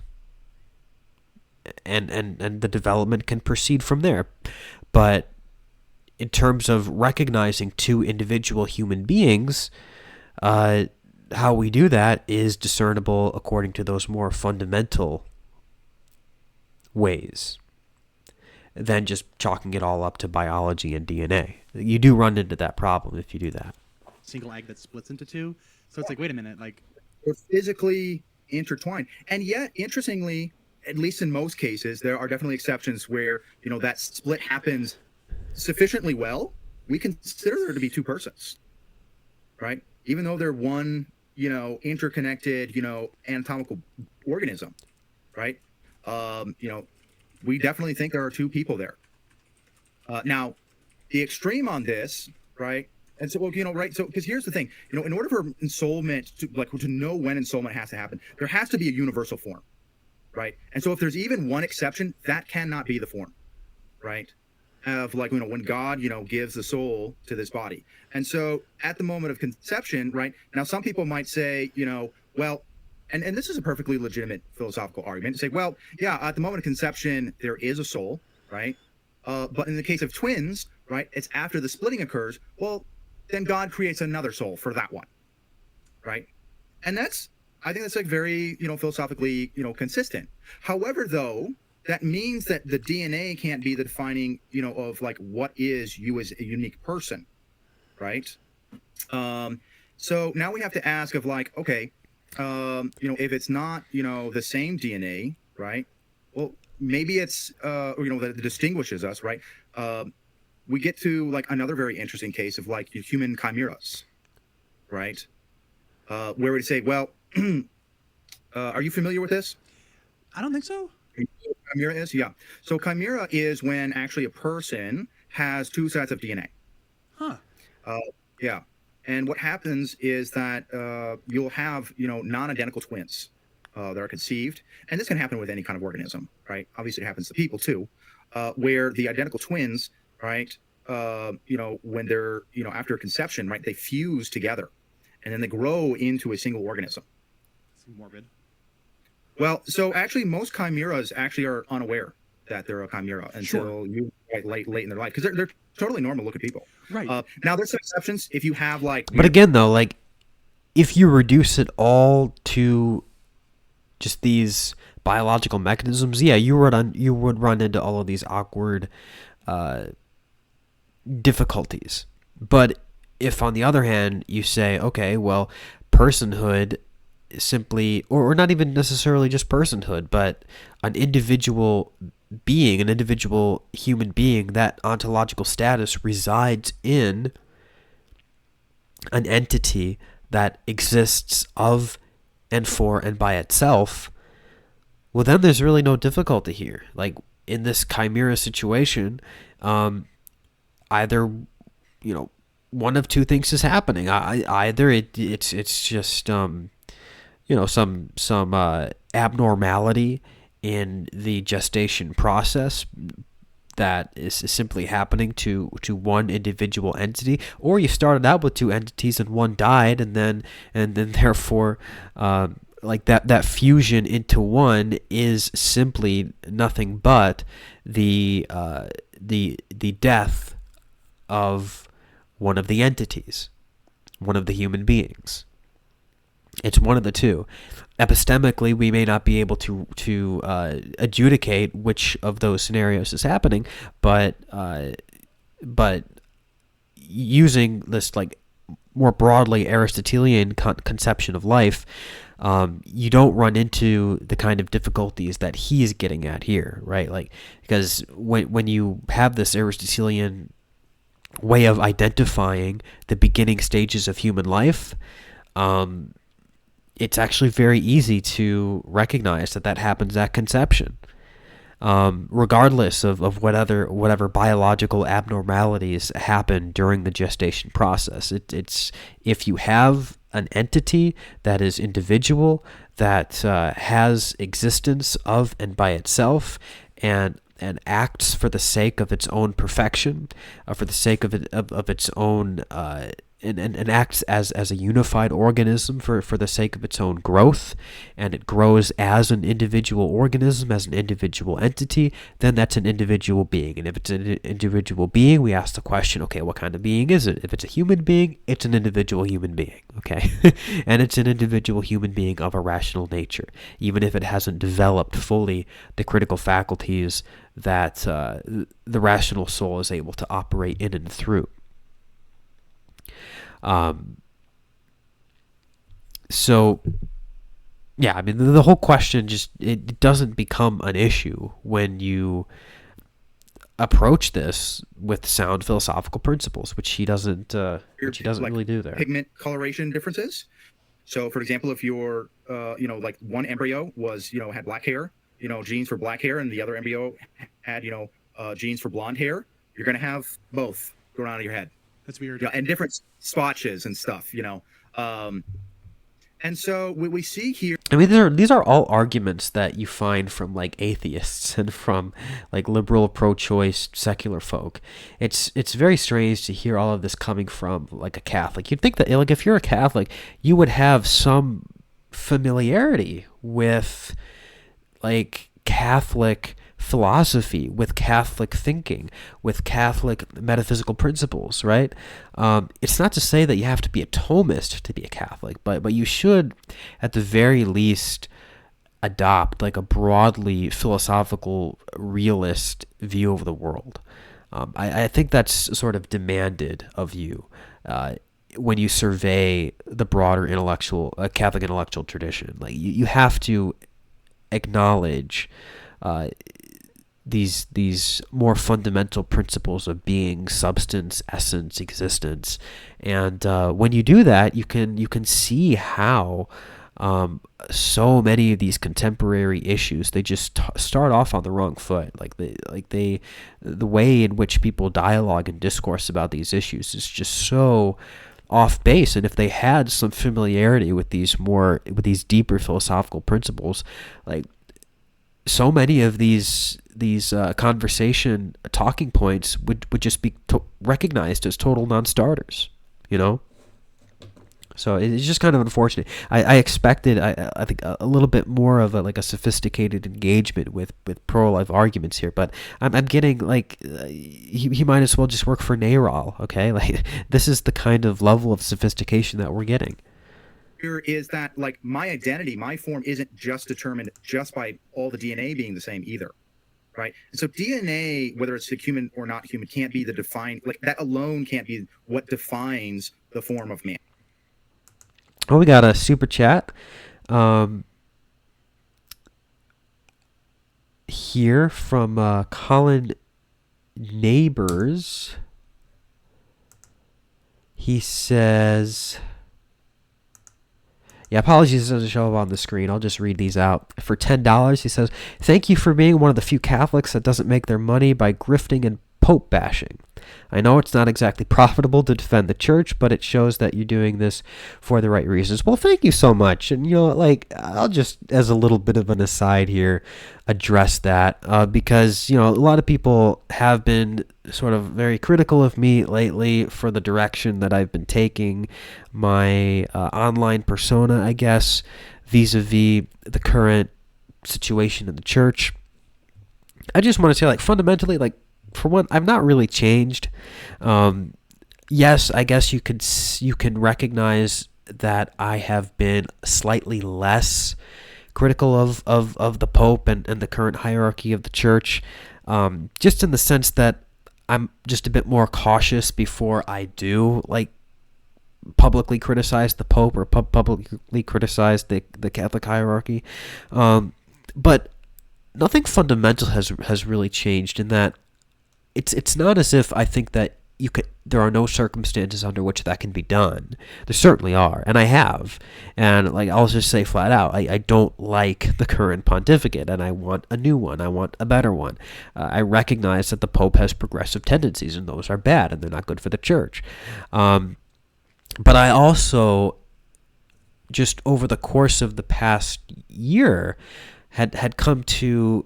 And the development can proceed from there. But in terms of recognizing two individual human beings, how we do that is discernible according to those more fundamental ways than just chalking it all up to biology and DNA. You do run into that problem if you do that. Single egg that splits into two. So it's like, wait a minute, like they're physically intertwined. And yet, interestingly, at least in most cases, there are definitely exceptions where, that split happens sufficiently well. We consider there to be two persons, right? Even though they're one, interconnected, anatomical organism, right? We definitely think there are two people there. Now, the extreme on this, right? And so, right? So, because here's the thing, in order for ensoulment to know when ensoulment has to happen, there has to be a universal form, right? And so, if there's even one exception, that cannot be the form, right? Of when God, gives the soul to this body. And so, at the moment of conception, right? Now, some people might say, well. And this is a perfectly legitimate philosophical argument to say, well, yeah, at the moment of conception, there is a soul, right? But in the case of twins, right, it's after the splitting occurs. Well, then God creates another soul for that one, right? And I think that's like very, philosophically, consistent. However, though, that means that the DNA can't be the defining, of like what is you as a unique person, right? So now we have to ask of like, okay, if it's not, the same DNA, right? Well, maybe it's, that distinguishes us, right? We get to like another very interesting case of like human chimeras, right? Where we say, well, are you familiar with this? I don't think so. Chimera is? Yeah. So chimera is when actually a person has two sets of DNA. Huh. Yeah. And what happens is that you'll have, non-identical twins that are conceived. And this can happen with any kind of organism, right? Obviously, it happens to people, too, where the identical twins, right, when they're, after conception, right, they fuse together. And then they grow into a single organism. It's morbid. Well, so actually, most chimeras actually are unaware that they're a chimera until late in their life, because they're totally normal looking people. Right. Now, there's some exceptions if you have like. But again, though, like if you reduce it all to just these biological mechanisms, yeah, you would run into all of these awkward difficulties. But if on the other hand you say, okay, well, personhood simply, or not even necessarily just personhood, but an individual being, an individual human being, that ontological status resides in an entity that exists of and for and by itself, well, then there's really no difficulty here. Like, in this chimera situation, either, one of two things is happening. Either it's just some abnormality in the gestation process that is simply happening to one individual entity, or you started out with two entities and one died, and then therefore like that fusion into one is simply nothing but the death of one of the entities, one of the human beings. It's one of the two. Epistemically, we may not be able to adjudicate which of those scenarios is happening, but using this like more broadly Aristotelian conception of life, you don't run into the kind of difficulties that he's getting at here, right? Like, because when you have this Aristotelian way of identifying the beginning stages of human life, it's actually very easy to recognize that happens at conception, regardless of whatever biological abnormalities happen during the gestation process. It's if you have an entity that is individual, that has existence of and by itself, and acts for the sake of its own perfection, for the sake of its own, and acts as a unified organism for the sake of its own growth, and it grows as an individual organism, as an individual entity, then that's an individual being. And if it's an individual being, we ask the question, okay, what kind of being is it? If it's a human being, it's an individual human being, okay? And it's an individual human being of a rational nature, even if it hasn't developed fully the critical faculties that the rational soul is able to operate in and through. So, yeah, I mean, the whole question it doesn't become an issue when you approach this with sound philosophical principles, which he doesn't really do there. Pigment coloration differences. So, for example, if you're, like one embryo was, had black hair, genes for black hair, and the other embryo had, genes for blonde hair, you're going to have both going on in your head. That's weird. And different spotches and stuff, And so what we see here, I mean, these are all arguments that you find from like atheists and from like liberal pro-choice secular folk. It's very strange to hear all of this coming from like a Catholic. You'd think that like if you're a Catholic, you would have some familiarity with like Catholic philosophy, with Catholic thinking, with Catholic metaphysical principles, right? It's not to say that you have to be a Thomist to be a Catholic, but you should, at the very least, adopt like a broadly philosophical, realist view of the world. I think that's sort of demanded of you when you survey the broader Catholic intellectual tradition. Like you have to acknowledge these more fundamental principles of being, substance, essence, existence, and when you do that, you can see how so many of these contemporary issues, they just start off on the wrong foot. The way in which people dialogue and discourse about these issues is just so off base. And if they had some familiarity with these deeper philosophical principles, like so many of these conversation talking points would just be recognized as total non-starters, So it's just kind of unfortunate. I expected, I think, a little bit more of a sophisticated engagement with pro-life arguments here, but I'm getting like he might as well just work for NARAL, okay? Like this is the kind of level of sophistication that we're getting. Is that like my identity, my form isn't just determined just by all the DNA being the same either. right? And so DNA, whether it's human or not human, can't be the defined, like that alone can't be what defines the form of man. Oh, we got a super chat here from Colin Neighbors. He says, yeah, apologies, it doesn't show up on the screen. I'll just read these out. For $10, he says, thank you for being one of the few Catholics that doesn't make their money by grifting and Pope bashing. I know it's not exactly profitable to defend the church, but it shows that you're doing this for the right reasons. Well, thank you so much. And, I'll just, as a little bit of an aside here, address that because, a lot of people have been sort of very critical of me lately for the direction that I've been taking my online persona, I guess, vis-a-vis the current situation in the church. I just want to say, fundamentally, for one, I've not really changed. Yes, I guess you can recognize that I have been slightly less critical of the Pope and the current hierarchy of the church, just in the sense that I'm just a bit more cautious before I do publicly criticize the Pope or publicly criticize the Catholic hierarchy. But nothing fundamental has really changed in that. It's not as if I think that there are no circumstances under which that can be done. There certainly are, and I have. And I'll just say flat out, I don't like the current pontificate, and I want a new one. I want a better one. I recognize that the Pope has progressive tendencies, and those are bad, and they're not good for the church. But I also, just over the course of the past year, had come to,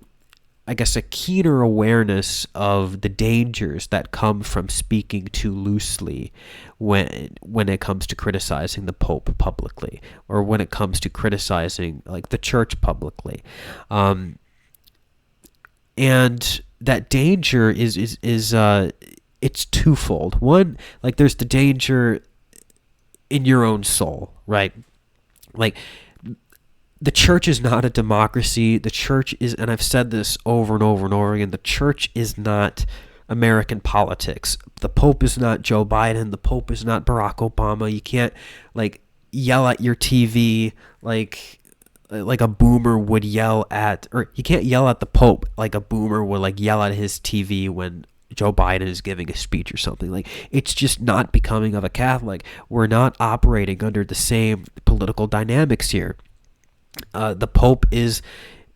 I guess, a keener awareness of the dangers that come from speaking too loosely when it comes to criticizing the Pope publicly, or when it comes to criticizing the church publicly, and that danger is it's twofold. One, there's the danger in your own soul, right? The church is not a democracy. The church is, and I've said this over and over and over again, the church is not American politics. The Pope is not Joe Biden. The Pope is not Barack Obama. You can't yell at your TV like a boomer would yell at, or you can't yell at the Pope like a boomer would yell at his TV when Joe Biden is giving a speech or something. It's just not becoming of a Catholic. We're not operating under the same political dynamics here. The Pope is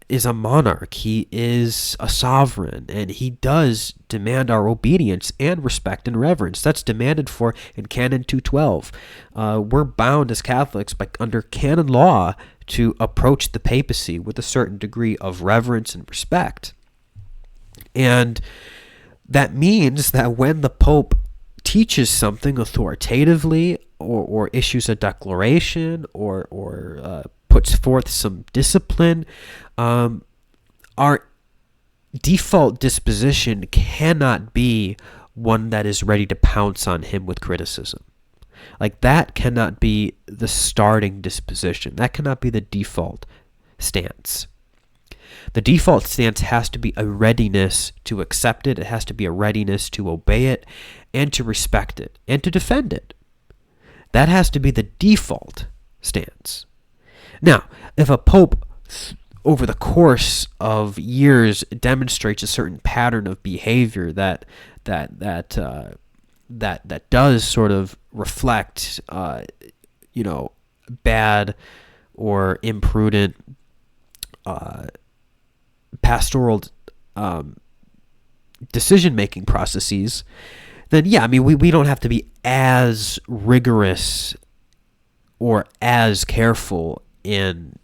a monarch. He is a sovereign, and he does demand our obedience and respect and reverence. That's demanded for in Canon 212. We're bound as Catholics under canon law to approach the papacy with a certain degree of reverence and respect. And that means that when the Pope teaches something authoritatively or issues a declaration or puts forth some discipline, our default disposition cannot be one that is ready to pounce on him with criticism. That cannot be the starting disposition. That cannot be the default stance. The default stance has to be a readiness to accept it. It has to be a readiness to obey it and to respect it and to defend it. That has to be the default stance. Now, if a pope over the course of years demonstrates a certain pattern of behavior that does sort of reflect, bad or imprudent pastoral decision-making processes, then yeah, I mean, we don't have to be as rigorous or as careful in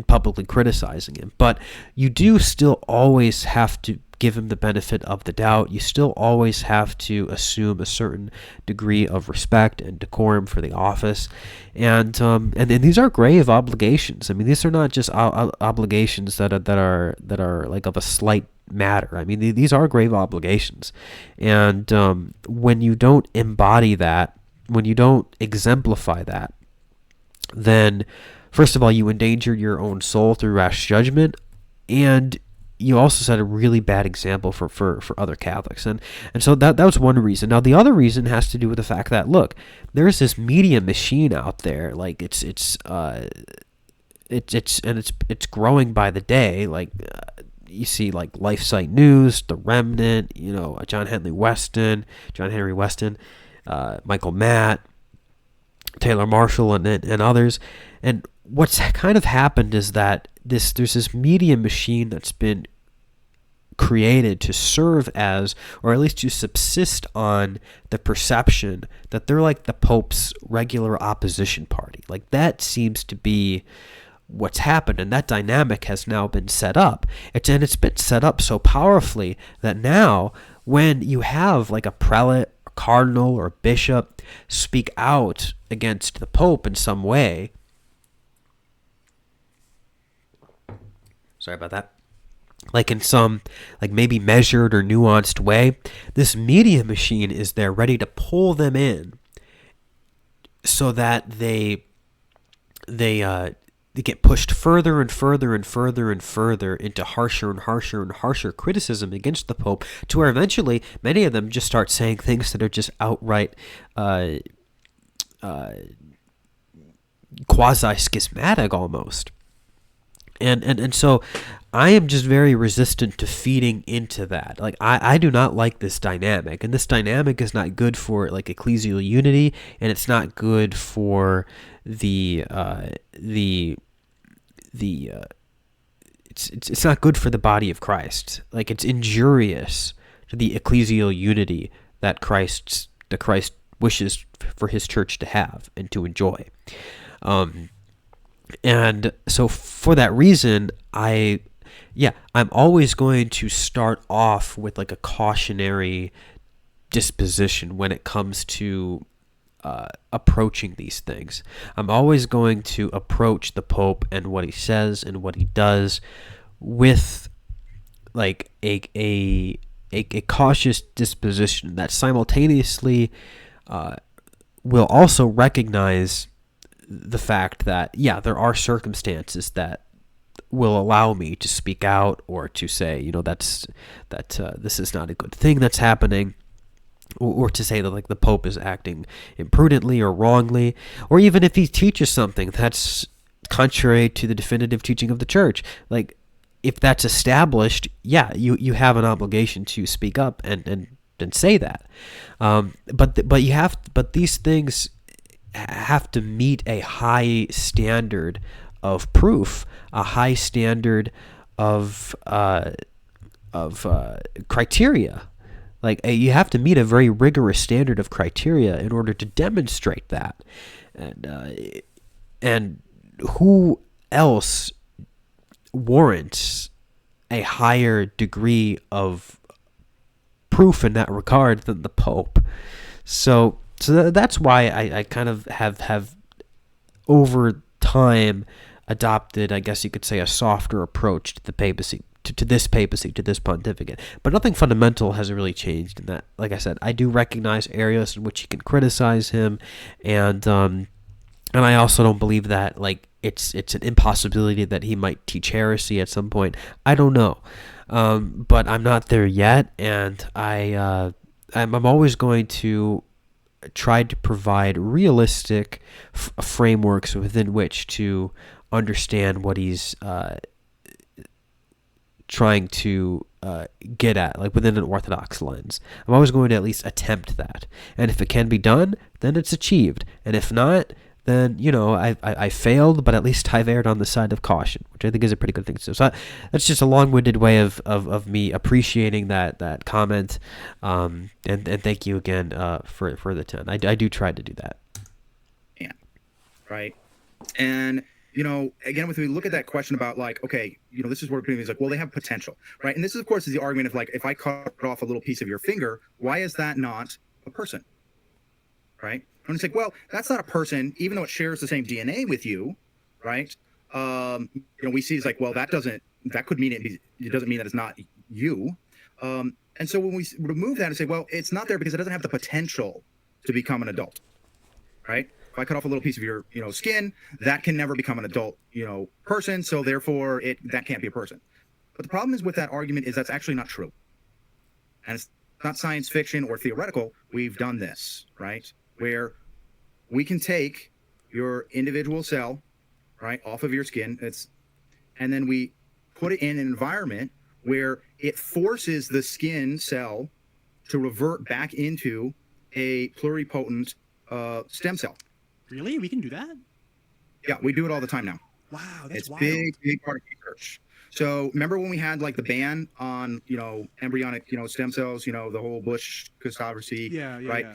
publicly criticizing him, but you do still always have to give him the benefit of the doubt. You still always have to assume a certain degree of respect and decorum for the office, and these are grave obligations. I mean, these are not just obligations that are like of a slight matter. I mean, these are grave obligations, and when you don't embody that, when you don't exemplify that, then first of all, you endanger your own soul through rash judgment, and you also set a really bad example for other Catholics, and so that was one reason. Now the other reason has to do with the fact that, look, there's this media machine out there, like it's growing by the day. Like you see like LifeSite News, The Remnant, John Henry Weston, Michael Matt, Taylor Marshall, and others. And what's kind of happened is that there's this media machine that's been created to serve as, or at least to subsist on, the perception that they're like the Pope's regular opposition party. Like that seems to be what's happened, and that dynamic has now been set up. It's been set up so powerfully that now when you have like a prelate, or cardinal, or bishop speak out against the Pope in some way, sorry about that, like in some like maybe measured or nuanced way, this media machine is there ready to pull them in so that they get pushed further and further and further and further into harsher and harsher and harsher criticism against the Pope, to where eventually many of them just start saying things that are just outright quasi-schismatic almost. And so I am just very resistant to feeding into that. Like I do not like this dynamic, and this dynamic is not good for like ecclesial unity, and it's not good for it's not good for the body of Christ. Like it's injurious to the ecclesial unity that Christ wishes for his church to have and to enjoy. And so for that reason, I'm always going to start off with like a cautionary disposition when it comes to approaching these things. I'm always going to approach the Pope and what he says and what he does with like a cautious disposition that simultaneously will also recognize the fact that, there are circumstances that will allow me to speak out or to say, this is not a good thing that's happening, or to say that like the Pope is acting imprudently or wrongly, or even if he teaches something that's contrary to the definitive teaching of the Church. Like if that's established, you have an obligation to speak up and say that. But these things have to meet a high standard of proof, a high standard of criteria. Like you have to meet a very rigorous standard of criteria in order to demonstrate that. And who else warrants a higher degree of proof in that regard than the Pope? So that's why I kind of have over time adopted, I guess you could say, a softer approach to the papacy, to this pontificate. But nothing fundamental has really changed in that. Like I said, I do recognize areas in which you can criticize him, and I also don't believe that like it's an impossibility that he might teach heresy at some point. I don't know, but I'm not there yet, and I'm always going to try to provide realistic frameworks within which to understand what he's trying to get at, like within an orthodox lens. I'm always going to at least attempt that, and if it can be done, then it's achieved, and if not, then I failed, but at least I've erred on the side of caution, which I think is a pretty good thing to do. So that's just a long-winded way of me appreciating that comment, and thank you again for the 10. I do try to do that. Yeah, right. And again, if we look at that question about like, okay, this is where people is like, well, they have potential, right? And this is, of course, is the argument of like, if I cut off a little piece of your finger, why is that not a person, right? And it's like, well, that's not a person, even though it shares the same DNA with you, right? We see it's like, well, that could mean it doesn't mean that it's not you. And so when we remove that and say, well, it's not there because it doesn't have the potential to become an adult, right? If I cut off a little piece of your, skin, that can never become an adult, person. So therefore that can't be a person. But the problem is with that argument is that's actually not true. And it's not science fiction or theoretical. We've done this, right? Where we can take your individual cell, right, off of your skin, and then we put it in an environment where it forces the skin cell to revert back into a pluripotent stem cell. Really? We can do that? Yeah, we do it all the time now. Wow, that's it's wild. big part of research. So remember when we had like the ban on, embryonic, stem cells, the whole Bush controversy, right? Yeah.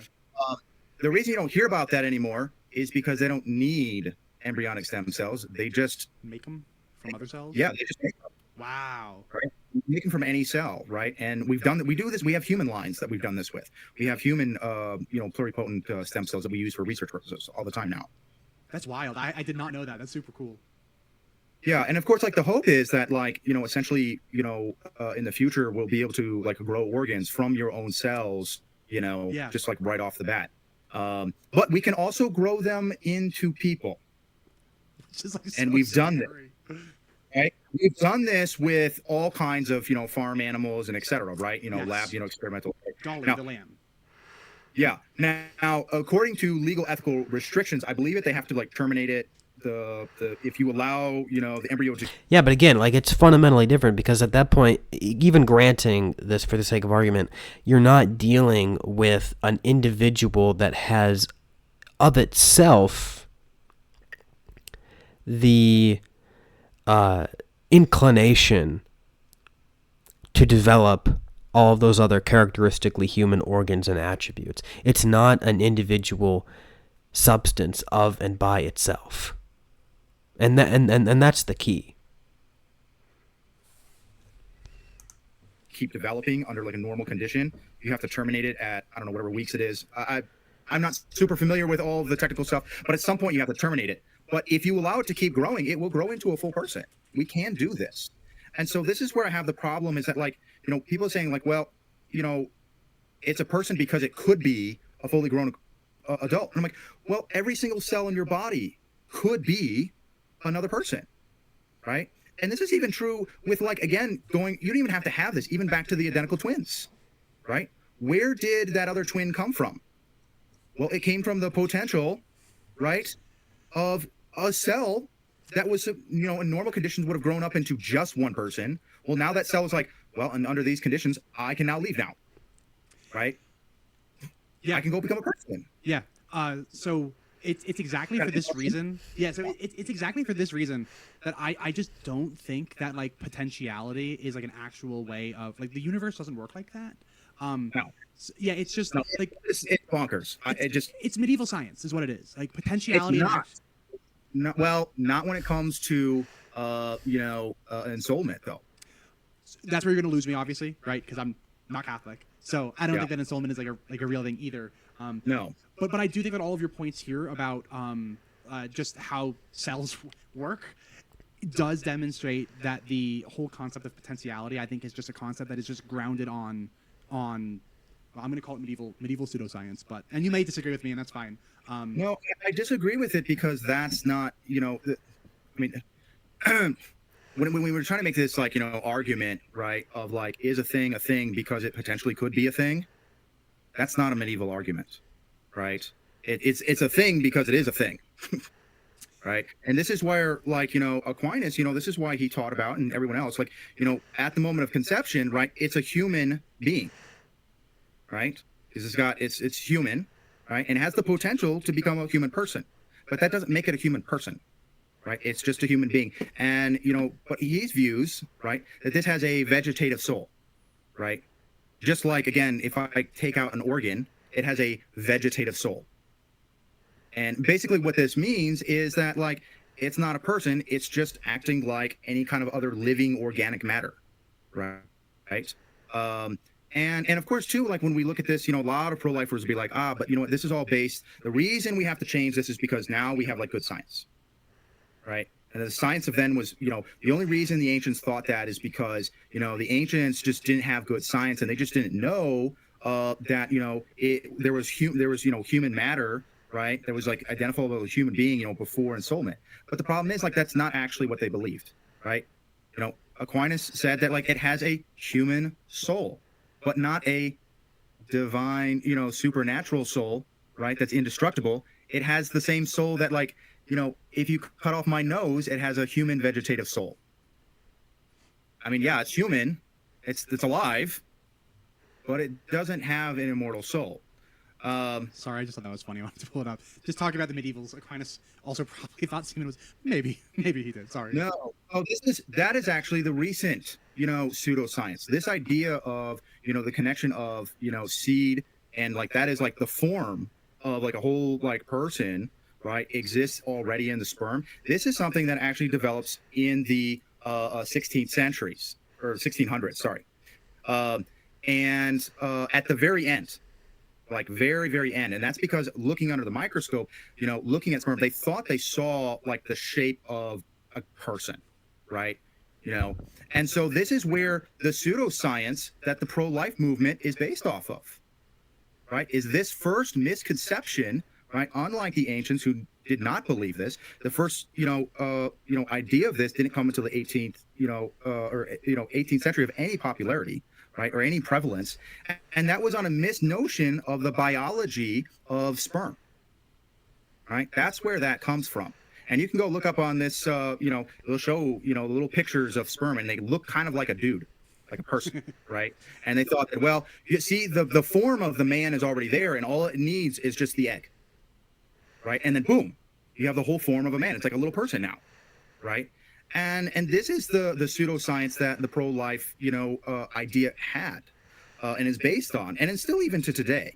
The reason you don't hear about that anymore is because they don't need embryonic stem cells. They just make them from other cells. Yeah, they just make them. Wow. Right? Make them from any cell, right? And we do this. We have human lines that we've done this with. We have human, pluripotent stem cells that we use for research purposes all the time now. That's wild. I did not know that. That's super cool. Yeah, and of course, like the hope is that, like, essentially, in the future, we'll be able to like grow organs from your own cells, just like right off the bat. But we can also grow them into people. Just like and we've done this. Right? We've done this with all kinds of, farm animals and et cetera, right? Lab, experimental. Dolly, now, the lamb. Yeah. Now, according to legal ethical restrictions, I believe they have to like terminate it. If you allow, the embryo to. Yeah, but again, like it's fundamentally different because at that point, even granting this for the sake of argument, you're not dealing with an individual that has of itself the inclination to develop all of those other characteristically human organs and attributes. It's not an individual substance of and by itself. And that's the key. Keep developing under like a normal condition. You have to terminate it at, I don't know, whatever weeks it is. I'm not super familiar with all of the technical stuff, but at some point you have to terminate it. But if you allow it to keep growing, it will grow into a full person. We can do this. And so this is where I have the problem is that, like, people are saying like, well, it's a person because it could be a fully grown adult. And I'm like, well, every single cell in your body could be another person, right? And this is even true with, like, again, you don't even have to have this, even back to the identical twins, right? Where did that other twin come from? Well, it came from the potential, right, of a cell that was, in normal conditions would have grown up into just one person. Well, now that cell is like, well, and under these conditions, I can now leave now, right? Yeah. I can go become a person. Yeah. So it's exactly for this reason. Yeah. So it's exactly for this reason that I just don't think that like potentiality is like an actual way of, like, the universe doesn't work like that. No. Yeah, it's just like it's bonkers. It's medieval science is what it is. Like potentiality. It's not. Not when it comes to ensoulment though. That's where you're going to lose me, obviously, right? Because I'm not Catholic, so I don't think that ensoulment is like a real thing either. No. But I do think that all of your points here about just how cells work does demonstrate that the whole concept of potentiality, I think, is just a concept that is just grounded on well, I'm going to call it medieval pseudoscience, and you may disagree with me, and that's fine. No, I disagree with it because that's not, when we were trying to make this argument, right, of like, is a thing because it potentially could be a thing? That's not a medieval argument, right? It's a thing because it is a thing, right? And this is where, like, Aquinas, this is why he taught about, and everyone else, like, at the moment of conception, right, it's a human being, right? Because it's human, right, and it has the potential to become a human person, but that doesn't make it a human person. Right, it's just a human being, and but he views, right, that this has a vegetative soul, right? Just like, again, if I take out an organ, it has a vegetative soul. And basically, what this means is that, like, it's not a person; it's just acting like any kind of other living organic matter, right? And of course, too, like when we look at this, a lot of pro-lifers will be like, but what? This is all based. The reason we have to change this is because now we have like good science. Right. And the science of then was, the only reason the ancients thought that is because, the ancients just didn't have good science, and they just didn't know that, there was human matter, right? That was like identifiable as a human being, before ensoulment. But the problem is, like, that's not actually what they believed, right? Aquinas said that like it has a human soul, but not a divine, supernatural soul, right? That's indestructible. It has the same soul that like, if you cut off my nose, it has a human vegetative soul. I mean, yeah, it's human, it's alive, but it doesn't have an immortal soul. Sorry, I just thought that was funny. I wanted to pull it up. Just talking about the medievals, Aquinas also probably thought semen was maybe he did. Sorry. No, that is actually the recent, pseudoscience. This idea of, the connection of, seed and like that is like the form of like a whole like person, right, exists already in the sperm. This is something that actually develops in the 16th centuries or 1600s, sorry, and at the very end. Like very, very end. And that's because looking under the microscope, looking at sperm, they thought they saw like the shape of a person, right? And so this is where the pseudoscience that the pro-life movement is based off of, right? Is this first misconception, right? Unlike the ancients who did not believe this, the first, idea of this didn't come until the 18th, 18th century of any popularity, right, or any prevalence, and that was on a misnotion of the biology of sperm, right? That's where that comes from. And you can go look up on this, it'll show, little pictures of sperm, and they look kind of like a dude, like a person, right? And they thought that, well, you see, the form of the man is already there, and all it needs is just the egg, right? And then boom, you have the whole form of a man. It's like a little person now, right? And this is the pseudoscience that the pro-life, idea had and is based on, and it's still even to today,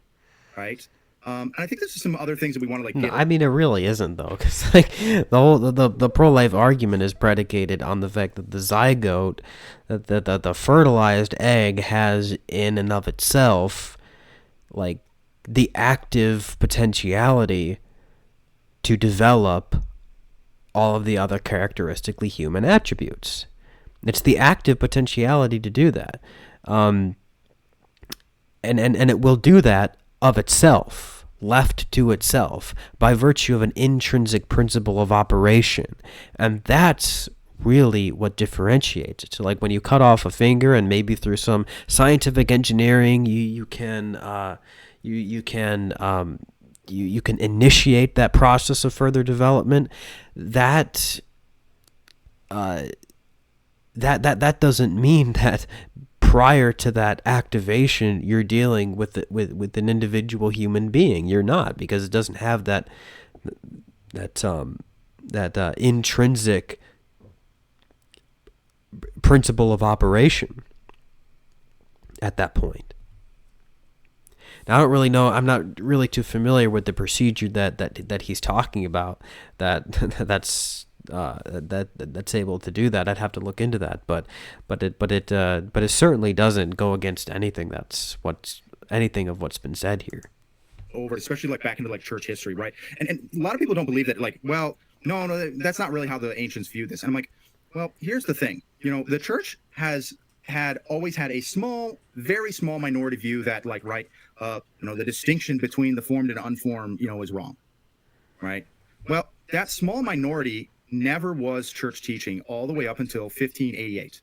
right? And I think there's some other things that we want to like. No, I mean, it really isn't though, because like the pro-life argument is predicated on the fact that the zygote, that the fertilized egg has in and of itself, like the active potentiality to develop all of the other characteristically human attributes. It's the active potentiality to do that. And it will do that of itself, left to itself, by virtue of an intrinsic principle of operation. And that's really what differentiates it. So like when you cut off a finger and maybe through some scientific engineering you can initiate that process of further development, that doesn't mean that prior to that activation you're dealing with an individual human being. You're not, because it doesn't have that intrinsic principle of operation at that point. Now, I don't really know. I'm not really too familiar with the procedure that he's talking about. That's able to do that. I'd have to look into that. But it certainly doesn't go against anything anything of what's been said here. Over, especially like back into like church history, right? And a lot of people don't believe that. Like, well, no, that's not really how the ancients viewed this. And I'm like, well, here's the thing. The church has always had a very small minority view that like, right, the distinction between the formed and unformed, is wrong, right? Well, that small minority never was church teaching all the way up until 1588.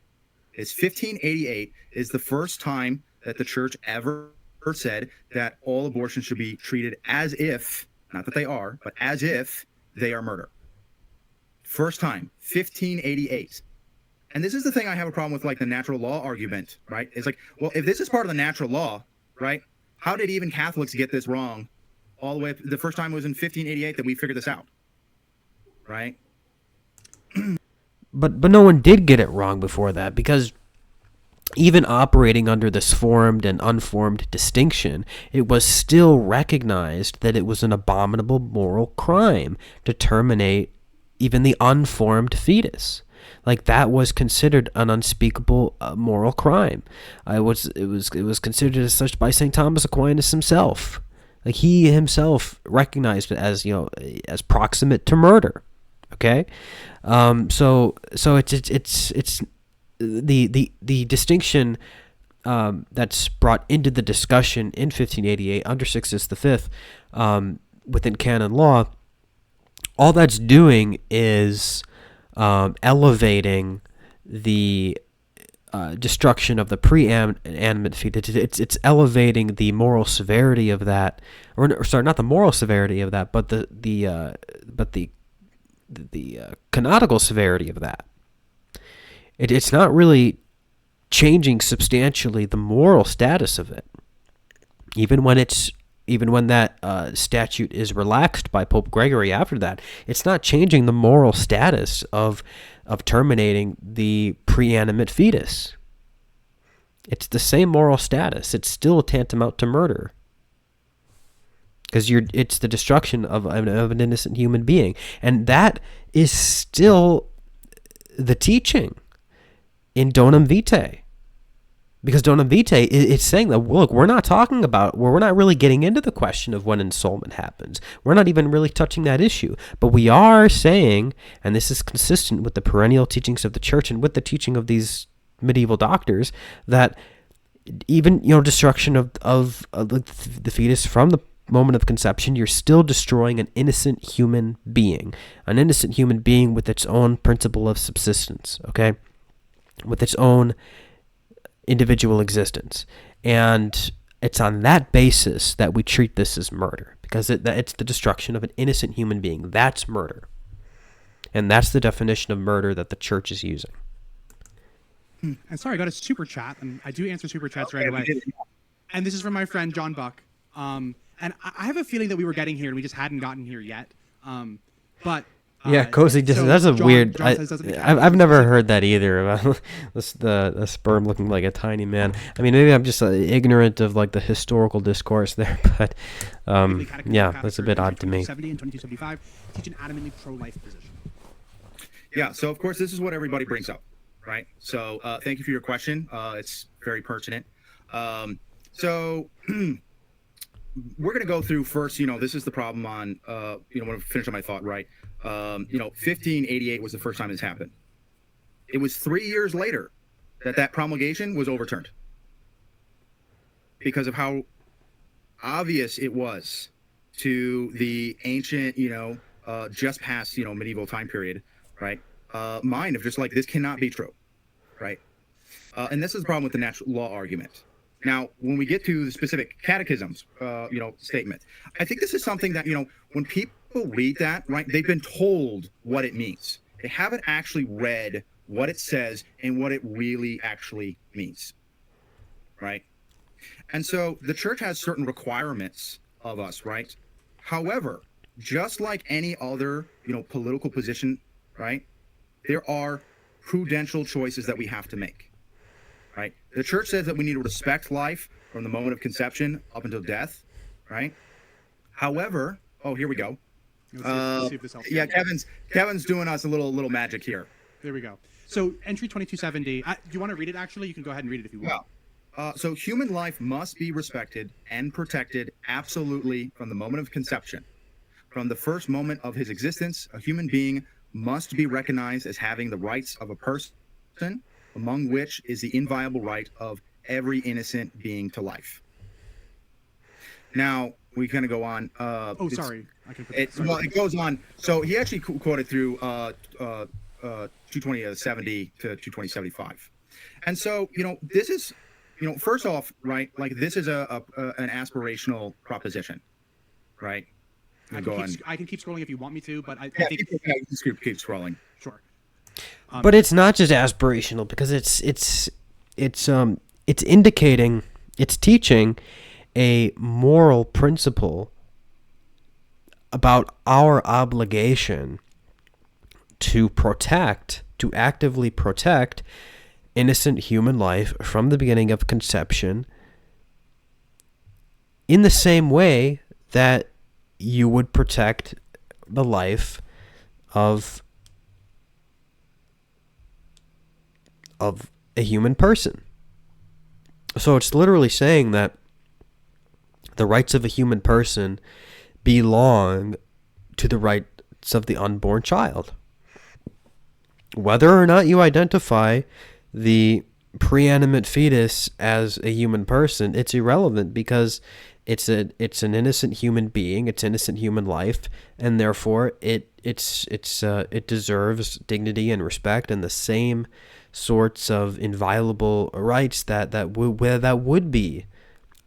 It's 1588 is the first time that the church ever said that all abortions should be treated as if, not that they are, but as if they are murder. First time, 1588. And this is the thing I have a problem with, like the natural law argument, right? It's like, well, if this is part of the natural law, right, how did even Catholics get this wrong all the way up? The first time was in 1588 that we figured this out, right? But no one did get it wrong before that, because even operating under this formed and unformed distinction, it was still recognized that it was an abominable moral crime to terminate even the unformed fetus. Like, that was considered an unspeakable moral crime. It was considered as such by St. Thomas Aquinas himself. Like, he himself recognized it as, as proximate to murder. Okay, so it's the distinction that's brought into the discussion in 1588 under Sixtus V within canon law. All that's doing is elevating the destruction of the pre-animate fetus. It's elevating the moral severity of that, or sorry, not the moral severity of that, but the canonical severity of that. It's not really changing substantially the moral status of it, even when that statute is relaxed by Pope Gregory after that. It's not changing the moral status of terminating the pre-animate fetus. It's the same moral status. It's still tantamount to murder, because it's the destruction of an innocent human being, and that is still the teaching in Donum Vitae. Because Donum Vitae is saying that, look, we're not really getting into the question of when ensoulment happens. We're not even really touching that issue. But we are saying, and this is consistent with the perennial teachings of the church and with the teaching of these medieval doctors, that even, destruction of the fetus from the moment of conception, you're still destroying an innocent human being. An innocent human being with its own principle of subsistence, okay? With its own individual existence, and it's on that basis that we treat this as murder, because it's the destruction of an innocent human being. That's murder, and that's the definition of murder that the church is using. And sorry, I got a super chat, and I do answer super chats right away. And this is from my friend John Buck. And I have a feeling that we were getting here, and we just hadn't gotten here yet. But yeah, cozy. So that's a weird. I've never heard that either about the sperm looking like a tiny man. I mean, maybe I'm just ignorant of like the historical discourse there, but yeah, that's a bit odd to me. 70 and 2275 teach an adamantly pro-life position. Yeah. So of course, this is what everybody brings up, right? So thank you for your question. It's very pertinent. So. We're going to go through first, this is the problem on, when I finish on my thought, right? 1588 was the first time this happened. It was 3 years later that promulgation was overturned because of how obvious it was to the ancient, just past, medieval time period, right? Mind of just like, this cannot be true, right? And this is the problem with the natural law argument. Now, when we get to the specific catechisms, statement, I think this is something that, when people read that, right, they've been told what it means. They haven't actually read what it says and what it really actually means, right? And so the church has certain requirements of us, right? However, just like any other, political position, right, there are prudential choices that we have to make. Right. The church says that we need to respect life from the moment of conception up until death. Right. However, here we go. Let's see if this helps. Yeah, Kevin's doing us a little magic here. There we go. So entry 2270. Do you want to read it? Actually, you can go ahead and read it if you want. Yeah. So human life must be respected and protected absolutely from the moment of conception. From the first moment of his existence, a human being must be recognized as having the rights of a person, among which is the inviolable right of every innocent being to life. Now, we kind of go on. Sorry. It goes on. So he actually quoted through 22070 to 22075. And so, this is, first off, right, like this is an aspirational proposition, right? I can keep scrolling if you want me to, but I think... Just keep scrolling. Sure. But it's not just aspirational, because it's indicating, it's teaching a moral principle about our obligation to actively protect innocent human life from the beginning of conception, in the same way that you would protect the life of a human person. So it's literally saying that the rights of a human person belong to the rights of the unborn child. Whether or not you identify the pre-animate fetus as a human person, it's irrelevant, because it's an innocent human being, it's innocent human life, and therefore it deserves dignity and respect and the same sorts of inviolable rights that would be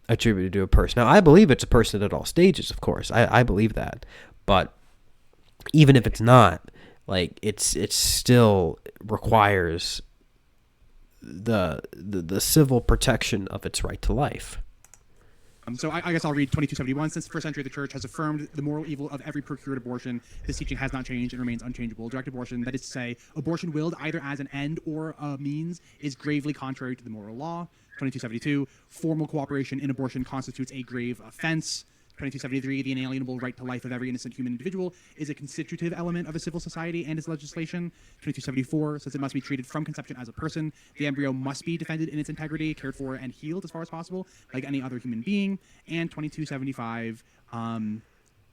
attributed to a person. Now, I believe it's a person at all stages, of course. I believe that. But even if it's not, like, it's still requires the civil protection of its right to life. So I guess I'll read 2271. Since the first century, the church has affirmed the moral evil of every procured abortion. This teaching has not changed and remains unchangeable. Direct abortion, that is to say, abortion willed either as an end or a means, is gravely contrary to the moral law. 2272. Formal cooperation in abortion constitutes a grave offense. 2273, the inalienable right to life of every innocent human individual is a constitutive element of a civil society and its legislation. 2274, since it must be treated from conception as a person, the embryo must be defended in its integrity, cared for, and healed as far as possible, like any other human being. And 2275,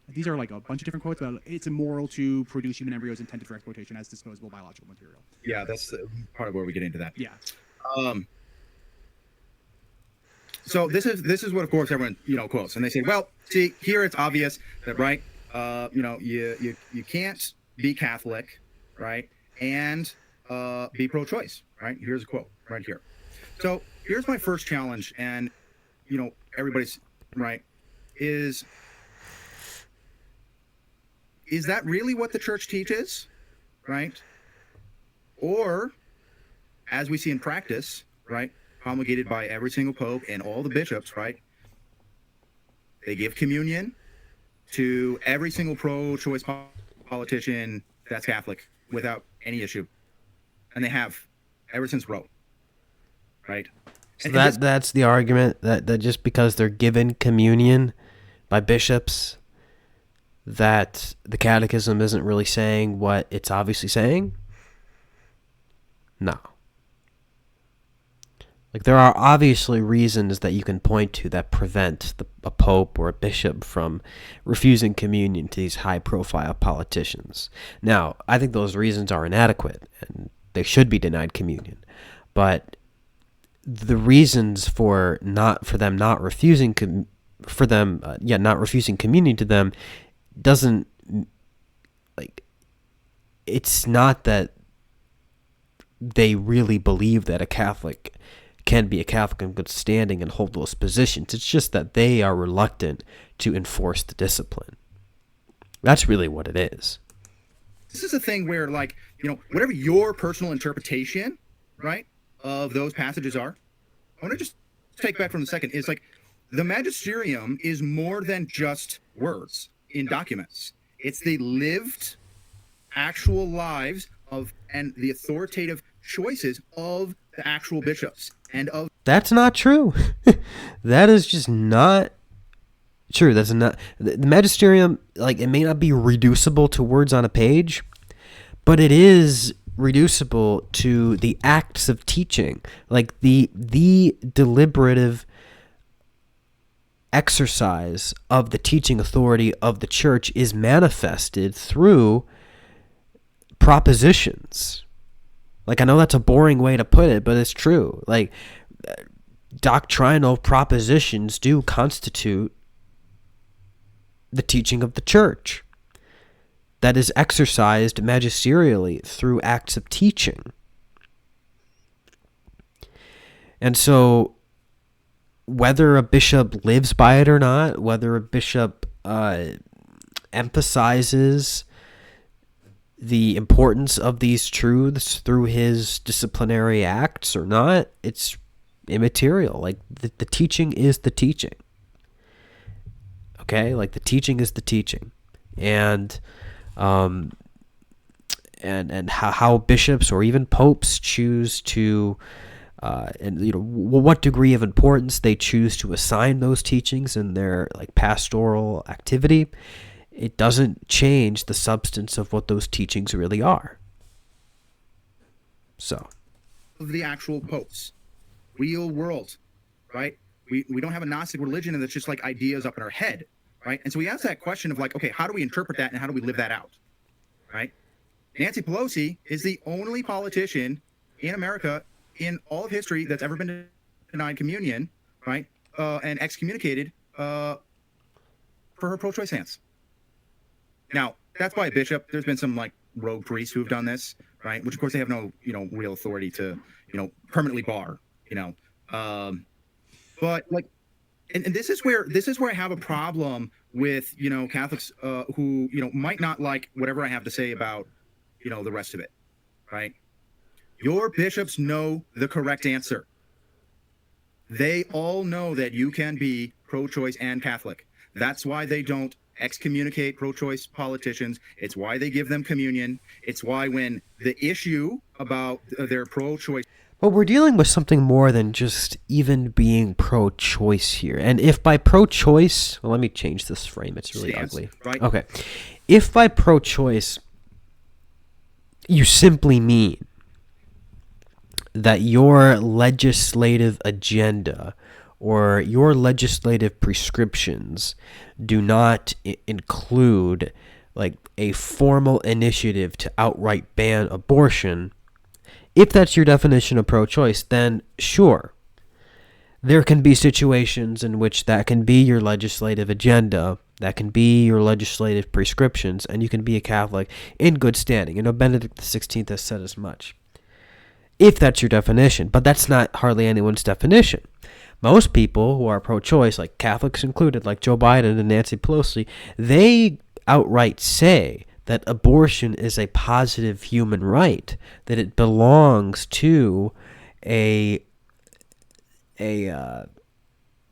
these are like a bunch of different quotes, but it's immoral to produce human embryos intended for exploitation as disposable biological material. Yeah, that's part of where we get into that. Yeah. So this is what, of course, everyone quotes, and they say, well, see, here it's obvious that, right, you can't be Catholic, right, and be pro-choice, right? Here's a quote right here. So here's my first challenge, and everybody's right, is that really what the church teaches, right? Or, as we see in practice, right, promulgated by every single pope and all the bishops, right? They give communion to every single pro-choice politician that's Catholic without any issue, and they have ever since Rome, right? So that's the argument, that just because they're given communion by bishops, that the Catechism isn't really saying what it's obviously saying? No. Like, there are obviously reasons that you can point to that prevent a pope or a bishop from refusing communion to these high-profile politicians. Now, I think those reasons are inadequate, and they should be denied communion. But the reasons for not refusing communion to them doesn't, like, it's not that they really believe that a Catholic can be a Catholic in good standing and hold those positions. It's just that they are reluctant to enforce the discipline. That's really what it is. This is a thing where, like, whatever your personal interpretation, right, of those passages are, I want to just take back from a second, is like, the magisterium is more than just words in documents. It's the lived, actual lives of, and the authoritative choices of the actual bishops and of. That's not true. That is just not true. That's not the magisterium. Like, it may not be reducible to words on a page, but it is reducible to the acts of teaching, like the deliberative exercise of the teaching authority of the church is manifested through propositions. Like, I know that's a boring way to put it, but it's true. Like, doctrinal propositions do constitute the teaching of the church that is exercised magisterially through acts of teaching. And so, whether a bishop lives by it or not, whether a bishop emphasizes the importance of these truths through his disciplinary acts or not, it's immaterial. Like, the teaching is the teaching. Okay? Like, the teaching is the teaching. And how bishops or even popes choose to what degree of importance they choose to assign those teachings in their, like, pastoral activity, it doesn't change the substance of what those teachings really are. So, the actual popes, real world, right? We don't have a Gnostic religion and it's just like ideas up in our head, right? And so we ask that question of, like, okay, how do we interpret that and how do we live that out, right? Nancy Pelosi is the only politician in America in all of history that's ever been denied communion, right? And excommunicated for her pro-choice stance. Now, that's by a bishop. There's been some, like, rogue priests who've done this, right? Which of course they have no, real authority to, permanently bar, but like, and this is where I have a problem with, Catholics who, might not like whatever I have to say about, the rest of it, right? Your bishops know the correct answer. They all know that you can be pro-choice and Catholic. That's why they don't excommunicate pro-choice politicians. It's why they give them communion. It's why when the issue about their pro-choice... But we're dealing with something more than just even being pro-choice here. And if by pro-choice... Well, let me change this frame. It's really ugly. Right? Okay. If by pro-choice you simply mean that your legislative agenda or your legislative prescriptions do not include like a formal initiative to outright ban abortion, if that's your definition of pro-choice, then sure, there can be situations in which that can be your legislative agenda, that can be your legislative prescriptions, and you can be a Catholic in good standing. Benedict XVI has said as much. If that's your definition, but that's not hardly anyone's definition. Most people who are pro-choice, like Catholics included, like Joe Biden and Nancy Pelosi, they outright say that abortion is a positive human right, that it belongs to a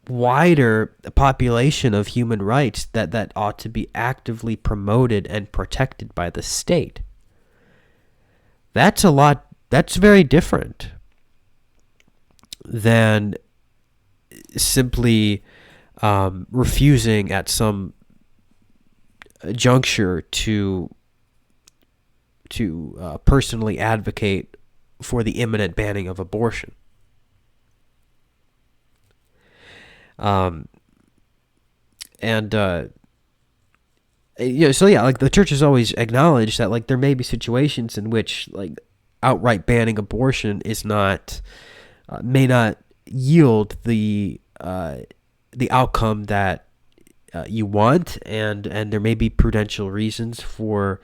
wider population of human rights that ought to be actively promoted and protected by the state. That's very different than simply refusing at some juncture to personally advocate for the imminent banning of abortion. Like the church has always acknowledged that like there may be situations in which like outright banning abortion is not may not yield the outcome that you want, and there may be prudential reasons for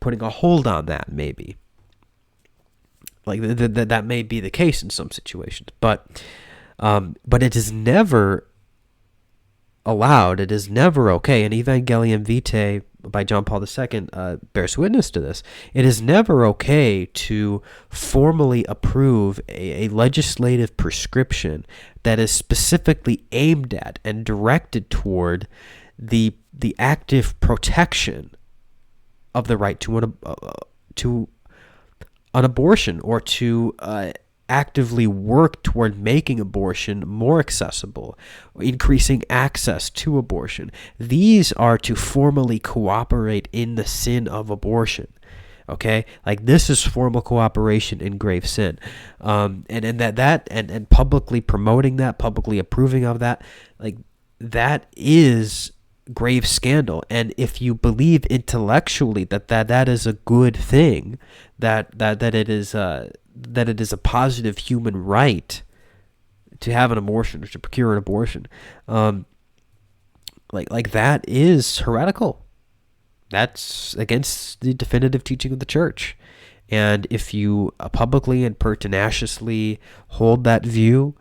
putting a hold on that. Maybe like that may be the case in some situations, but it is never allowed. It is never okay. And Evangelium Vitae by John Paul II bears witness to this. It is never okay to formally approve a legislative prescription that is specifically aimed at and directed toward the active protection of the right to an abortion, or to actively work toward making abortion more accessible, increasing access to abortion. These are to formally cooperate in the sin of abortion. Okay, like this is formal cooperation in grave sin, and publicly promoting that, publicly approving of that, like that is grave scandal. And if you believe intellectually that is a good thing, that it is a positive human right to have an abortion or to procure an abortion, like that is heretical. That's against the definitive teaching of the church. And if you publicly and pertinaciously hold that view,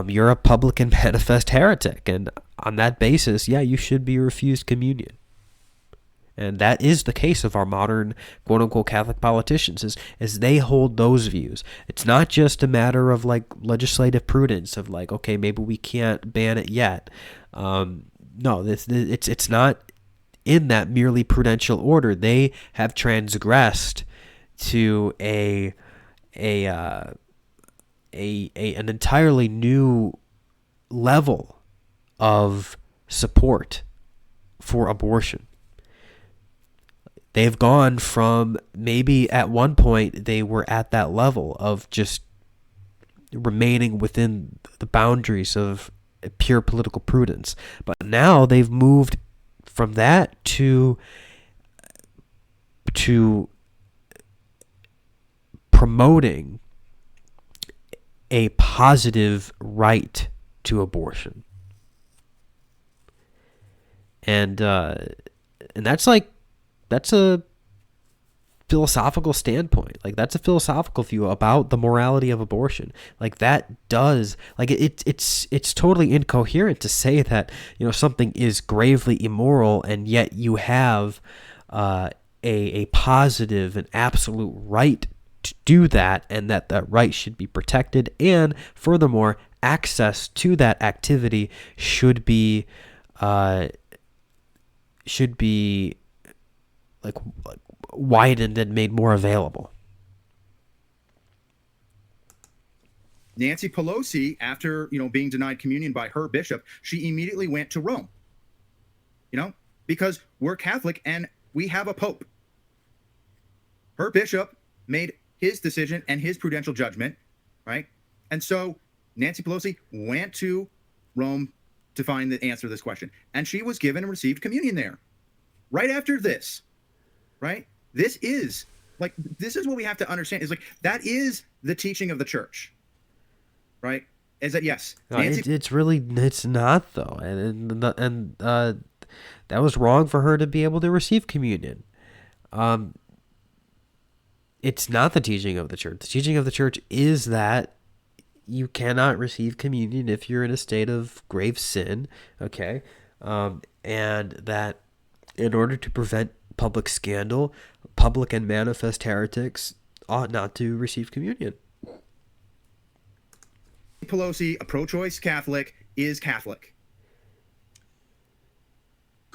you're a public and manifest heretic. And on that basis, yeah, you should be refused communion. And that is the case of our modern quote-unquote Catholic politicians, is they hold those views. It's not just a matter of like legislative prudence of like, okay, maybe we can't ban it yet. No, it's not in that merely prudential order. They have transgressed to an entirely new level of support for abortion. They've gone from, maybe at one point they were at that level of just remaining within the boundaries of pure political prudence, but now they've moved from that to promoting a positive right to abortion. And that's philosophical standpoint. Like, that's a philosophical view about the morality of abortion. Like, that does, like, it's totally incoherent to say that, you know, something is gravely immoral and yet you have a positive and absolute right to do that, and that right should be protected, and furthermore, access to that activity should be like widened and made more available. Nancy Pelosi, after, you know, being denied communion by her bishop, she immediately went to Rome. You know, because we're Catholic and we have a pope. Her bishop made his decision and his prudential judgment, right? And so Nancy Pelosi went to Rome to find the answer to this question. And she was given and received communion there. Right after this, right? This is what we have to understand, is like, that is the teaching of the church, right? Is that, yes, it's not though. And that was wrong for her to be able to receive communion. It's not the teaching of the church. The teaching of the church is that you cannot receive communion if you're in a state of grave sin, okay? And that in order to prevent public scandal, public and manifest heretics ought not to receive communion. Pelosi, a pro-choice Catholic, is Catholic.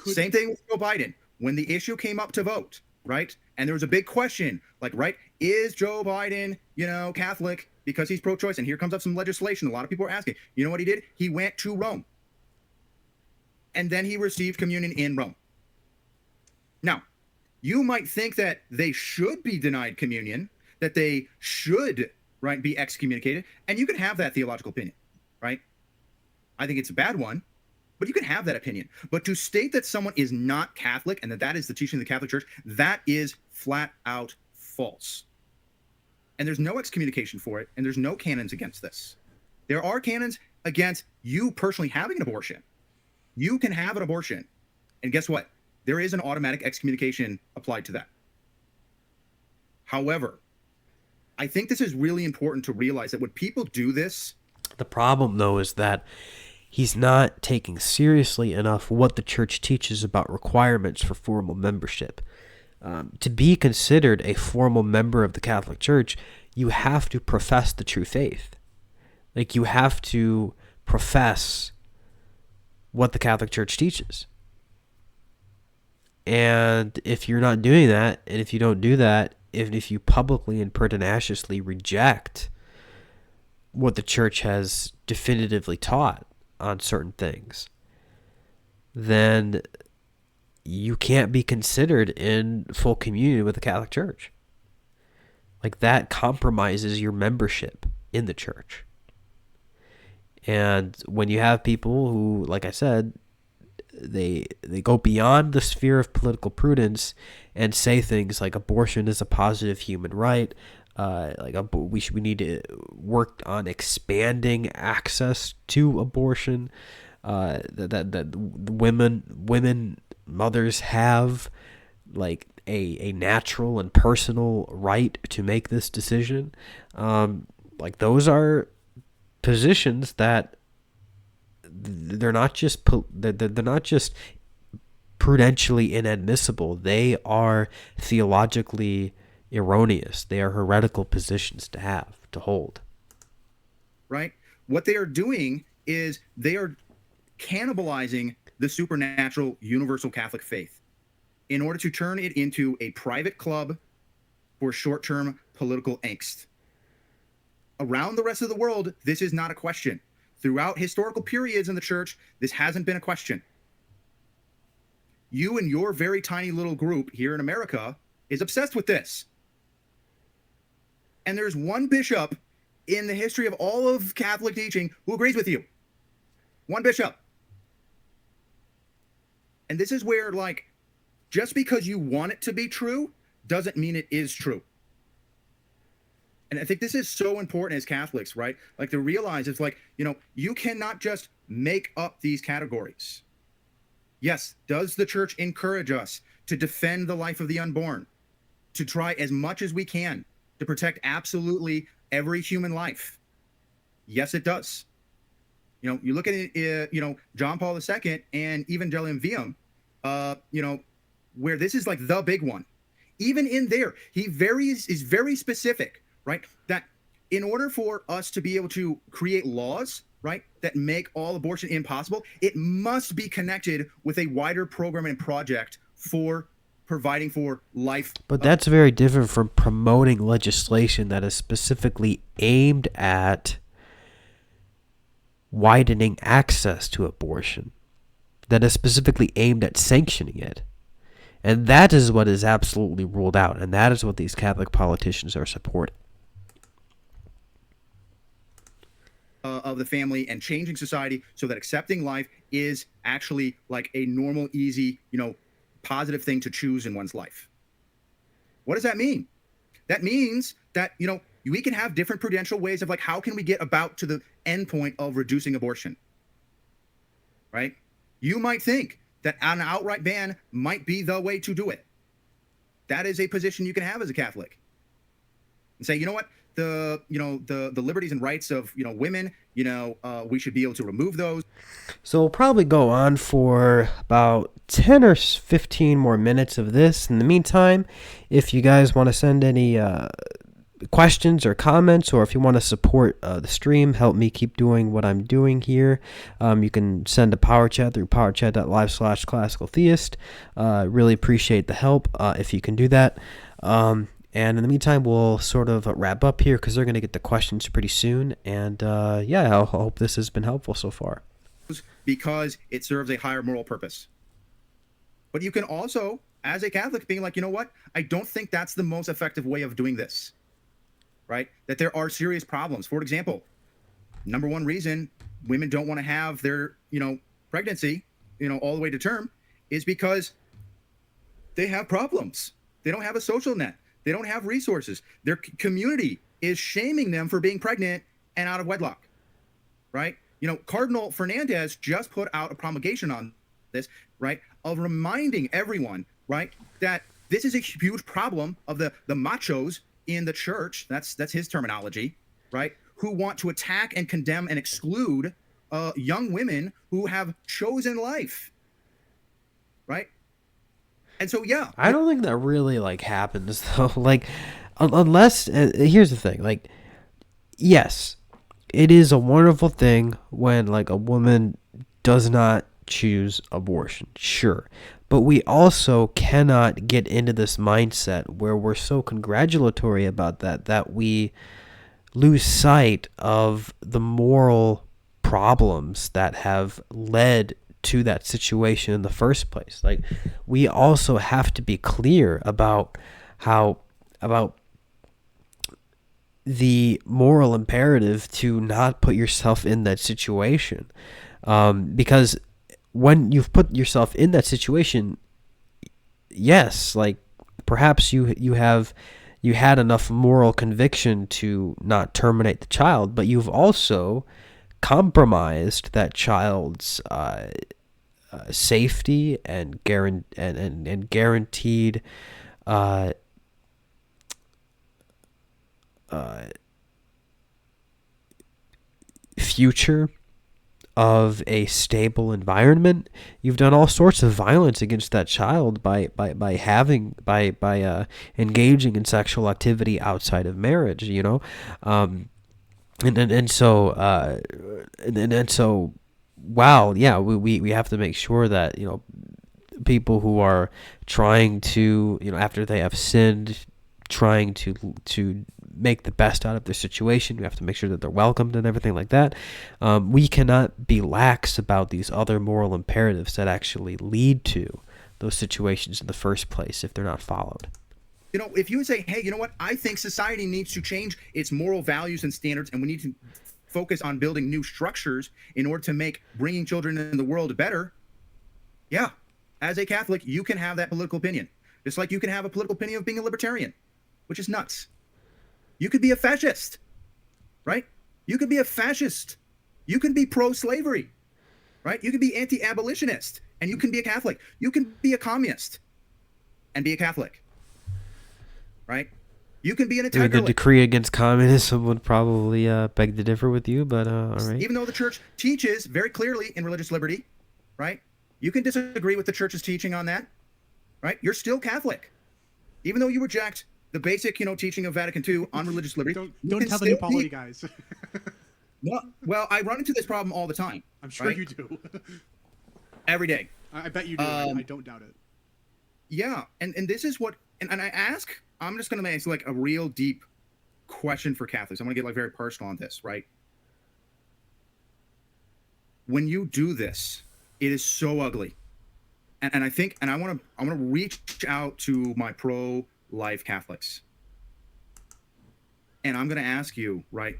Same thing with Joe Biden. When the issue came up to vote, right? And there was a big question, like, right, is Joe Biden, you know, Catholic because he's pro-choice? And here comes up some legislation. A lot of people are asking. You know what he did? He went to Rome. And then he received communion in Rome. Now, you might think that they should be denied communion, that they should, right, be excommunicated. And you can have that theological opinion, right? I think it's a bad one, but you can have that opinion. But to state that someone is not Catholic and that is the teaching of the Catholic Church, that is flat out false. And there's no excommunication for it, and there's no canons against this. There are canons against you personally having an abortion. You can have an abortion. And guess what? There is an automatic excommunication applied to that. However, I think this is really important to realize that when people do this... The problem, though, is that he's not taking seriously enough what the church teaches about requirements for formal membership. To be considered a formal member of the Catholic Church, you have to profess the true faith. Like, you have to profess what the Catholic Church teaches. And if you're not doing that, and if you don't do that, if you publicly and pertinaciously reject what the church has definitively taught on certain things, then you can't be considered in full communion with the Catholic Church. Like, that compromises your membership in the church. And when you have people who, like I said, they go beyond the sphere of political prudence and say things like abortion is a positive human right, we need to work on expanding access to abortion, that women mothers have like a natural and personal right to make this decision. Like, those are positions that they're not just prudentially inadmissible. They are theologically erroneous. They are heretical positions to hold. Right? What they are doing is they are cannibalizing the supernatural universal Catholic faith in order to turn it into a private club for short-term political angst. Around the rest of the world, this is not a question. Throughout historical periods in the church, this hasn't been a question. You and your very tiny little group here in America is obsessed with this. And there's one bishop in the history of all of Catholic teaching who agrees with you. One bishop. And this is where, like, just because you want it to be true doesn't mean it is true. And I think this is so important as Catholics, right? Like, to realize it's like, you know, you cannot just make up these categories. Yes, does the church encourage us to defend the life of the unborn? to try as much as we can to protect absolutely every human life. Yes, it does. You know, you look at it, you know, John Paul II and Evangelium Viam, you know, where this is like the big one. Even in there, he is very specific, right? That in order for us to be able to create laws, right, that make all abortion impossible, it must be connected with a wider program and project for providing for life. But that's very different from promoting legislation that is specifically aimed at widening access to abortion, that is specifically aimed at sanctioning it. And that is what is absolutely ruled out, and that is what these Catholic politicians are supporting. Of the family and changing society so that accepting life is actually like a normal, easy, you know, positive thing to choose in one's life. What does that mean? That means that, you know, we can have different prudential ways of like, how can we get about to the end point of reducing abortion, right? You might think that an outright ban might be the way to do it. That is a position you can have as a Catholic. And say, you know what, the liberties and rights of, you know, women, you know, we should be able to remove those. So we'll probably go on for about 10 or 15 more minutes of this. In the meantime, if you guys want to send any questions or comments, or if you want to support the stream, help me keep doing what I'm doing here, you can send a power chat through powerchat.live/classicaltheist. Really appreciate the help if you can do that. And in the meantime, we'll sort of wrap up here because they're going to get the questions pretty soon. And yeah, I hope this has been helpful so far. Because it serves a higher moral purpose. But you can also, as a Catholic, being like, you know what, I don't think that's the most effective way of doing this. Right? That there are serious problems. For example, number one reason women don't want to have their, you know, pregnancy, you know, all the way to term is because they have problems. They don't have a social net. They don't have resources. Their community is shaming them for being pregnant and out of wedlock. Right? You know, Cardinal Fernandez just put out a promulgation on this, right, of reminding everyone, right, that this is a huge problem of the machos in the church, that's his terminology, right, who want to attack and condemn and exclude young women who have chosen life, right? And so, yeah. I don't think that really, like, happens, though. Like, unless, here's the thing, like, yes, it is a wonderful thing when, like, a woman does not choose abortion, sure. But we also cannot get into this mindset where we're so congratulatory about that we lose sight of the moral problems that have led to that situation in the first place. Like, we also have to be clear about the moral imperative to not put yourself in that situation, because when you've put yourself in that situation, yes, like perhaps you had enough moral conviction to not terminate the child, but you've also compromised that child's safety and guaranteed future of a stable environment. You've done all sorts of violence against that child by engaging in sexual activity outside of marriage, you know, and so wow, yeah, we have to make sure that, you know, people who are trying to, you know, after they have sinned, trying to make the best out of their situation, we have to make sure that they're welcomed and everything like that. We cannot be lax about these other moral imperatives that actually lead to those situations in the first place if they're not followed. You know, if you would say, hey, you know what, I think society needs to change its moral values and standards, and we need to focus on building new structures in order to make bringing children in the world better. Yeah, as a Catholic, you can have that political opinion. Just like you can have a political opinion of being a libertarian, which is nuts. You could be a fascist, right? You could be a fascist. You can be pro-slavery, right? You can be anti-abolitionist, and you can be a Catholic. You can be a communist and be a Catholic. right? You can be an The integralist. decree against communism would probably beg to differ with you, but all right. Even though the church teaches very clearly in religious liberty, right? You can disagree with the church's teaching on that, right? You're still Catholic. Even though you reject the basic, teaching of Vatican II on religious liberty. Don't tell the new polity guys. No, well, I run into this problem all the time. I'm sure you do. Every day. I bet you do. I don't doubt it. Yeah, and this is what, and I ask, I'm just going to ask like a real deep question for Catholics. I'm going to get like very personal on this, right? When you do this, it is so ugly. And I think, and I want to reach out to my pro-life Catholics. And I'm going to ask you, right,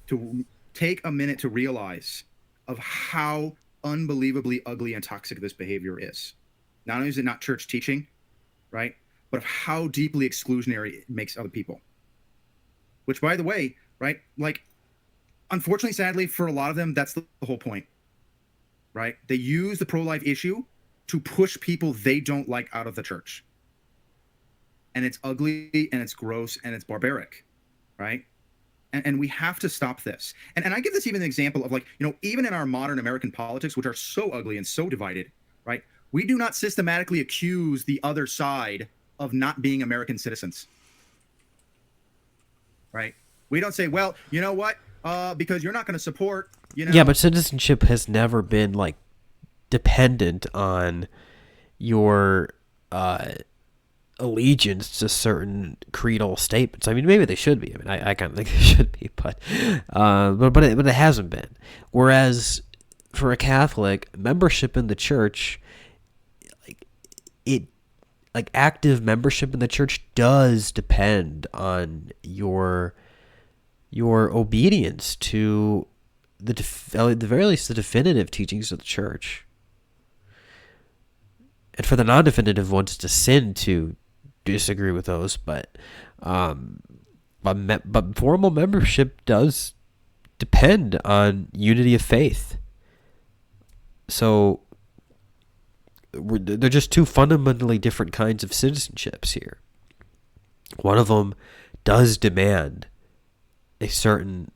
to take a minute to realize of how unbelievably ugly and toxic this behavior is. Not only is it not church teaching, right, but of how deeply exclusionary it makes other people. Which, by the way, right, like, unfortunately, sadly, for a lot of them, that's the whole point, right? They use the pro-life issue to push people they don't like out of the church. And it's ugly, and it's gross, and it's barbaric, right? And we have to stop this. And I give this even an example of, like, even in our modern American politics, which are so ugly and so divided, right? We do not systematically accuse the other side of not being American citizens, right? We don't say, well, you know what? Because you're not going to support, Yeah, but citizenship has never been, like, dependent on your allegiance to certain creedal statements. I mean, maybe they should be. I mean, I kind of think they should be, but it hasn't been. Whereas for a Catholic, membership in the church, active membership in the church does depend on your obedience to at the very least the definitive teachings of the church. And for the non-definitive ones, it's a sin to disagree with those, but formal membership does depend on unity of faith. So they're just two fundamentally different kinds of citizenships here. One of them does demand a certain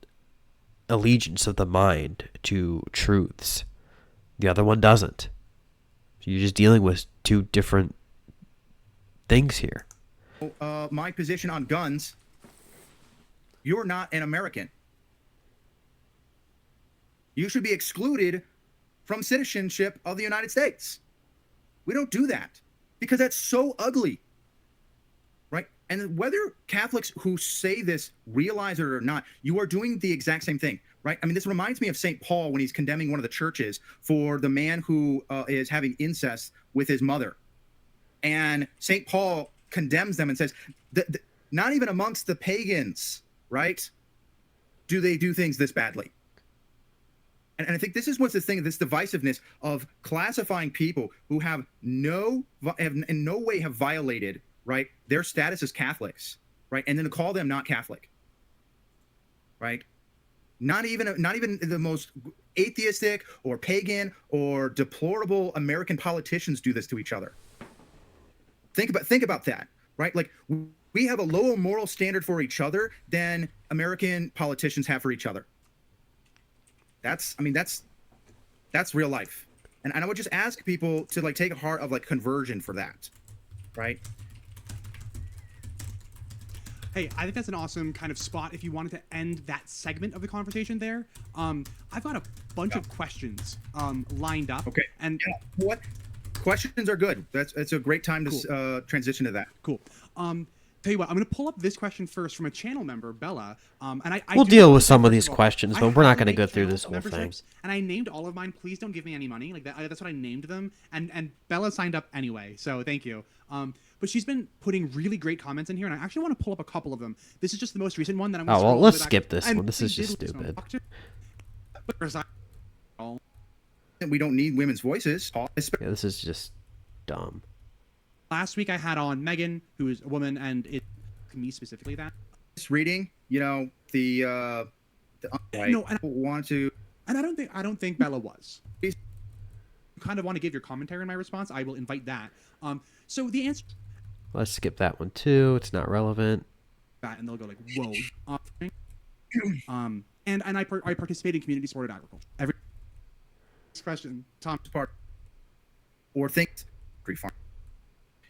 allegiance of the mind to truths. The other one doesn't. So you're just dealing with two different things here. My position on guns, you're not an American. You should be excluded from citizenship of the United States. We don't do that because that's so ugly, right? And whether Catholics who say this realize it or not, you are doing the exact same thing, right? I mean, this reminds me of St. Paul when he's condemning one of the churches for the man who is having incest with his mother. And St. Paul condemns them and says, not even amongst the pagans, right, do they do things this badly. And I think this is what's the thing, this divisiveness of classifying people who in no way have violated, right, their status as Catholics, right, and then to call them not Catholic, right? Not even the most atheistic or pagan or deplorable American politicians do this to each other. Think about that, right? Like, we have a lower moral standard for each other than American politicians have for each other. That's real life. And I would just ask people to, like, take a heart of, like, conversion for that, right? Hey, I think that's an awesome kind of spot if you wanted to end that segment of the conversation there. I've got a bunch of questions lined up. Okay. And what questions are good? It's a great time to transition to that. Cool. Tell you what, I'm going to pull up this question first from a channel member, Bella. We'll deal with some of these questions, but we're not going to go through this whole thing. And I named all of mine. Please don't give me any money. Like that's what I named them. And Bella signed up anyway, so thank you. But she's been putting really great comments in here, and I actually want to pull up a couple of them. This is just the most recent one that I'm going to well, let's skip this one. This is just stupid. We don't need women's voices. Yeah, this is just dumb. Last week I had on Megan, who is a woman, and it me specifically that. Reading, no, and I don't think Bella was. You kind of want to give your commentary in my response. I will invite that. So the answer Let's skip that one too. It's not relevant. That, and they'll go like, whoa. And I participate in community supported agriculture. Every question, Tom. Part or things farm.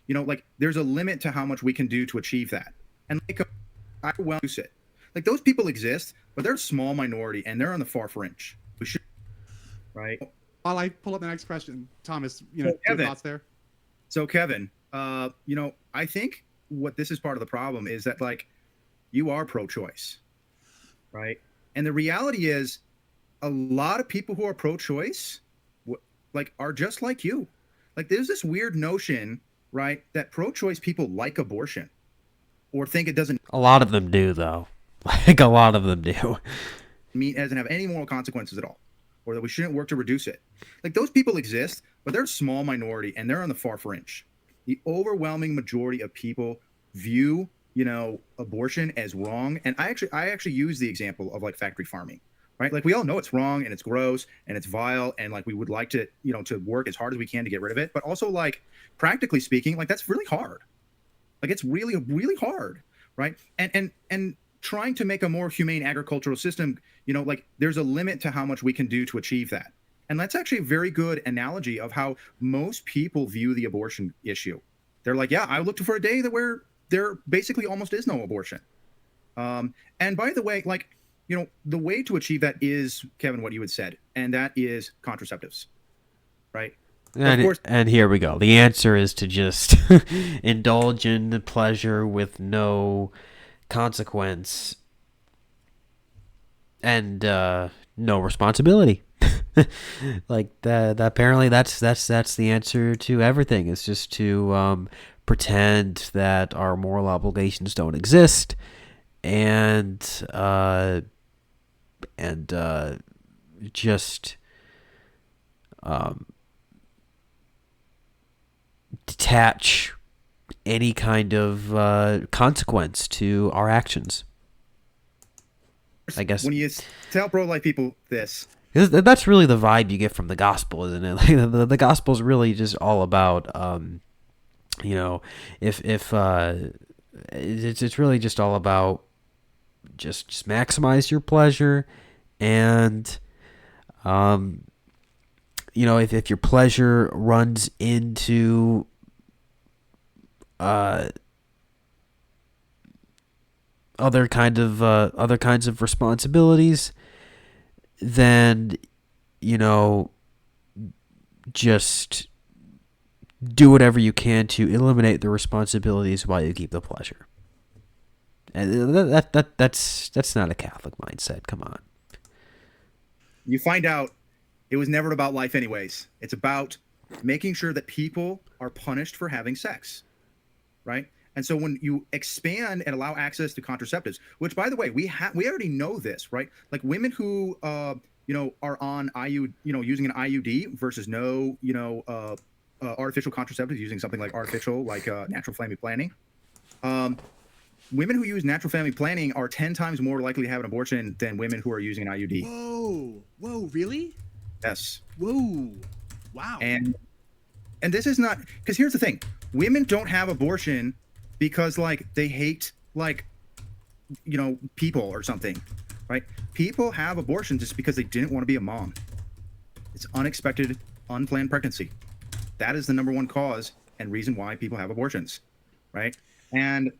Like there's a limit to how much we can do to achieve that. And like I will use it. Like those people exist, but they're a small minority and they're on the far fringe. We should, right? While I pull up the next question, Thomas, your thoughts there? So Kevin, I think what this is part of the problem is that like you are pro-choice, right? And the reality is a lot of people who are pro-choice like are just like you. Like there's this weird notion, right, that pro-choice people like abortion or think it doesn't. A lot of them do, though. Like a lot of them do. Doesn't have any moral consequences at all, or that we shouldn't work to reduce it. Like those people exist, but they're a small minority and they're on the far fringe. The overwhelming majority of people view, abortion as wrong. And I actually use the example of like factory farming, right? Like we all know it's wrong and it's gross and it's vile. And like, we would like to, to work as hard as we can to get rid of it. But also like practically speaking, like that's really hard. Like it's really, really hard. Right. And trying to make a more humane agricultural system, like there's a limit to how much we can do to achieve that. And that's actually a very good analogy of how most people view the abortion issue. They're like, yeah, I looked for a day where there basically almost is no abortion. And by the way, like, the way to achieve that is, Kevin, what you had said, and that is contraceptives, right? And, of course, and here we go. The answer is to just indulge in the pleasure with no consequence and no responsibility. Like that. Apparently, that's the answer to everything. It's just to pretend that our moral obligations don't exist, and just detach any kind of consequence to our actions. I guess when you tell pro-life people this, that's really the vibe you get from the gospel, isn't it? Like the gospel is really just all about, if it's really just all about just maximize your pleasure, and if your pleasure runs into other kinds of responsibilities, then just do whatever you can to eliminate the responsibilities while you keep the pleasure. And that's not a Catholic mindset. Come on. You find out it was never about life anyways. It's about making sure that people are punished for having sex, right? And so when you expand and allow access to contraceptives, which, by the way, we already know this, right? Like women who, are on using an IUD versus no, artificial contraceptives, using something like artificial, like natural family planning. Women who use natural family planning are 10 times more likely to have an abortion than women who are using an IUD. Whoa, really? Yes. Whoa, wow. And this is not, because here's the thing: women don't have abortion because like they hate people or something, right? People have abortion just because they didn't want to be a mom. It's unexpected, unplanned pregnancy. That is the number one cause and reason why people have abortions, right? And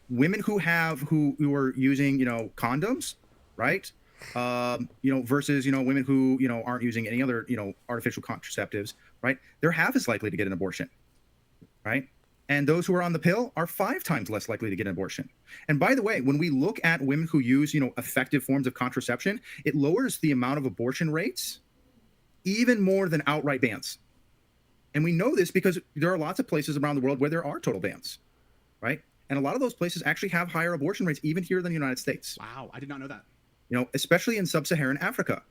women who are using condoms, right? Versus women who aren't using any other artificial contraceptives, right? They're half as likely to get an abortion, right? And those who are on the pill are 5 times less likely to get an abortion. And by the way, when we look at women who use effective forms of contraception, it lowers the amount of abortion rates even more than outright bans. And we know this because there are lots of places around the world where there are total bans, right? And a lot of those places actually have higher abortion rates even here than the United States. Wow, I did not know that. Especially in sub-Saharan Africa,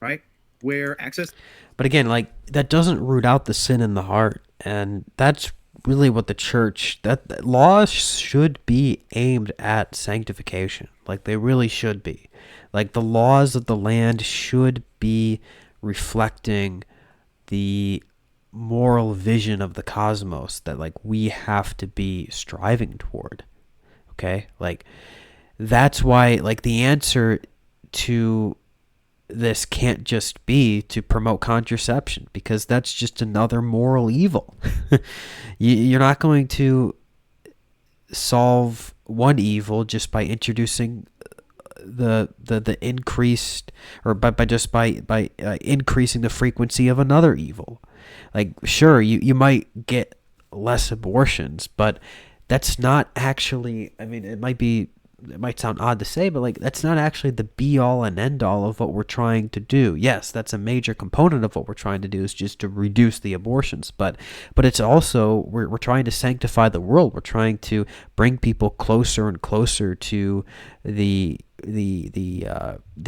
right? Where access. But again, like that doesn't root out the sin in the heart, and that's really what the church, that laws should be aimed at sanctification. Like they really should be. Like the laws of the land should be reflecting the moral vision of the cosmos that like we have to be striving toward. Okay? Like that's why like the answer to this can't just be to promote contraception, because that's just another moral evil. You're not going to solve one evil just by introducing the increased, or by increasing the frequency of another evil. Like sure, you might get less abortions, but that's not actually, I mean, it might sound odd to say, but like that's not actually the be all and end all of what we're trying to do. Yes, that's a major component of what we're trying to do, is just to reduce the abortions, but it's also we're trying to sanctify the world. We're trying to bring people closer and closer to the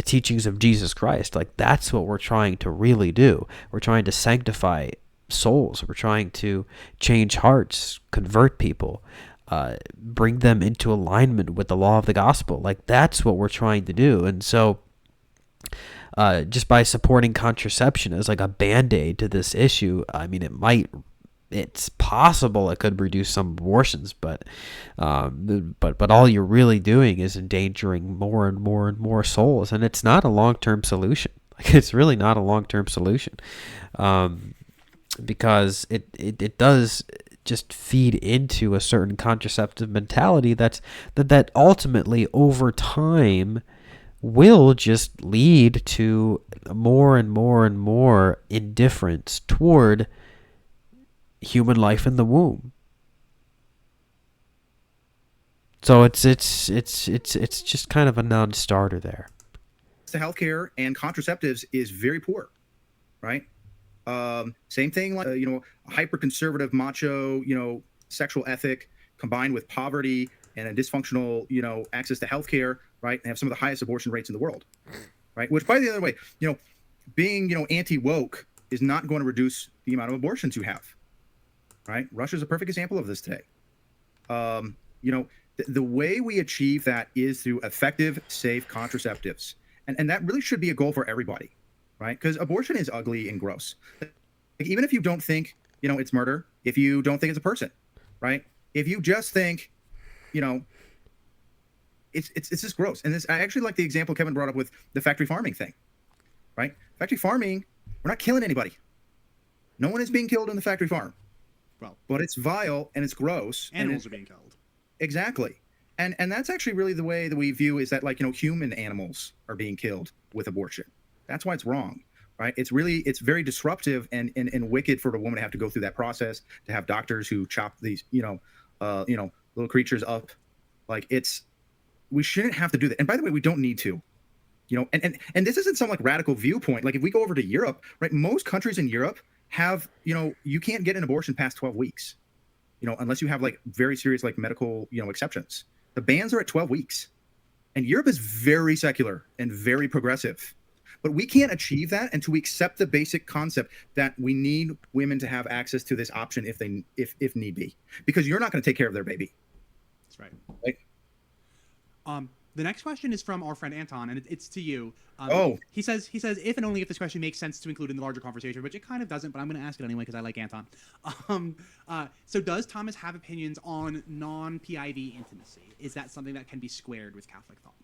teachings of Jesus Christ. Like that's what we're trying to really do. We're trying to sanctify souls. We're trying to change hearts, convert people, bring them into alignment with the law of the gospel. Like that's what we're trying to do. And so just by supporting contraception as like a band-aid to this issue, I mean, it's possible it could reduce some abortions, but all you're really doing is endangering more and more and more souls, and it's not a long-term solution. Like it's really not a long-term solution, because it does just feed into a certain contraceptive mentality that ultimately over time will just lead to more and more and more indifference toward human life in the womb. So it's just kind of a non-starter there. The healthcare and contraceptives is very poor, right? Same thing, like a hyper-conservative, macho, sexual ethic combined with poverty and a dysfunctional, access to healthcare, right? And have some of the highest abortion rates in the world, right? Which, by the other way, being anti-woke is not going to reduce the amount of abortions you have, right? Russia is a perfect example of this today. The way we achieve that is through effective, safe contraceptives, and that really should be a goal for everybody. Right? Because abortion is ugly and gross. Like, even if you don't think, it's murder, if you don't think it's a person, right? If you just think, it's just gross. And I actually like the example Kevin brought up with the factory farming thing, right? Factory farming, we're not killing anybody. No one is being killed in the factory farm. Well, but it's vile and it's gross. Animals are being killed. Exactly. And that's actually really the way that we view is that human animals are being killed with abortion. That's why it's wrong, right? It's very disruptive and wicked for the woman to have to go through that process, to have doctors who chop these, little creatures up. Like we shouldn't have to do that. And by the way, we don't need to, and this isn't some like radical viewpoint. Like if we go over to Europe, right? Most countries in Europe have, you can't get an abortion past 12 weeks, unless you have like very serious, like medical, exceptions. The bans are at 12 weeks, and Europe is very secular and very progressive. But we can't achieve that until we accept the basic concept that we need women to have access to this option if need be, because you're not going to take care of their baby. That's right. The next question is from our friend Anton, and it's to you. He says if and only if this question makes sense to include in the larger conversation, which it kind of doesn't, but I'm going to ask it anyway because I like Anton. So does Thomas have opinions on non-PIV intimacy? Is that something that can be squared with Catholic thought?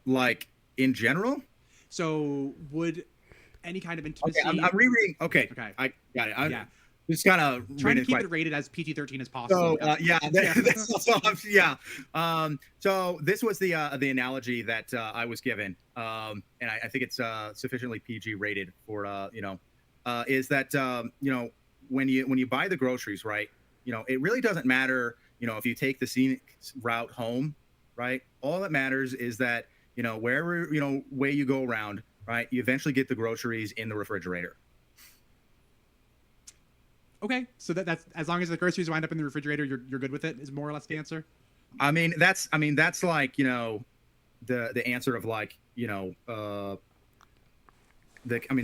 Like in general? So would any kind of intimacy... Okay, I'm rereading. Okay. I got it. I'm just kind of trying to keep it rated as PG-13 as possible. So so this was the analogy that I was given, and I think it's sufficiently PG rated for is that when you buy the groceries, right? It really doesn't matter if you take the scenic route home, right? All that matters is that wherever way you go around, right, you eventually get the groceries in the refrigerator. Okay, so that's as long as the groceries wind up in the refrigerator, you're good with it. Is more or less the answer. I mean that's like the answer of like the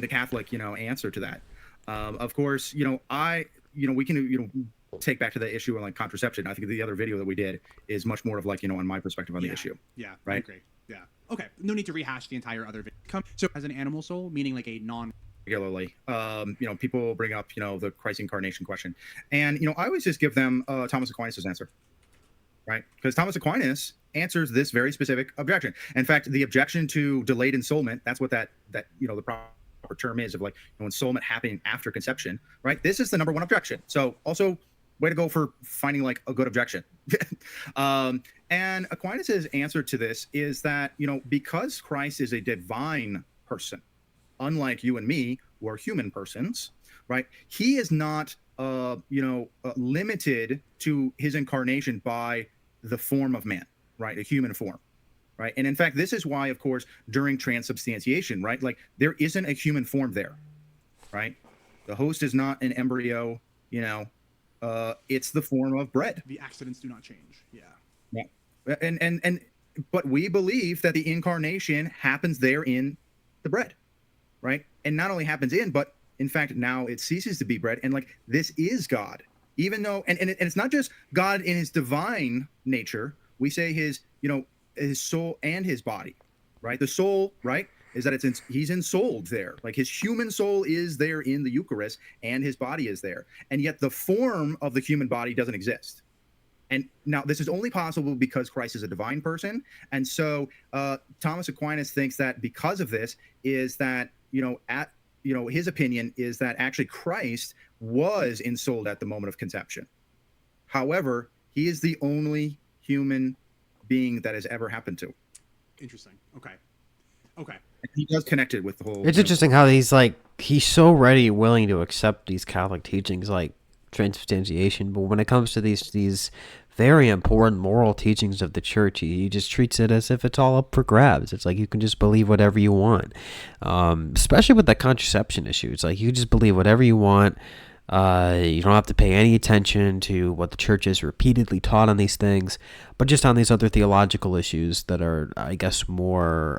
Catholic answer to that. Of course we can take back to the issue on like contraception. I think the other video that we did is much more of like on my perspective on the issue. Yeah. Right. Great. Yeah. Okay. No need to rehash the entire other video. So as an animal soul, meaning like a non. regularly. People bring up, the Christ incarnation question, and I always just give them Thomas Aquinas' answer, right? Because Thomas Aquinas answers this very specific objection. In fact, the objection to delayed ensoulment, that's what that the proper term is, of like ensoulment happening after conception, right? This is the number one objection. So also, way to go for finding like a good objection. And Aquinas' answer to this is that because Christ is a divine person, unlike you and me, who are human persons, right? He is not limited to his incarnation by the form of man, right? A human form, right? And in fact, this is why, of course, during transubstantiation, right? Like there isn't a human form there, right? The host is not an embryo, it's the form of bread. The accidents do not change. Yeah. And but we believe that the incarnation happens there in the bread, right? And not only happens in, but in fact, now it ceases to be bread. And like, this is God, even though, and it's not just God in his divine nature. We say his soul and his body, right? The soul, right, is that he's ensouled there. Like his human soul is there in the Eucharist and his body is there. And yet the form of the human body doesn't exist. And now this is only possible because Christ is a divine person. And so Thomas Aquinas thinks that because of this is that, his opinion is that actually Christ was ensouled at the moment of conception. However, he is the only human being that has ever happened to. Interesting. Okay. He does connect it with the whole. It's interesting how he's so ready, willing to accept these Catholic teachings like transubstantiation, but when it comes to these very important moral teachings of the church, he just treats it as if it's all up for grabs. It's like you can just believe whatever you want, especially with the contraception issue. It's like you just believe whatever you want. You don't have to pay any attention to what the church has repeatedly taught on these things, but just on these other theological issues that are, I guess, more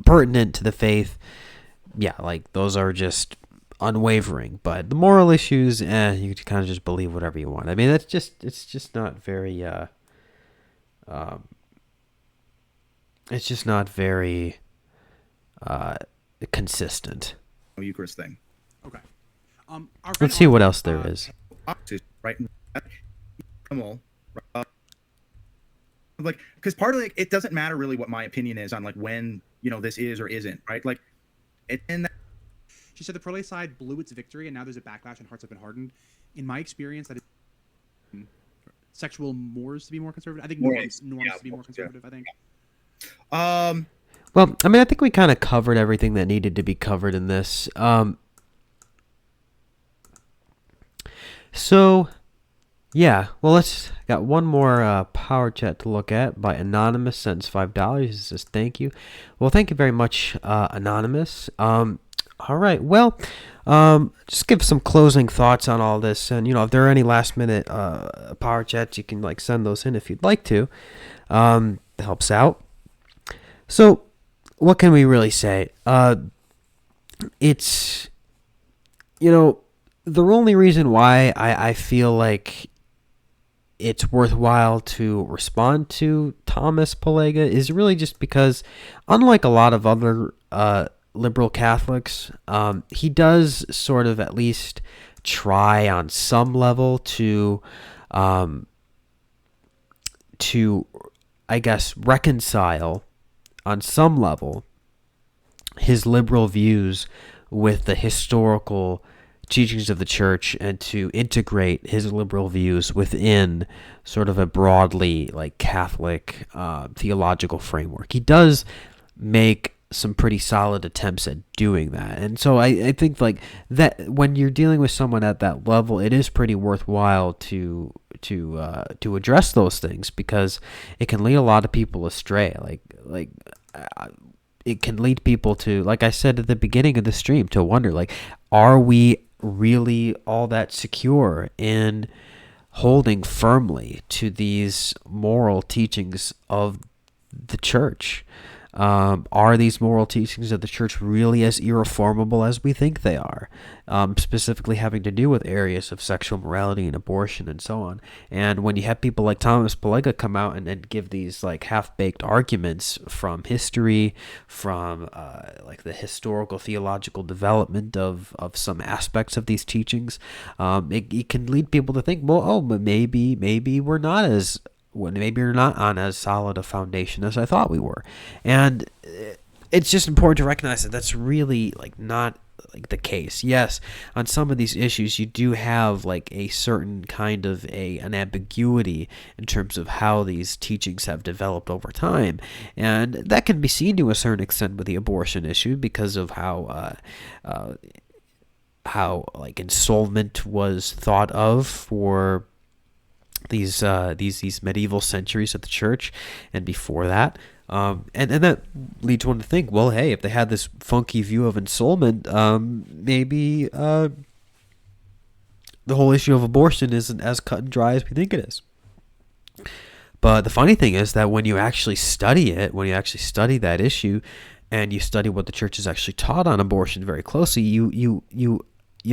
pertinent to the faith. Yeah, like those are just unwavering. But the moral issues, you kind of just believe whatever you want. I mean, it's just not very consistent. Eucharist thing. Okay. Let's see what else there is. Right. Like, because part of it doesn't matter really what my opinion is on like when this is or isn't, right? Like, she said the pro-life side blew its victory, and now there's a backlash, and hearts have been hardened. In my experience, that is sexual mores to be more conservative. I think norms to be more conservative. Yeah. I think. Well, I mean, I think we kind of covered everything that needed to be covered in this. So, yeah. Well, let's got one more power chat to look at by Anonymous. Sends $5. He says thank you. Well, thank you very much, Anonymous. All right. Well, just give some closing thoughts on all this, and if there are any last minute power chats, you can send those in if you'd like to. It helps out. So, what can we really say? It's the only reason why I feel like it's worthwhile to respond to Thomas Polega is really just because, unlike a lot of other liberal Catholics, he does sort of at least try on some level to I guess reconcile on some level his liberal views with the historical teachings of the church and to integrate his liberal views within sort of a broadly Catholic theological framework. He does make some pretty solid attempts at doing that. And so I think that when you're dealing with someone at that level, it is pretty worthwhile to address those things, because it can lead a lot of people astray. It can lead people to, like I said at the beginning of the stream, to wonder, are we really all that secure in holding firmly to these moral teachings of the church? Are these moral teachings of the church really as irreformable as we think they are? Specifically having to do with areas of sexual morality and abortion and so on. And when you have people like Thomas Polega come out and give these like half-baked arguments from history, from like the historical theological development of some aspects of these teachings, it can lead people to think, well, oh, but maybe we're not as maybe we're not on as solid a foundation as I thought we were. And it's just important to recognize that that's really like not like the case. Yes, on some of these issues you do have like a certain kind of an ambiguity in terms of how these teachings have developed over time, and that can be seen to a certain extent with the abortion issue because of how like ensoulment was thought of for these medieval centuries of the church and before that. And that leads one to think, well, hey, if they had this funky view of ensoulment, maybe the whole issue of abortion isn't as cut and dry as we think it is. But the funny thing is that when you actually study it, when you actually study that issue, and you study what the church has actually taught on abortion very closely, you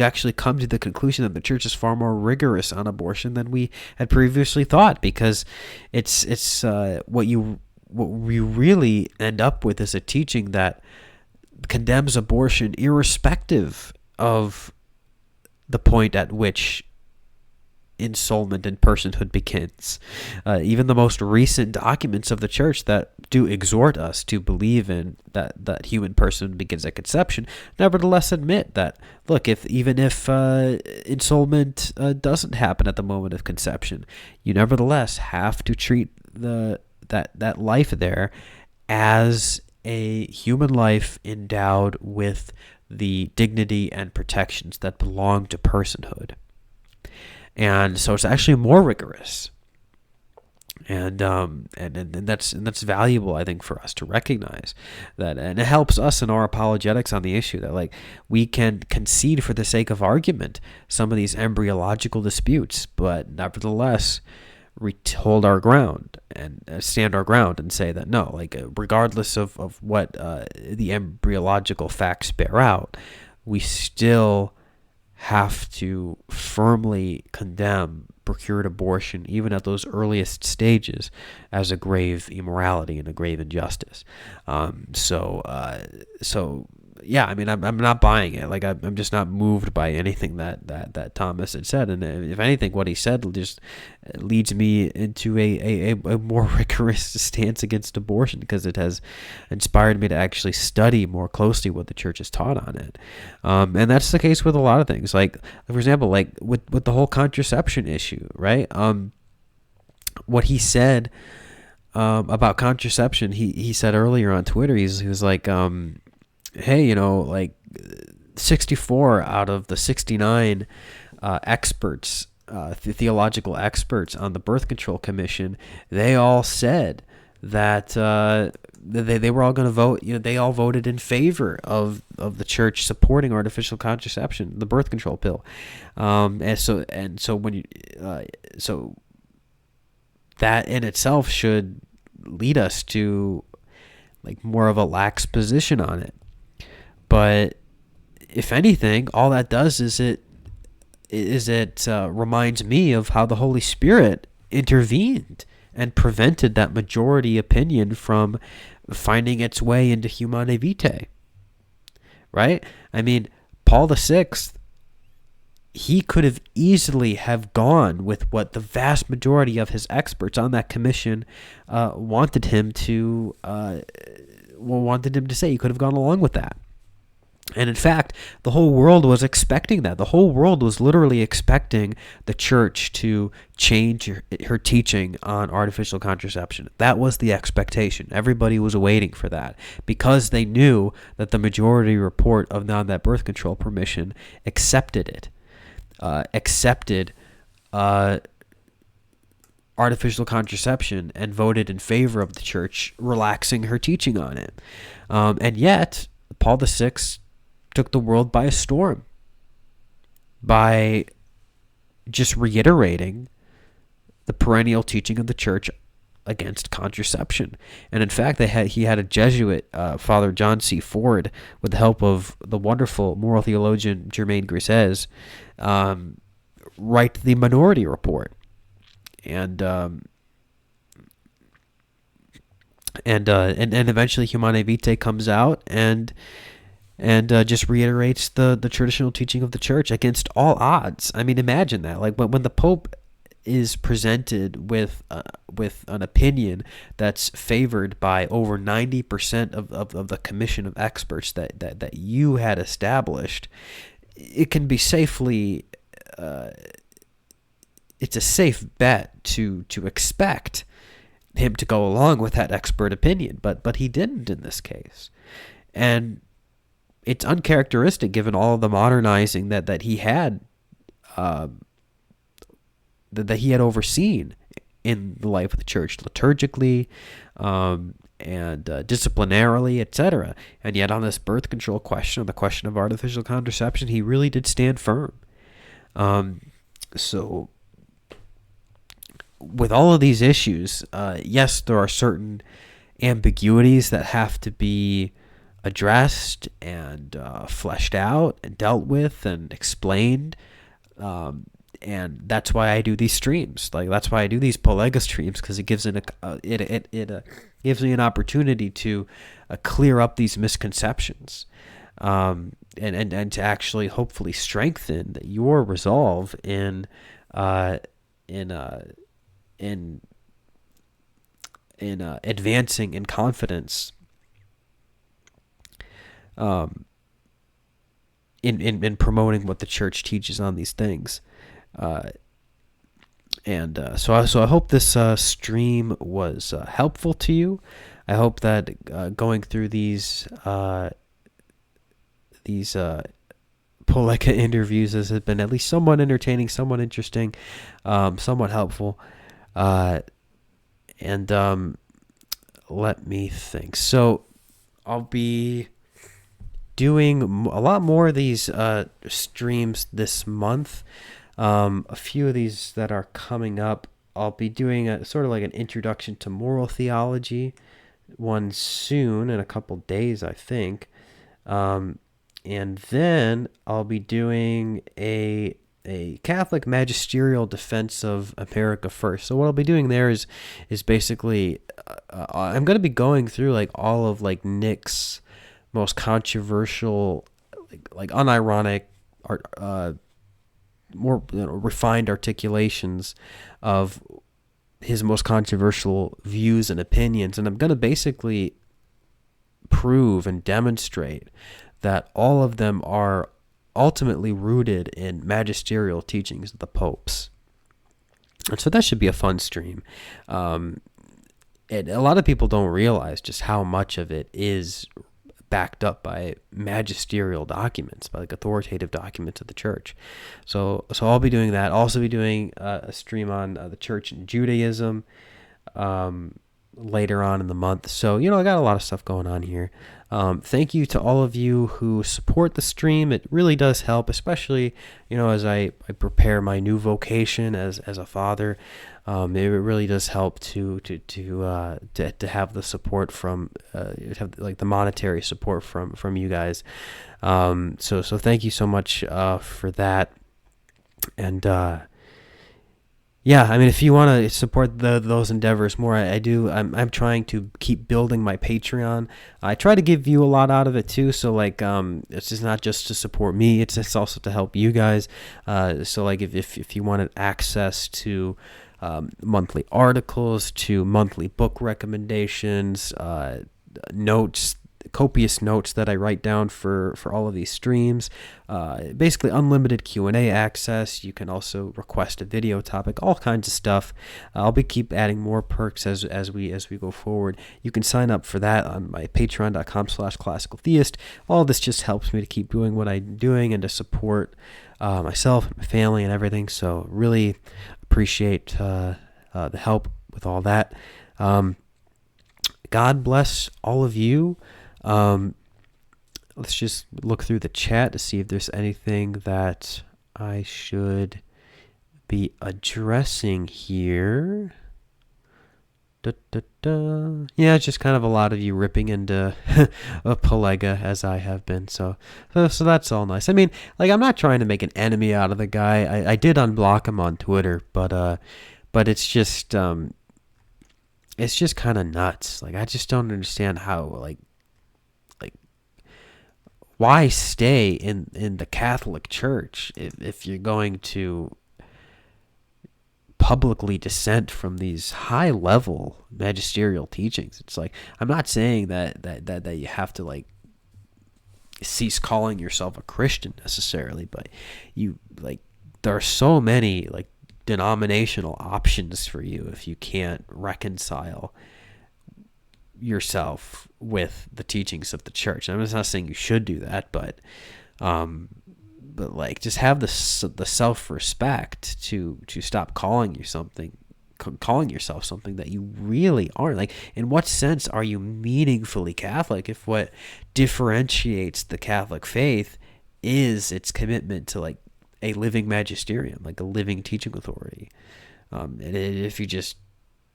actually come to the conclusion that the church is far more rigorous on abortion than we had previously thought, because it's what we really end up with is a teaching that condemns abortion irrespective of the point at which ensoulment and personhood begins. Even the most recent documents of the church that do exhort us to believe in that human person begins at conception nevertheless admit that, look, even if ensoulment doesn't happen at the moment of conception, you nevertheless have to treat that life there as a human life endowed with the dignity and protections that belong to personhood. And so it's actually more rigorous, and that's valuable, I think, for us to recognize that, and it helps us in our apologetics on the issue that, like, we can concede for the sake of argument some of these embryological disputes, but nevertheless hold our ground and stand our ground and say that no, like, regardless of what the embryological facts bear out, we still have to firmly condemn procured abortion, even at those earliest stages, as a grave immorality and a grave injustice. So yeah, I mean, I'm not buying it. Like, I'm just not moved by anything that Thomas had said. And if anything, what he said just leads me into a more rigorous stance against abortion, because it has inspired me to actually study more closely what the church has taught on it. And that's the case with a lot of things. Like, for example, like with the whole contraception issue, right? What he said about contraception, he said earlier on Twitter, he was like, hey, like 64 out of the 69 experts, theological experts on the Birth Control Commission, they all said that they were all going to vote. They all voted in favor of the church supporting artificial contraception, the birth control pill. And so when so that in itself should lead us to like more of a lax position on it. But if anything, all that does is it reminds me of how the Holy Spirit intervened and prevented that majority opinion from finding its way into Humanae Vitae. Right? I mean, Paul VI, he could have easily have gone with what the vast majority of his experts on that commission wanted him to say. He could have gone along with that. And in fact, the whole world was expecting that. The whole world was literally expecting the church to change her teaching on artificial contraception. That was the expectation. Everybody was waiting for that because they knew that the majority report of that birth control permission accepted it, accepted artificial contraception, and voted in favor of the church relaxing her teaching on it. And yet, Paul VI took the world by a storm by just reiterating the perennial teaching of the church against contraception. And in fact, he had a Jesuit, Father John C. Ford, with the help of the wonderful moral theologian Germain Grisez, write the Minority Report. And eventually Humanae Vitae comes out and just reiterates the traditional teaching of the church against all odds. I mean, imagine that. Like when the Pope is presented with an opinion that's favored by over 90% of the commission of experts that you had established, it can be safely it's a safe bet to expect him to go along with that expert opinion, but he didn't in this case. And it's uncharacteristic given all of the modernizing that he had that he had overseen in the life of the church, liturgically and disciplinarily, etc. And yet on this birth control question, or the question of artificial contraception, he really did stand firm. So with all of these issues, yes, there are certain ambiguities that have to be addressed and fleshed out and dealt with and explained. And that's why I do these streams. Like that's why I do these Polega streams, because it gives it gives me an opportunity to clear up these misconceptions, and to actually hopefully strengthen your resolve in advancing in confidence in promoting what the church teaches on these things. So I hope this stream was helpful to you. I hope that going through these Polega interviews has been at least somewhat entertaining, somewhat interesting, somewhat helpful. Let me think. So I'll be doing a lot more of these streams this month. A few of these that are coming up, I'll be doing a sort of like an introduction to moral theology one soon, in a couple days, I think. And then I'll be doing a Catholic magisterial defense of America First. So what I'll be doing there is basically I'm going to be going through like all of like Nick's most controversial, like unironic, more refined articulations of his most controversial views and opinions, and I'm going to basically prove and demonstrate that all of them are ultimately rooted in magisterial teachings of the popes. And so that should be a fun stream. And a lot of people don't realize just how much of it is backed up by magisterial documents, by like authoritative documents of the church. So I'll be doing that. I'll also be doing a stream on the church and Judaism later on in the month. So, I got a lot of stuff going on here. Thank you to all of you who support the stream. It really does help, especially, as I prepare my new vocation as a father. It really does help to have the support from, have like the monetary support from you guys. So thank you so much for that. And yeah, I mean, if you want to support those endeavors more, I'm trying to keep building my Patreon. I try to give you a lot out of it too. So like, it's just not just to support me. It's also to help you guys. So like if you wanted access to monthly articles, to monthly book recommendations, notes, copious notes that I write down for all of these streams, basically unlimited Q&A access. You can also request a video topic, all kinds of stuff. I'll keep adding more perks as we go forward. You can sign up for that on my patreon.com/classicaltheist. All this just helps me to keep doing what I'm doing and to support myself and my family and everything. So really appreciate the help with all that. God bless all of you. Let's just look through the chat to see if there's anything that I should be addressing here. Yeah, it's just kind of a lot of you ripping into a Polega as I have been. So that's all nice. I mean, like, I'm not trying to make an enemy out of the guy. I did unblock him on Twitter, but it's just kind of nuts. Like, I just don't understand how, like why stay in the Catholic Church if you're going to publicly dissent from these high level magisterial teachings. It's like, I'm not saying that you have to like cease calling yourself a Christian necessarily, but you like, there are so many like denominational options for you if you can't reconcile yourself with the teachings of the church. I'm just not saying you should do that, but like, just have the self-respect to stop calling yourself something that you really aren't. Like, in what sense are you meaningfully Catholic if what differentiates the Catholic faith is its commitment to like a living magisterium, like a living teaching authority? And if you just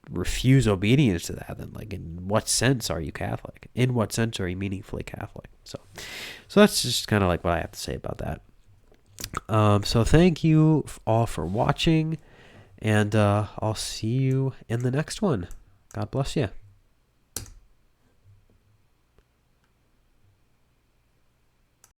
refuse obedience to that, then like, in what sense are you Catholic? In what sense are you meaningfully Catholic? So that's just kind of like what I have to say about that. So thank you all for watching, and I'll see you in the next one. God bless you.